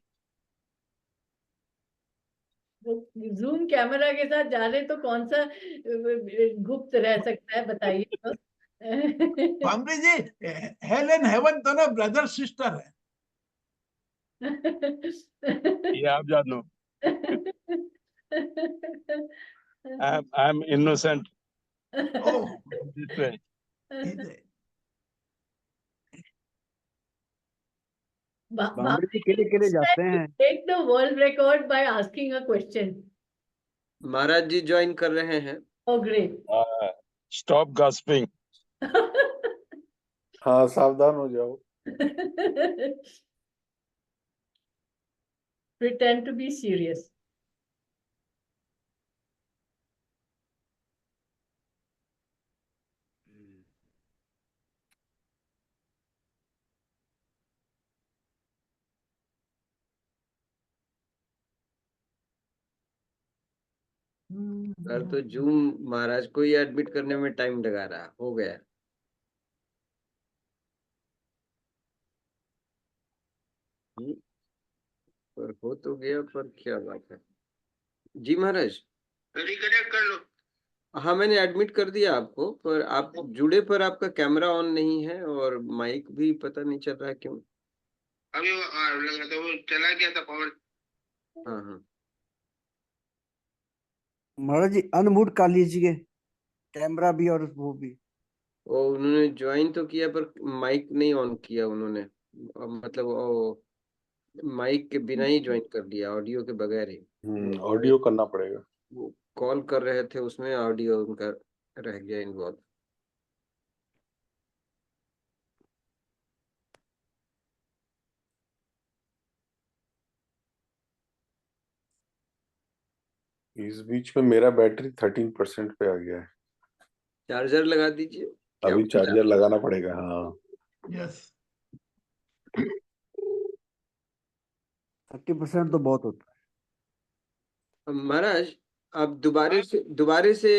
Zoom camera के साथ जा रहे तो कौन सा गुप्त रह सकता है, बताइए तो। Bhamri ji, hell and heaven दोनों ब्रदर सिस्टर है। ये आप जानो। I am innocent oh, this way. Bhamri ji केले जाते हैं। Take the world record by asking a question. Maharaj ji join कर रहे हैं। Oh, great. Stop gossiping. हाँ, सावधान हो जाओ। Pretend to be serious. Sir तो जूम महाराज को ही एडमिट करने में टाइम लगा रहा, हो गया। पर हो तो गया, पर क्या बात है। जी महाराज, रिकनेक्ट कर लो। हाँ मैंने एडमिट कर दिया आपको, पर आप जुड़े पर आपका कैमरा ऑन नहीं है और माइक भी पता नहीं चल रहा है क्यों। अभी लगा तो वो चला गया था पावर। हाँ हाँ, महाराज जी अनम्यूट कर लीजिए, कैमरा भी और वो भी। वो उन्होंने ज्वाइन तो किया पर माइक नहीं ऑन किया उन्होंने, मतलब वो माइक के बिना ही ज्वाइन कर लिया, ऑडियो के बगैर ही। ऑडियो करना पड़ेगा। वो कॉल कर रहे थे, उसमें ऑडियो उनका रह गया इन्वॉल्व। इस बीच में मेरा बैटरी 13% पे आ गया है। चार्जर लगा दीजिए। अभी चार्जर लगाना पड़ेगा। हाँ, यस, 30% तो बहुत होता है। महाराज आप दोबारे से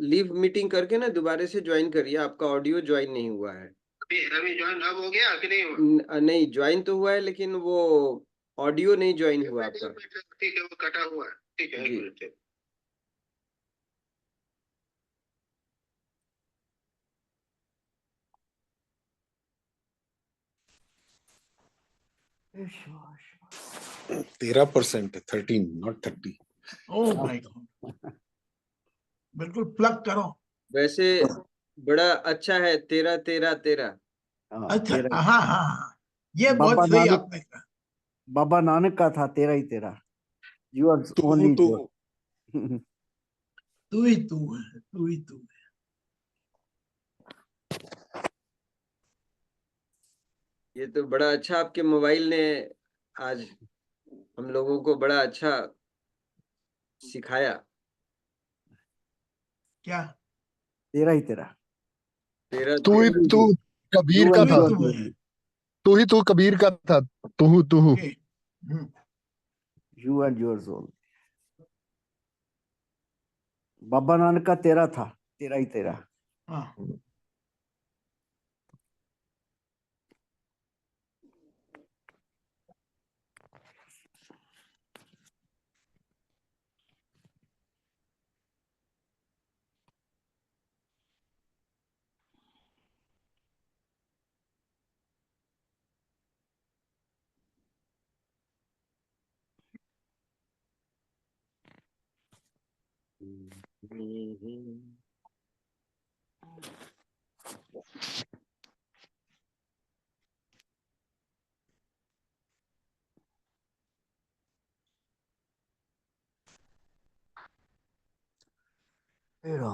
लीव मीटिंग करके ना दोबारा से ज्वाइन करिए, आपका ऑडियो ज्वाइन नहीं हुआ है। अभी ज्वाइन अब हो गया कि नहीं हुआ? नहीं, ज्वाइन तो हुआ है लेकिन वो ऑडियो नहीं ज्वाइन हुआ आपका। ठीक है, वो कटा हुआ है। ठीक है, एक मिनट। शिवा। 13% है, 13 नॉट 30। ओह माय गॉड, बिल्कुल प्लग करो। वैसे बड़ा अच्छा है, 13 13 13। अच्छा, 13 हाँ हाँ हाँ, ये बाबा बहुत सही नानक, आपने कहा। बाबा नानक का था 13 ही 13। You are only 2 2। तू ही तू है, तू ही तू है। ये तो बड़ा अच्छा आपके मोबाइल ने आज हम लोगों को बड़ा अच्छा सिखाया। क्या? तेरा ही तेरा। तेरा तू ही तू कबीर You का and था, yours तू है। only. तू ही तू कबीर का था, तू okay. You and yours only. Baba Nanak का तेरा था, तेरा ही तेरा। हाँ। तेरा।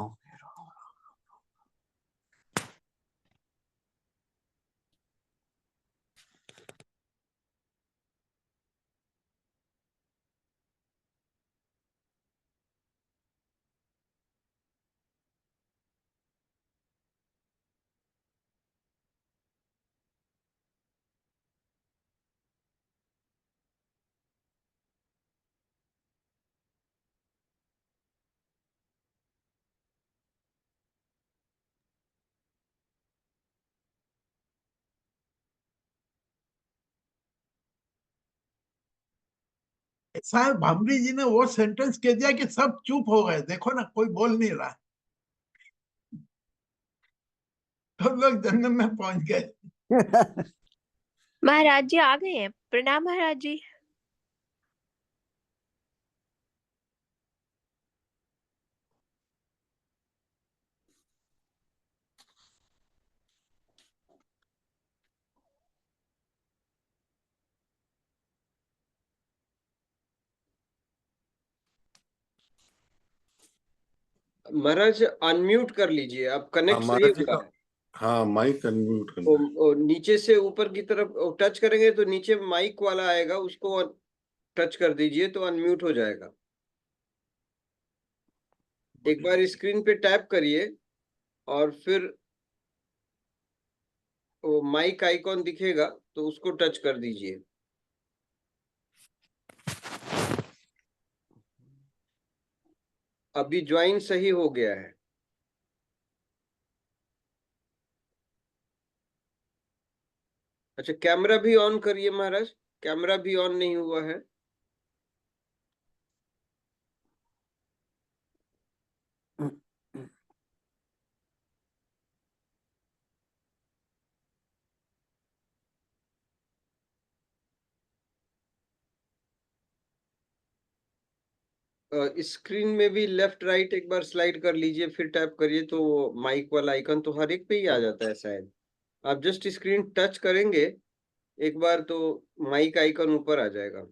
साहब भामरी जी ने वो सेंटेंस कह दिया कि सब चुप हो गए, देखो ना कोई बोल नहीं रहा, सब लोग जन्नत में पहुंच गए। महाराज जी आ गए हैं। प्रणाम महाराज जी। महाराज अनम्यूट कर लीजिए, अब कनेक्ट सही महाराज जी हुआ का, है। हाँ माइक अनम्यूट करना है। वो नीचे से ऊपर की तरफ टच करेंगे तो नीचे माइक वाला आएगा, उसको टच कर दीजिए तो अनम्यूट हो जाएगा। एक बार स्क्रीन पे टैप करिए और फिर वो माइक आइकॉन दिखेगा तो उसको टच कर दीजिए। अभी ज्वाइन सही हो गया है। अच्छा, कैमरा भी ऑन करिए महाराज, कैमरा भी ऑन नहीं हुआ है। स्क्रीन में भी लेफ्ट राइट एक बार स्लाइड कर लीजिए, फिर टैप करिए तो माइक वाला आइकन तो हर एक पे ही आ जाता है शायद। आप जस्ट स्क्रीन टच करेंगे एक बार तो माइक आइकन ऊपर आ जाएगा।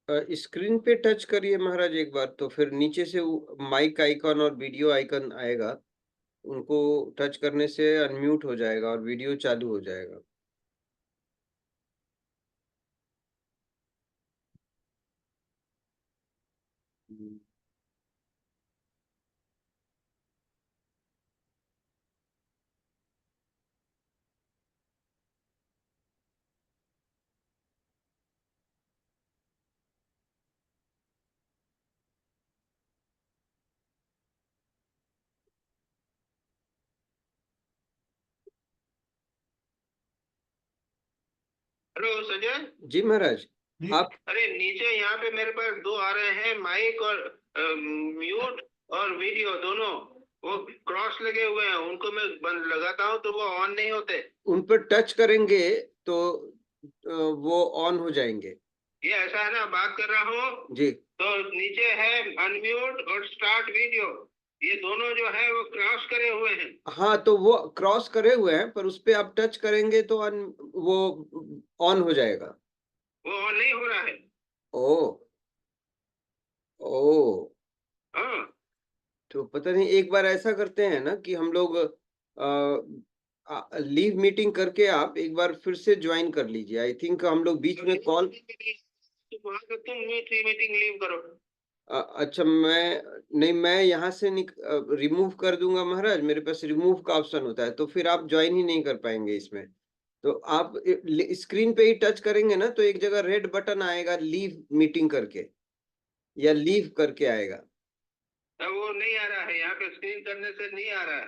स्क्रीन पे टच करिए महाराज एक बार, तो फिर नीचे से माइक आइकन और वीडियो आइकन आएगा, उनको टच करने से अनम्यूट हो जाएगा और वीडियो चालू हो जाएगा। हेलो संजय जी महाराज। आप अरे नीचे यहाँ पे मेरे पास दो आ रहे हैं, माइक और म्यूट और वीडियो दोनों, वो क्रॉस लगे हुए हैं, उनको मैं बंद लगाता हूँ तो वो ऑन नहीं होते। उन पर टच करेंगे तो वो ऑन हो जाएंगे। ये ऐसा है ना, बात कर रहा हूँ जी। तो नीचे है अनम्यूट और स्टार्ट वीडियो, ये दोनों जो है वो क्रॉस करे हुए हैं। हाँ, तो वो क्रॉस करे हुए हैं, पर उस पे आप टच करेंगे तो वो ऑन हो जाएगा। वो ऑन नहीं हो रहा है। ओ ओ हाँ, तो पता नहीं, एक बार ऐसा करते हैं ना कि हम लोग लीव मीटिंग करके आप एक बार फिर से ज्वाइन कर लीजिए। आई थिंक हम लोग बीच में कॉल वहां से तुम मीटिंग लीव करो। अच्छा, मैं यहाँ से रिमूव कर दूंगा महाराज। मेरे पास रिमूव का ऑप्शन होता है, तो फिर आप ज्वाइन ही नहीं कर पाएंगे इसमें। तो आप स्क्रीन पे ही टच करेंगे ना, तो एक जगह रेड बटन आएगा लीव मीटिंग करके या लीव करके आएगा। वो नहीं आ रहा है, यहाँ पे स्क्रीन करने से नहीं आ रहा है।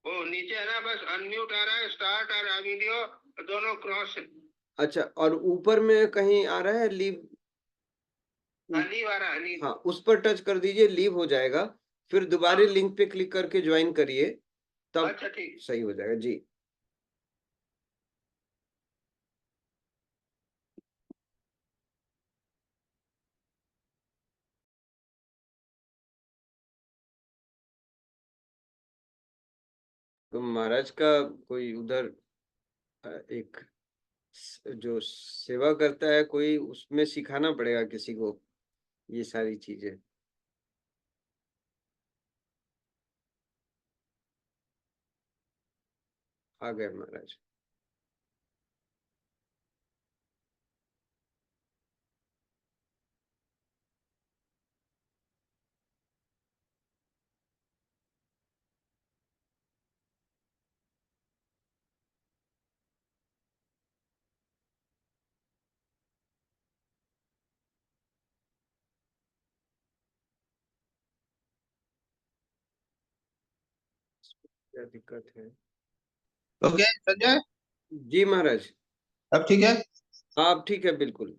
वो नीचे है ना, बस अनम्यूट आ रहा है, स्टार्ट आ रहा है, वीडियो दोनों क्रॉस है। अच्छा, और ऊपर में कहीं आ रहा है लीव? लीव आ रहा है, लीव। हाँ, उस पर टच कर दीजिए, लीव हो जाएगा। फिर दोबारा लिंक पे क्लिक करके ज्वाइन करिए, तब अच्छा ठीक। सही हो जाएगा जी। तो महाराज का कोई उधर एक जो सेवा करता है कोई, उसमें सिखाना पड़ेगा किसी को ये सारी चीजें। आ गए महाराज। क्या दिक्कत है? ओके संजय जी महाराज। अब ठीक है। हाँ, अब ठीक है बिल्कुल।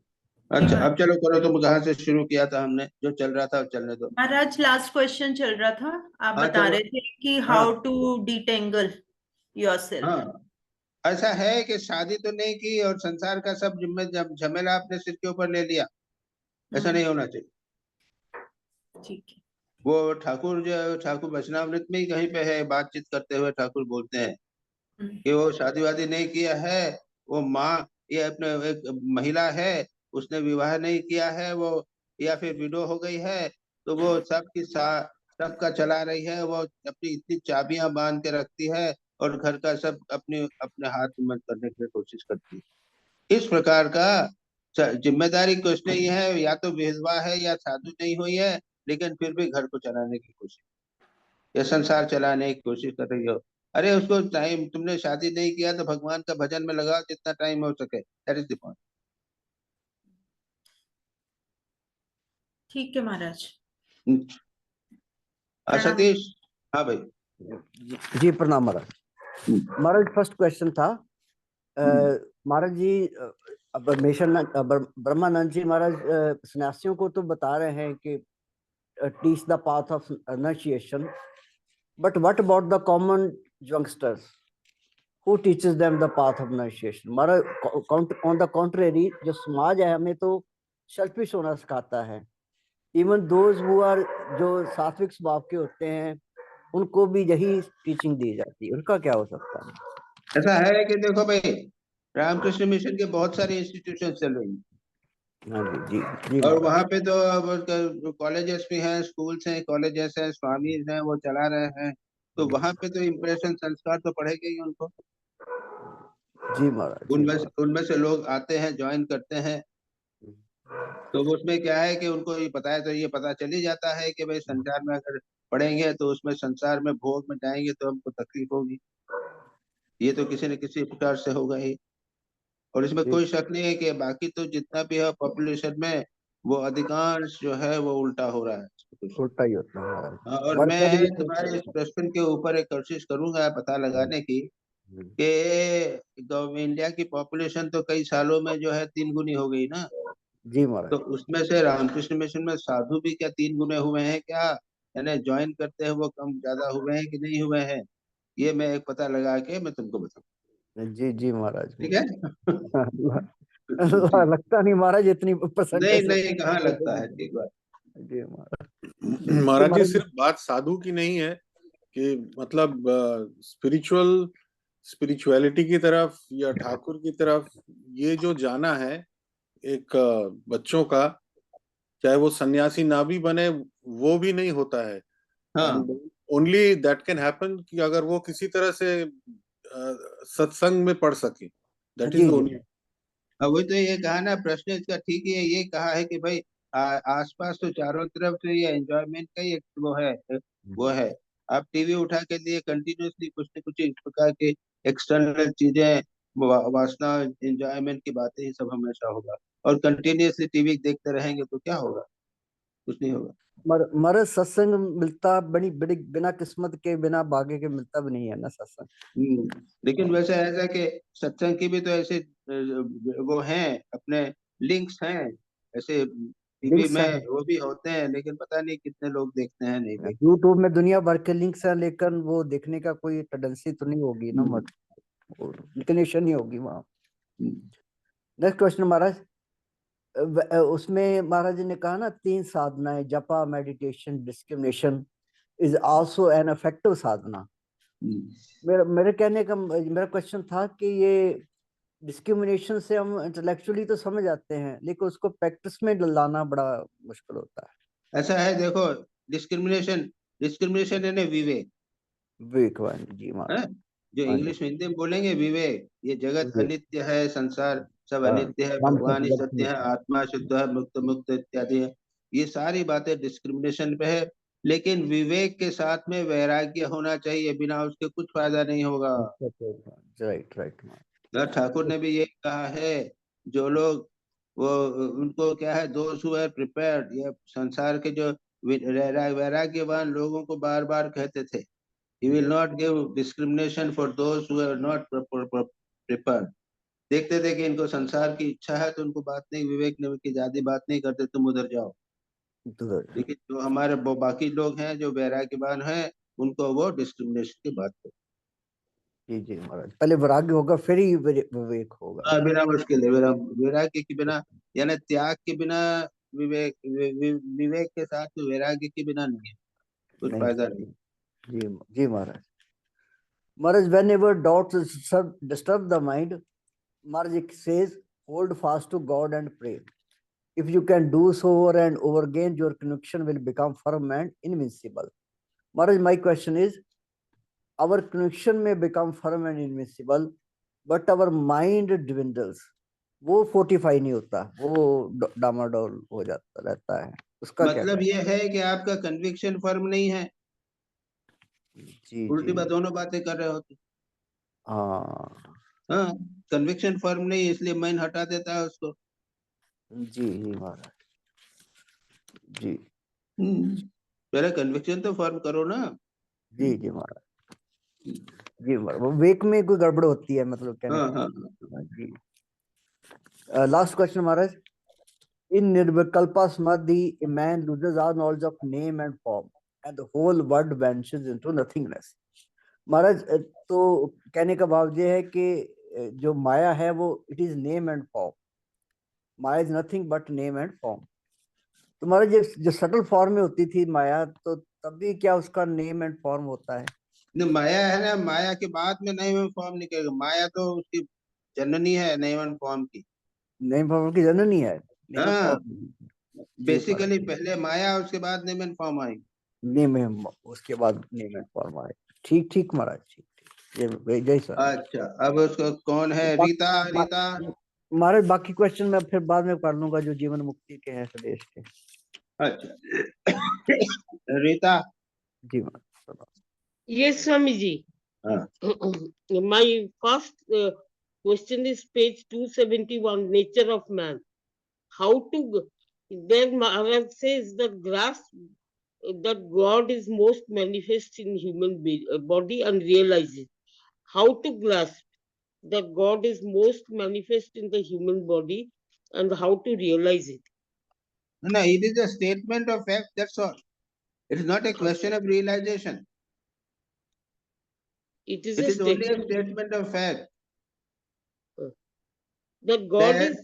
अच्छा, अब चलो करो, तुम कहाँ से शुरू किया था हमने, जो चल रहा था चलने दो। महाराज लास्ट क्वेश्चन चल रहा था, आप हाँ, बता चलो। रहे थे कि हाँ हाउ टू डिटेंगल योरसेल्फ। हाँ, ऐसा है कि शादी तो नहीं की और संसार का सब झमेला अपने सिर के ऊपर ले लिया, ऐसा नहीं होना चाहिए। ठीक है। वो ठाकुर वचनामृत में ही कहीं पे है, बातचीत करते हुए ठाकुर बोलते हैं कि वो शादी वादी नहीं किया है, वो माँ, ये अपने एक महिला है, उसने विवाह नहीं किया है वो, या फिर विडो हो गई है, तो वो सबका चला रही है, वो अपनी इतनी चाबियां बांध के रखती है और घर का सब अपने अपने हाथ में करने की कोशिश करती है। इस प्रकार का जिम्मेदारी कुछ नहीं है, या तो विधवा है या साधु नहीं हुई है, लेकिन फिर भी घर को चलाने की कोशिश या संसार चलाने की कोशिश कर रही हो। अरे उसको टाइम, तुमने शादी नहीं किया तो भगवान का भजन में लगाओ जितना टाइम हो सके, दैट इज द पॉइंट। ठीक है महाराज। सतीश, हाँ भाई। जी प्रणाम महाराज। महाराज फर्स्ट क्वेश्चन था, महाराज जी ब्रह्मानंद जी महाराज सन्यासियों को तो बता रहे हैं कि teach the path of renunciation, but what about the common youngsters? Who teaches them the path of renunciation? Maharaj on the contrary, जो समाज है हमें तो selfish होना सिखाता है। Even those who are जो सात्विक स्वभाव के होते हैं, उनको भी यही टीचिंग दी जाती है। उनका क्या हो सकता है? ऐसा है कि देखो भाई, रामकृष्ण मिशन के बहुत सारे इंस्टीट्यूशन चल रही हैं। हाँ जी जी। और वहाँ पे तो कॉलेजेस भी हैं, स्कूल्स हैं, कॉलेजेस हैं, स्वामी हैं, वो चला रहे हैं, तो वहाँ पे तो इम्प्रेशन संस्कार तो पढ़ेगा ही उनको। जी महाराज। उनमें से लोग आते हैं, ज्वाइन करते हैं, तो उसमें क्या है कि उनको ये पता है, तो ये पता चल ही जाता है कि भाई संसार में अगर पढ़ेंगे तो उसमें संसार में भोग में जाएंगे तो हमको तकलीफ होगी, ये तो किसी न किसी प्रकार से होगा ही। और इसमें कोई शक नहीं है कि बाकी तो जितना भी है पॉपुलेशन में, वो अधिकांश जो है वो उल्टा हो रहा है, उल्टा ही होता है। हाँ, और मैं तुम्हारे इस प्रश्न के ऊपर एक कोशिश करूंगा पता लगाने की कि इंडिया की पॉपुलेशन तो कई सालों में जो है 3 गुनी हो गई ना। जी महाराज। तो उसमें से रामकृष्ण मिशन में साधु भी क्या 3 गुने हुए हैं क्या, यानी ज्वाइन करते हैं वो कम ज्यादा हुए हैं कि नहीं हुए हैं, ये मैं एक पता लगा के मैं तुमको बताऊँ। जी जी महाराज। ठीक है। लगता नहीं महाराज इतनी नहीं नहीं, कहाँ लगता है, ठीक बात। जी महाराज। महाराज जी सिर्फ बात साधु की नहीं है कि मतलब स्पिरिचुअलिटी की तरफ या ठाकुर की तरफ ये जो जाना है एक बच्चों का, चाहे वो सन्यासी ना भी बने वो भी नहीं होता है। ओनली दैट कैन हैपन कि अगर वो किसी तरह से सत्संग में पढ़ सके, दैट इज ओनली। वही तो ये कहा ना, प्रश्न इसका ठीक ही है, ये कहा है कि भाई आसपास तो चारों तरफ से ये एंजॉयमेंट का ही एक वो है। आप टीवी उठा के लिए कंटिन्यूअसली कुछ न कुछ इस प्रकार के एक्सटर्नल चीजें, वासना, एंजॉयमेंट की बातें ही सब हमेशा होगा, और कंटिन्यूअसली टीवी देखते रहेंगे तो क्या होगा, कुछ नहीं होगा। मरे सत्संग मिलता बड़ी बड़ी बिना किस्मत के बिना भाग्य के मिलता भी नहीं है ना सत्संग। लेकिन वैसे ऐसा कि सत्संग की भी तो ऐसे वो हैं, अपने लिंक्स हैं ऐसे टीवी में, वो भी होते हैं, लेकिन पता नहीं कितने लोग देखते हैं, नहीं देखते। यूट्यूब में दुनिया भर के लिंक्स हैं, लेकिन वो देखने का कोई टेंडेंसी तो नहीं होगी ना, इंक्लिनेशन नहीं होगी वहाँ। नेक्स्ट क्वेश्चन महाराज। उसमें महाराज जी ने कहा ना 3 साधनाएं, जपा, meditation, discrimination is also an effective साधना। मेरे कहने का मेरा क्वेश्चन था कि ये डिस्क्रिमिनेशन से हम इंटेलेक्चुअली तो समझ आते हैं, लेकिन उसको प्रैक्टिस में लाना बड़ा मुश्किल होता है। ऐसा है, देखो, डिस्क्रिमिनेशन यानी विवेक। विवेकवान जी महाराज, जो इंग्लिश में हिंदी में बोलेंगे विवेक। ये जगत अनित्य है, संसार सब अनित्य है, भगवान ही सत्य है, आत्मा शुद्ध है, मुक्त मुक्त इत्यादि है, ये सारी बातें डिस्क्रिमिनेशन पे है। लेकिन विवेक के साथ में वैराग्य होना चाहिए, बिना उसके कुछ फायदा नहीं होगा। Right right. ठाकुर ने भी ये कहा है, जो लोग वो उनको क्या है, दोस्त हु आर प्रिपेयर्ड, ये संसार के जो वैराग्यवान लोगों को बार बार कहते थे, he will not give discrimination for those who are not prepared। देखते थे कि इनको संसार की इच्छा है तो उनको बात नहीं, विवेक ने की ज्यादा बात नहीं करते, तुम उधर जाओ। लेकिन जो हमारे बाकी लोग हैं जो वैराग्यवान हैं, उनको वो डिस्क्रिमिनेशन की बात करते। जी जी महाराज, पहले वैराग्य होगा फिर ही विवेक होगा। बिना मुश्किल है, वैराग्य के बिना यानी त्याग के बिना विवेक, विवेक के साथ वैराग्य के बिना नहीं है, कुछ फायदा नहीं। जी जी महाराज। महाराज, whenever doubts disturb the mind, Maharaj says, hold fast to God and pray. If you can do so over and over again, your conviction will become firm and invincible. Maharaj, my question is, our conviction may become firm and invincible, but our mind dwindles. वो fortify नहीं होता, वो डामाडोल हो जाता रहता है, उसका मतलब ये है कि आपका कन्विक्शन फर्म नहीं है। उल्टी बात, दोनों बातें कर रहे होते। हाँ, कन्विक्शन फर्म नहीं, इसलिए माइंड हटा देता है उसको। जी जी महाराज जी। पहले कन्विक्शन तो फर्म करो ना। जी जी महाराज जी महाराज, विवेक में कोई गड़बड़ होती है, मतलब कहने जी। लास्ट क्वेश्चन महाराज। In Nirvikalpa Samadhi, a man loses all knowledge of name and form, and the whole world vanishes into nothingness. महाराज, तो कहने का भाव ये है कि जो माया है वो it is name and form, Maya is nothing but name and form. तो महाराज जो सटल फॉर्म में होती थी माया, तो तभी क्या उसका नेम एंड फॉर्म होता है? माया है ना, माया के बाद में नेम एंड फॉर्म निकलेगा। माया तो उसकी जननी है, नेम एंड फॉर्म की। नेम फॉर्म की जननी है। बेसिकली पहले माया, उसके बाद name and form I. Name, उसके बाद नेम एंड फॉर्म आए। ठीक ठीक महाराज, ठीक ठीक, जय सर। अच्छा, अब उसको कौन है? रीता। रीता महाराज, बाकी क्वेश्चन मैं फिर बाद में कर लूंगा जो जीवन मुक्ति के हैं स्वदेश के। अच्छा Rita ji. Yes, Swamiji. My first question is page 271, Nature of Man. How to, then Maharaj says that grasp that God is most manifest in human body and realize it. How to grasp that God is most manifest in the human body and how to realize it? No, it is a statement of fact, that's all. It is not a question of realization. It is It a is only a statement statement of fact. that God That is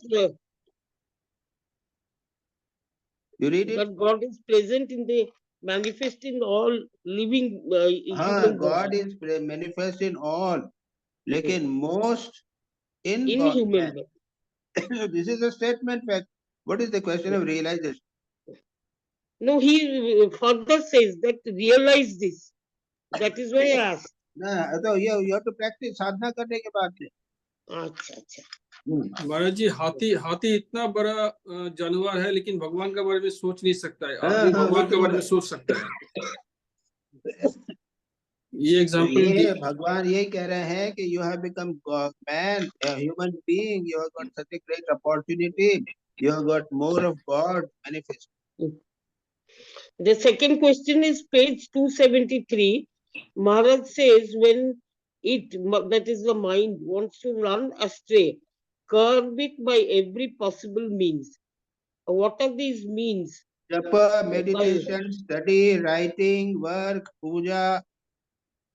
you read it. that God is present in the manifest in all living human God bodies. is manifest in all, lekin most in In God. human body. This is a statement fact. What is the question of realization? No, he further says that realize this. That is why I asked. Nah, so you have to practice sadhana करने के बाद में. अच्छा अच्छा. महाराज जी हाथी इतना बड़ा जानवर है लेकिन भगवान के बारे में सोच नहीं सकता है, आदमी भगवान के बारे में सोच सकता है. ये एग्जांपल ये भगवान यही कह रहे हैं कि you have become man, a human being, you have got such a great opportunity, you have got more of God manifest. The second question is page 273. Maharaj says when it, that is the mind, wants to run astray, curb it by every possible means. What are these means? Japa, meditation, study, writing, work, puja.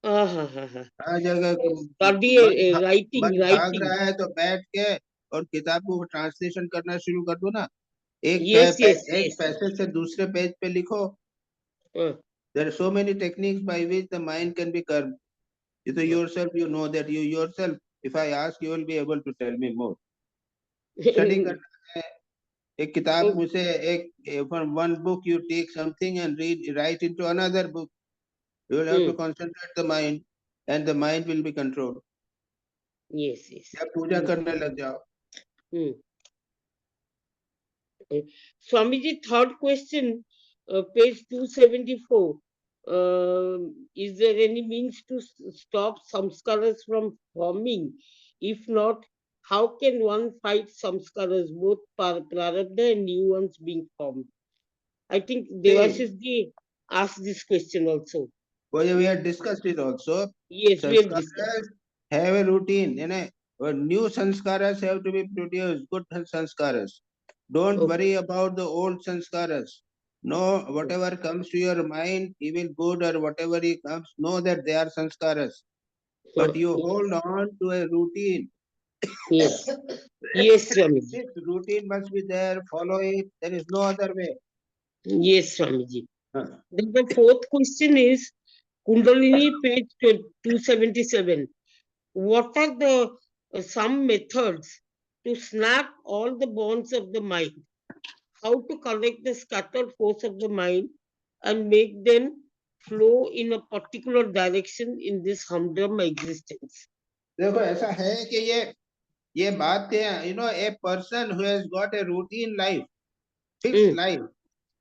Study, writing, मन भाग writing. रहा है तो बैठ के और किताब को ट्रांसलेशन करना शुरू कर दो ना. एक पैसेज से दूसरे पेज पे लिखो. There are so many techniques by which the mind can be curbed. So yourself, you know that you yourself, if I ask, you will be able to tell me more. Study करना है. एक किताब मुझे एक from one book you take something and write into another book. You will have to concentrate the mind, and the mind will be controlled. Yes. या पूजा करने लग जाओ. Swamiji, third question, page 274. Is there any means to stop samskaras from forming? If not, how can one fight samskaras, both prarabdha and new ones being formed? I think Devashish ji asked this question also. Well, we had discussed it also. Yes, we have discussed. Have a routine. New sanskaras have to be produced. Good sanskaras. Don't worry about the old sanskaras. No, whatever comes to your mind, even good or whatever it comes, know that they are sanskaras. But you hold on to a routine. Yes. Yes, Swamiji. This routine must be there. Follow it. There is no other way. Yes, Swamiji. Then the fourth question is Kundalini, page 277. What are the some methods to snap all the bonds of the mind? How to collect the scattered force of the mind and make them flow in a particular direction in this humdrum existence? देखो ऐसा है कि ये बात a person who has got a routine life, fixed life,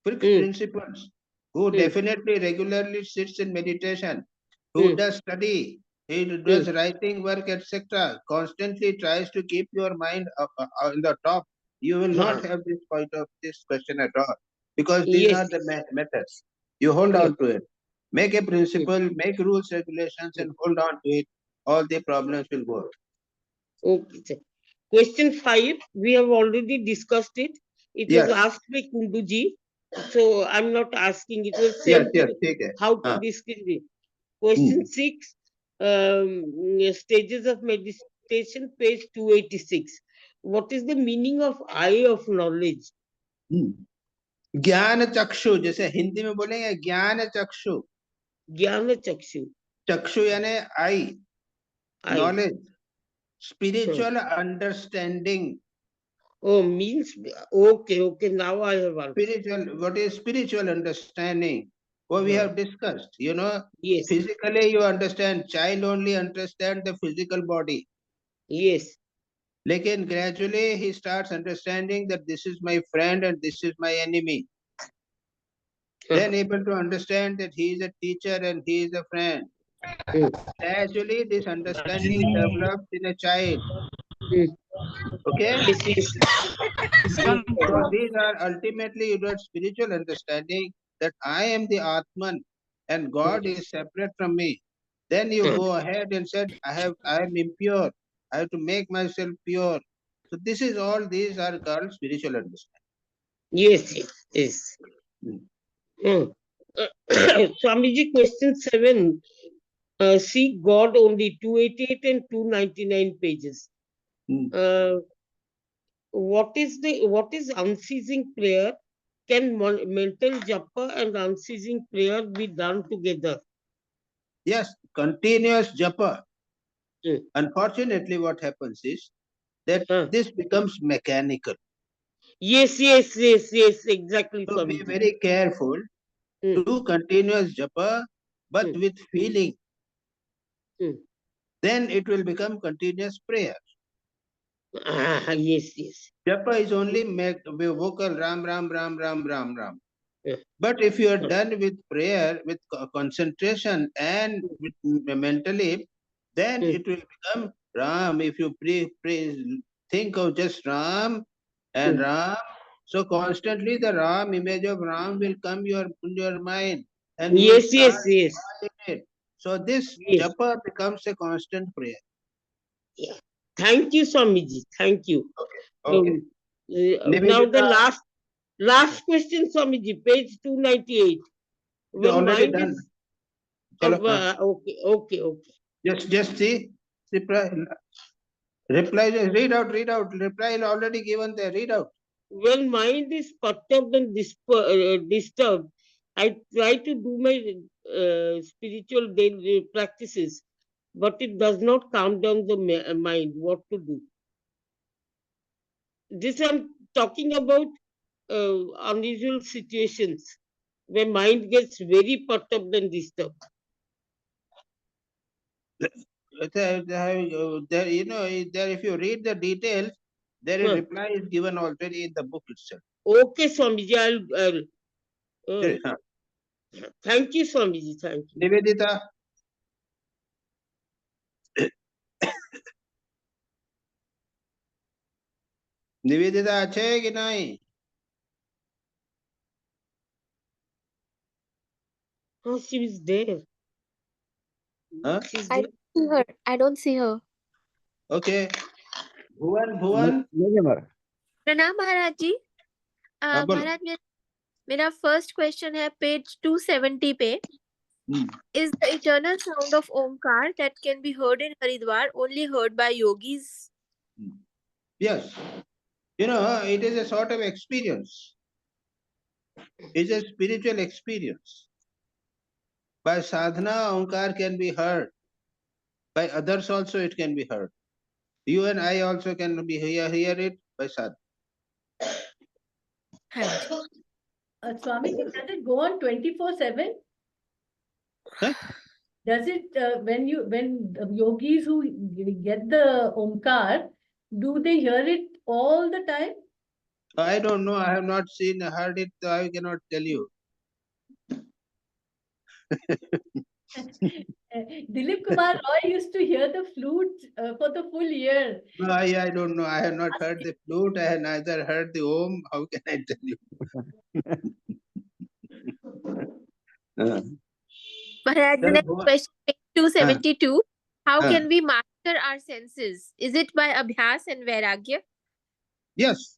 fixed principles, who definitely regularly sits in meditation, who does study, he does writing work, etc., constantly tries to keep your mind in the top. You will not have this point of this question at all, because these are the methods. You hold on to it. Make a principle, make rules, regulations, and hold on to it. All the problems will go. Okay, sir. Question 5, we have already discussed it. It was asked by Kunduji. So I'm not asking. It was said how to discuss it. Question 6, stages of meditation, page 286. What is the meaning of eye of knowledge? ज्ञान चक्षु, जैसे हिंदी में बोलेंगे ज्ञान चक्षु. ज्ञान चक्षु. चक्षु यानी आई, knowledge, spiritual understanding. Oh, means okay. Now I have understood. What is spiritual understanding? What we have discussed, Yes. Physically you understand, child only understand the physical body. Yes. Lekin gradually he starts understanding that this is my friend and this is my enemy. Then able to understand that he is a teacher and he is a friend. Gradually this understanding develops in a child. Okay? So these are ultimately you got spiritual understanding that I am the Atman and God is separate from me. Then you go ahead and said, I am impure. I have to make myself pure. So this is all, these are called spiritual understanding. Yes. Swamiji, question 7. Seek God only, 288 and 299 pages. What is unceasing prayer? Can mental japa and unceasing prayer be done together? Yes, continuous japa. Unfortunately, what happens is that this becomes mechanical. Yes, exactly. So be very careful. Do continuous japa, but with feeling. Then it will become continuous prayer. Yes. Japa is only vocal Ram, Ram, Ram, Ram, Ram, Ram. But if you are done with prayer, with concentration and with mentally, then it will become Ram. If you think of just Ram and Ram, so constantly the Ram, image of Ram will come in your mind. And you will start it. So this japa becomes a constant prayer. Yeah. Thank you, Swamiji. Thank you. Okay. Now the last question, Swamiji, page 298. You're already done. Okay. Just see. Reply. Read out. Reply is already given there. Read out. When mind is perturbed and disturbed, I try to do my spiritual daily practices, but it does not calm down the mind. What to do? This I'm talking about unusual situations where mind gets very perturbed and disturbed. If you read the details, there is reply is given already in the book itself. Okay, Swamiji, I'll thank you, Swamiji. Thank you. Nivedita. Nivedita अच्छे है कि नहीं? Oh, she is there. Huh? I don't see her. Okay. Bhuvan. प्रणाम महाराज जी. महाराज मेरा first question है page 270 पे. Is the eternal sound of Omkar that can be heard in Haridwar only heard by yogis? Yes. It is a sort of experience. It's a spiritual experience. By sadhana, Omkar can be heard. By others also it can be heard. You and I also can hear it by sadhana. Swami, does it go on 24/7? Huh? Does it when the yogis who get the Omkar, do they hear it all the time? I don't know. I have not heard it. So I cannot tell you. Dilip Kumar Roy used to hear the flute for the full year. No, I don't know. I have not heard the flute. I have neither heard the Om. How can I tell you? Maharaj, the next question, 272. How can we master our senses? Is it by abhyas and vairagya? Yes.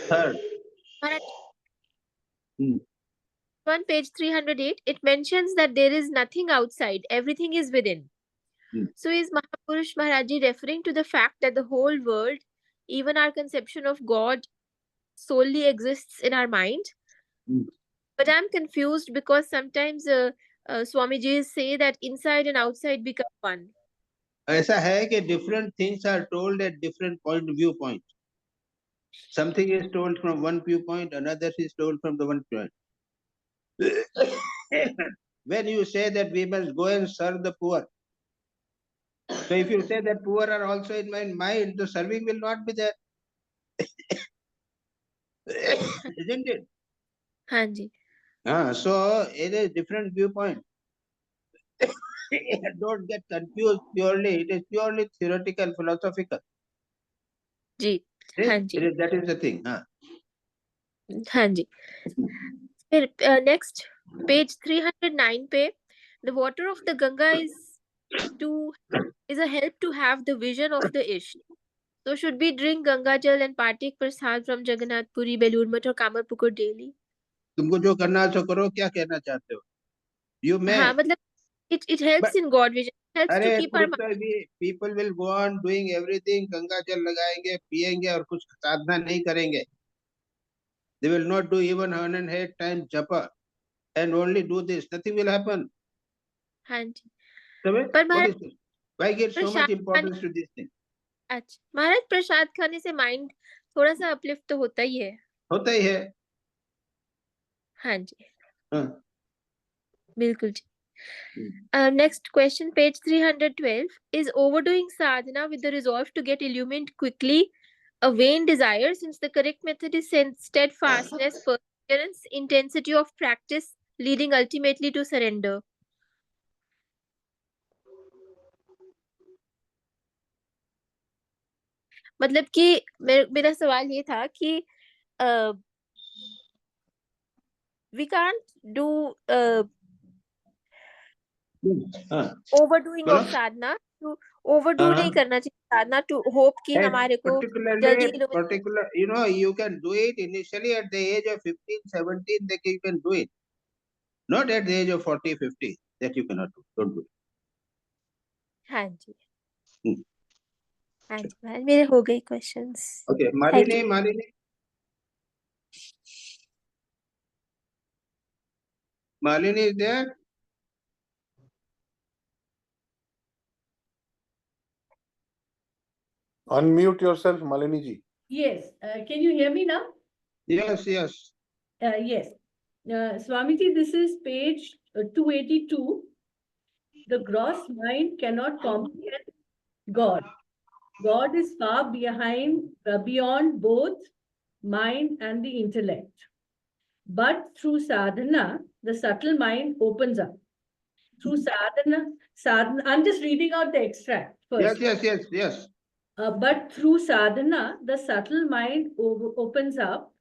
Third. On page 308, it mentions that there is nothing outside, everything is within. So is Mahapurush Maharaji referring to the fact that the whole world, even our conception of God, solely exists in our mind? But I'm confused because sometimes Swamiji say that inside and outside become one. ऐसा है कि different things are told at different viewpoint. Something is told from one viewpoint, another is told from the one point. When you say that we must go and serve the poor, so if you say that poor are also in my mind, the serving will not be there. Isn't it? Hanji. So it is different viewpoint. Don't get confused purely. It is purely theoretical, philosophical. Ji. Hanji. That is the thing. Hanji. Next, page 309 pe, the water of the Ganga is a help to have the vision of the Ishq. So should we drink Ganga Jal and partake prasad from Jagannath Puri, Belur Math or Kamarpukur daily? तुमको जो करना है सो करो, क्या कहना चाहते हो? You may. हाँ, मतलब it helps in God vision. It helps to अरे keep our mind. people will go on doing everything, Ganga जल लगाएंगे, पिएंगे और कुछ साधना नहीं करेंगे. They will not do even 108 times japa and only do this. Nothing will happen. हाँ जी. But what is this? Why give so much importance to this thing? अच्छा महाराज, प्रसाद खाने से माइंड थोड़ा सा अपलिफ्ट तो होता ही है. होता ही है. हाँ जी. हाँ. बिल्कुल जी. Next question, page 312. Is overdoing sadhana with the resolve to get illumined quickly a vain desire, since the correct method is steadfastness, perseverance, intensity of practice, leading ultimately to surrender? मतलब कि मेरा सवाल ये था कि we can't do overdoing of sadhana. To overdo नहीं करना चाहिए sadhana to hope कि हमारे को जल्दी particular, you know, you can do it initially at the age of 15, 17 that you can do it. Not at the age of 40, 50 that you cannot do. Don't do it. हाँ जी. हाँ जी, मेरे हो गए questions. Okay, Malini. Malini is there? Unmute yourself, Malini ji. Yes. Can you hear me now? Yes. Yes. Swamiji, this is page 282. The gross mind cannot comprehend God. God is far beyond both mind and the intellect. But through sadhana, the subtle mind opens up. Through sadhana, I'm just reading out the extract first. Yes. But through sadhana, the subtle mind opens up.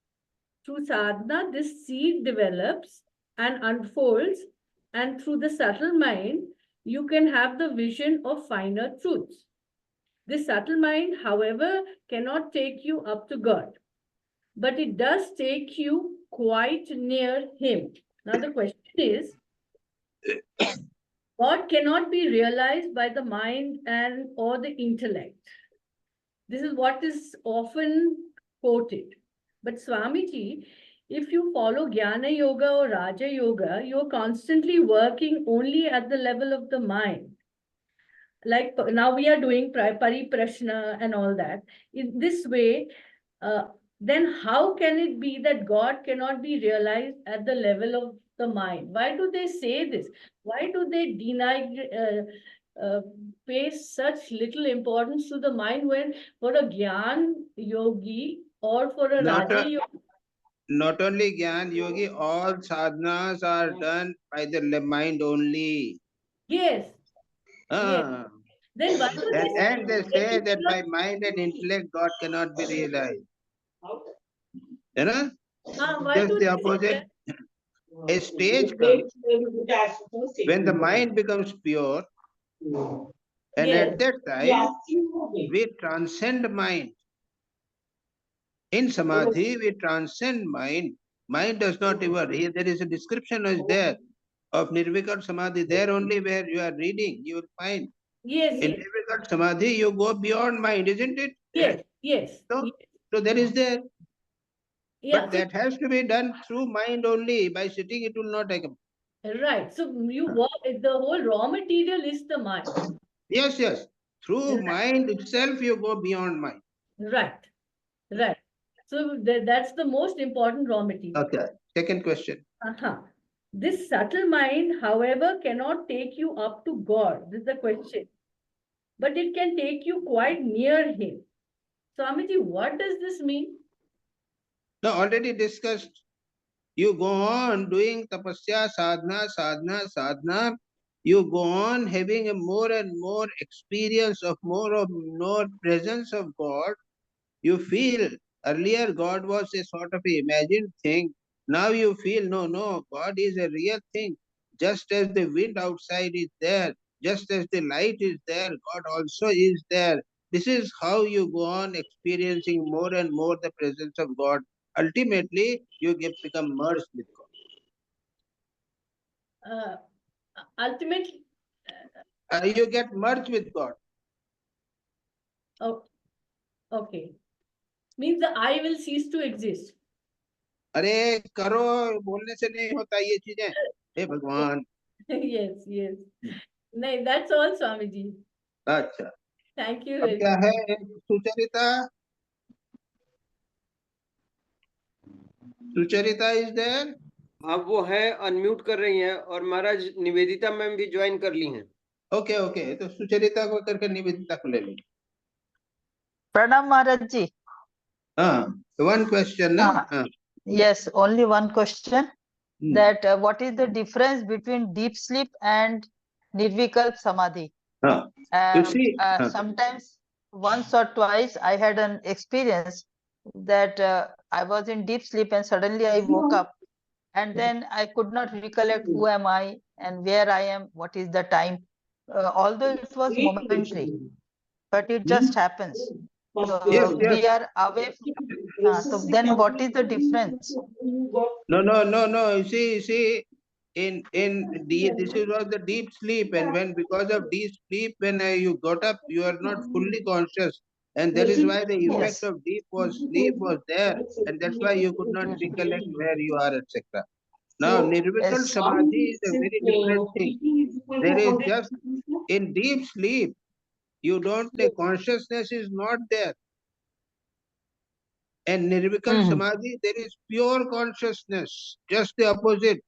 Through sadhana, this seed develops and unfolds, and through the subtle mind, you can have the vision of finer truths. This subtle mind, however, cannot take you up to God, but it does take you quite near Him. Now the question is, God cannot be realized by the mind or the intellect. This is what is often quoted. But Swamiji, if you follow Jnana Yoga or Raja Yoga, you're constantly working only at the level of the mind. Like now we are doing Pariprashna and all that. In this way, then how can it be that God cannot be realized at the level of the mind? Why do they say this? Why do they pay such little importance to the mind, when for a Gyan Yogi or for a Raja Yogi? Not only Gyan Yogi, all sadhanas are done by the mind only. Yes. Yes. Then why do they say that by mind and intellect God cannot be realized? You know? Just the opposite. A stage comes when the mind becomes pure, and at that time we transcend mind. In samadhi, we transcend mind. Mind does not ever. Here there is a description is there of Nirvikat Samadhi. There only where you are reading, you will find. Yes. In Nirvikat Samadhi, you go beyond mind, isn't it? Yes. So that is there. Yeah, but that has to be done through mind only. By sitting, it will not happen. Right. So you walk, the whole raw material is the mind. Yes. Through mind itself, you go beyond mind. Right. So that's the most important raw material. Okay. Second question. This subtle mind, however, cannot take you up to God. This is the question. But it can take you quite near Him. Swamiji, what does this mean? No, already discussed. You go on doing tapasya, sadhana. You go on having a more and more experience of more presence of God. You feel earlier God was a sort of imagined thing. Now you feel no, God is a real thing. Just as the wind outside is there, just as the light is there, God also is there. This is how you go on experiencing more and more the presence of God. Ultimately, you become merged with God. Ultimately, You get merged with God. oh, okay. Means the I will cease to exist. अरे करो, बोलने से नहीं होता ये चीजें. हे भगवान. Yes, yes. No, that's all, Swamiji. अच्छा. Thank you अब very क्या much. है सुचरिता? Sucharita is there? हाँ वो है, अनम्यूट कर रही हैं, और महाराज निवेदिता मैम भी ज्वाइन कर ली हैं. ओके ओके, तो सुचरिता को करके निवेदिता को ले लो. Pranam Maharaj ji. One question, no? Yes, only one question. That what is the difference between deep sleep and Nirvikalp Samadhi? You see, Sometimes once or twice I had an experience that I was in deep sleep and suddenly I woke up and then I could not recollect who am I and where I am, what is the time. Although it was momentary, but it just happens. So Yes, yes. we are away from, so then what is the difference? No. You see, this was the deep sleep, and when because of deep sleep, when you got up, you are not fully conscious, and that is why the effect of deep sleep was there, and that's why you could not recollect where you are, etc. Now, Nirvikal Samadhi is a very different thing. There is just in deep sleep, you don't, the consciousness is not there. And Nirvikal Samadhi, there is pure consciousness, just the opposite.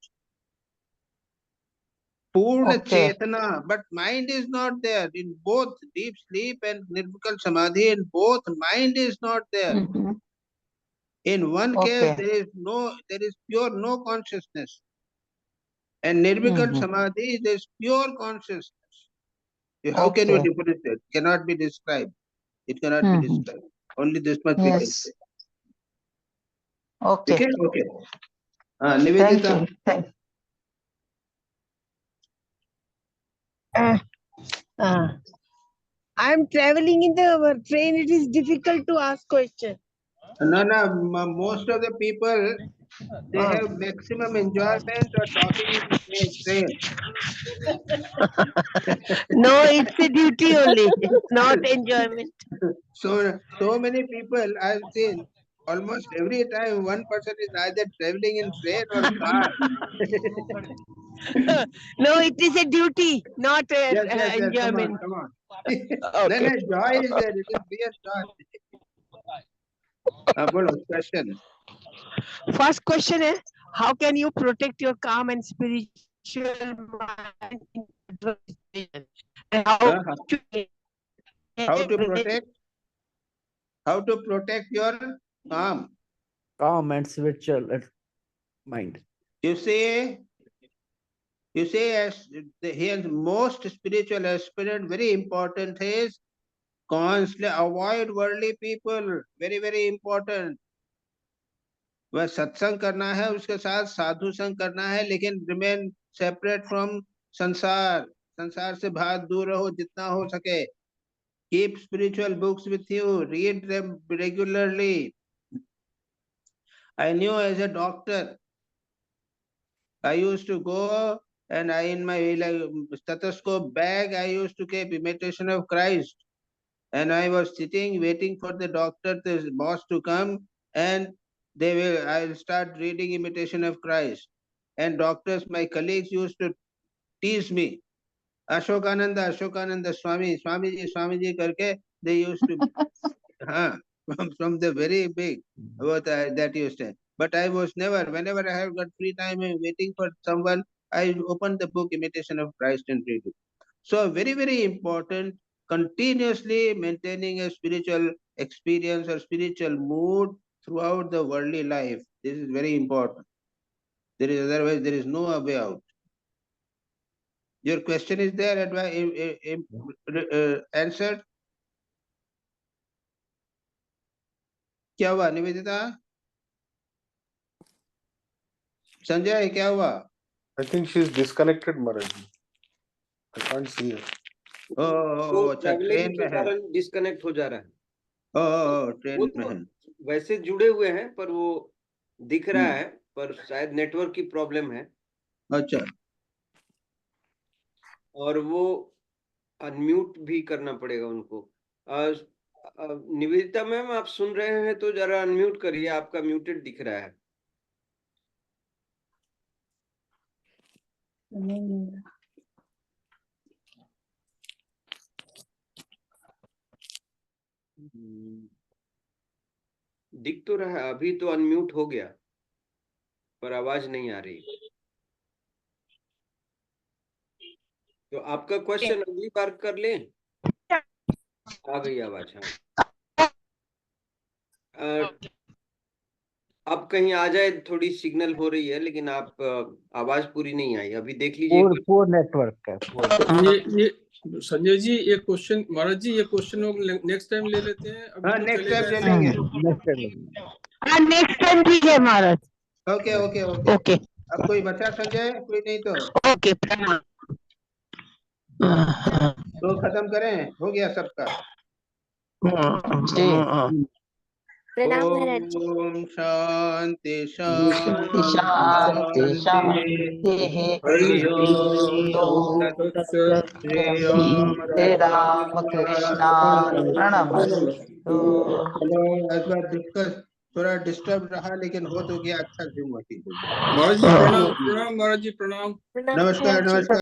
Purna Chetana, but mind is not there. In both deep sleep and Nirvikal Samadhi, in both mind is not there. In one case, there is pure no consciousness. And Nirvikal Samadhi, there is pure consciousness. How can you differentiate? It cannot be described. It cannot be described. Only this much we can say. Okay. Okay. Nivedita. Thank you. I'm traveling in the train. It is difficult to ask question. No, most of the people, they have maximum enjoyment of talking in the train. No, it's a duty only, not enjoyment. So many people I've seen, almost every time one person is either traveling in train or car. No, it is a duty, not Yes, enjoyment. come on. Then a joy is there. It is real joy. Bolo, question. First question is, how can you protect your calm and spiritual mind in adverse situation? And How to protect? How to protect your calm? Calm and spiritual mind. You see, as here most spiritual aspirant, very important is constantly avoid worldly people. Very, very important. वह सत्संग करना है, उसके साथ साधु संग करना है, लेकिन remain separate from संसार से बाहर दूर रहो जितना हो सके. Keep spiritual books with you. Read them regularly. I knew as a doctor, I used to go and in my stethoscope bag, I used to keep Imitation of Christ. And I was sitting, waiting for the doctor, the boss to come, and I'll start reading Imitation of Christ. And doctors, my colleagues used to tease me. Ashokananda, Swamiji karke, they used to, from the very big, that used to. But I was never, whenever I have got free time, I'm waiting for someone, I open the book Imitation of Christ and read it. So very, very important, continuously maintaining a spiritual experience or spiritual mood throughout the worldly life. This is very important. Otherwise, there is no way out. Your question is there, answered? क्या हुआ निवेदिता? संजय क्या हुआ? I think she's disconnected, Maharaj. I can't see her. वो अच्छा traveling train के में है। कारण डिस्कनेक्ट हो जा रहा है। ओ वो ट्रेन में तो है। वैसे जुड़े हुए हैं पर वो दिख रहा है, पर शायद नेटवर्क की प्रॉब्लम है। अच्छा और वो अनम्यूट भी करना पड़ेगा उनको। निवेदिता मैम, आप सुन रहे हैं तो जरा अनम्यूट करिए, आपका म्यूटेड दिख रहा है। दिख तो रहा है, अभी तो अनम्यूट हो गया पर आवाज नहीं आ रही। तो आपका क्वेश्चन अगली बार कर लें। आ गई आवाज। हाँ, अब कहीं आ जाए, थोड़ी सिग्नल हो रही है लेकिन आप आवाज पूरी नहीं आई। अभी देख लीजिए। पोर नेटवर्क है। ये संजय जी, ये क्वेश्चन महाराज जी, ये क्वेश्चन नेक्स्ट टाइम ले लेते हैं। अभी हाँ तो नेक्स्ट चलेगा टाइम ले ऐसे। लेंगे। नेक्स्ट टाइम ठीक है महाराज। ओके ओके ओके ओके अब कोई बचा संजय? कोई नहीं तो ओके प्रणाम। तो खत्म करें, हो गया सबका। जी प्रणाम महाराज जी। ओम शांति शांति शांति शांति हरि ओम श्री राम कृष्णाय प्रणमः। चलो इस बार डिस्कस थोड़ा डिस्टर्ब रहा लेकिन हो तो गया अच्छा। महाराज जी प्रणाम, प्रणाम महाराज जी, प्रणाम। प्रणाम नमस्कार महाराज जी। नमस्कार।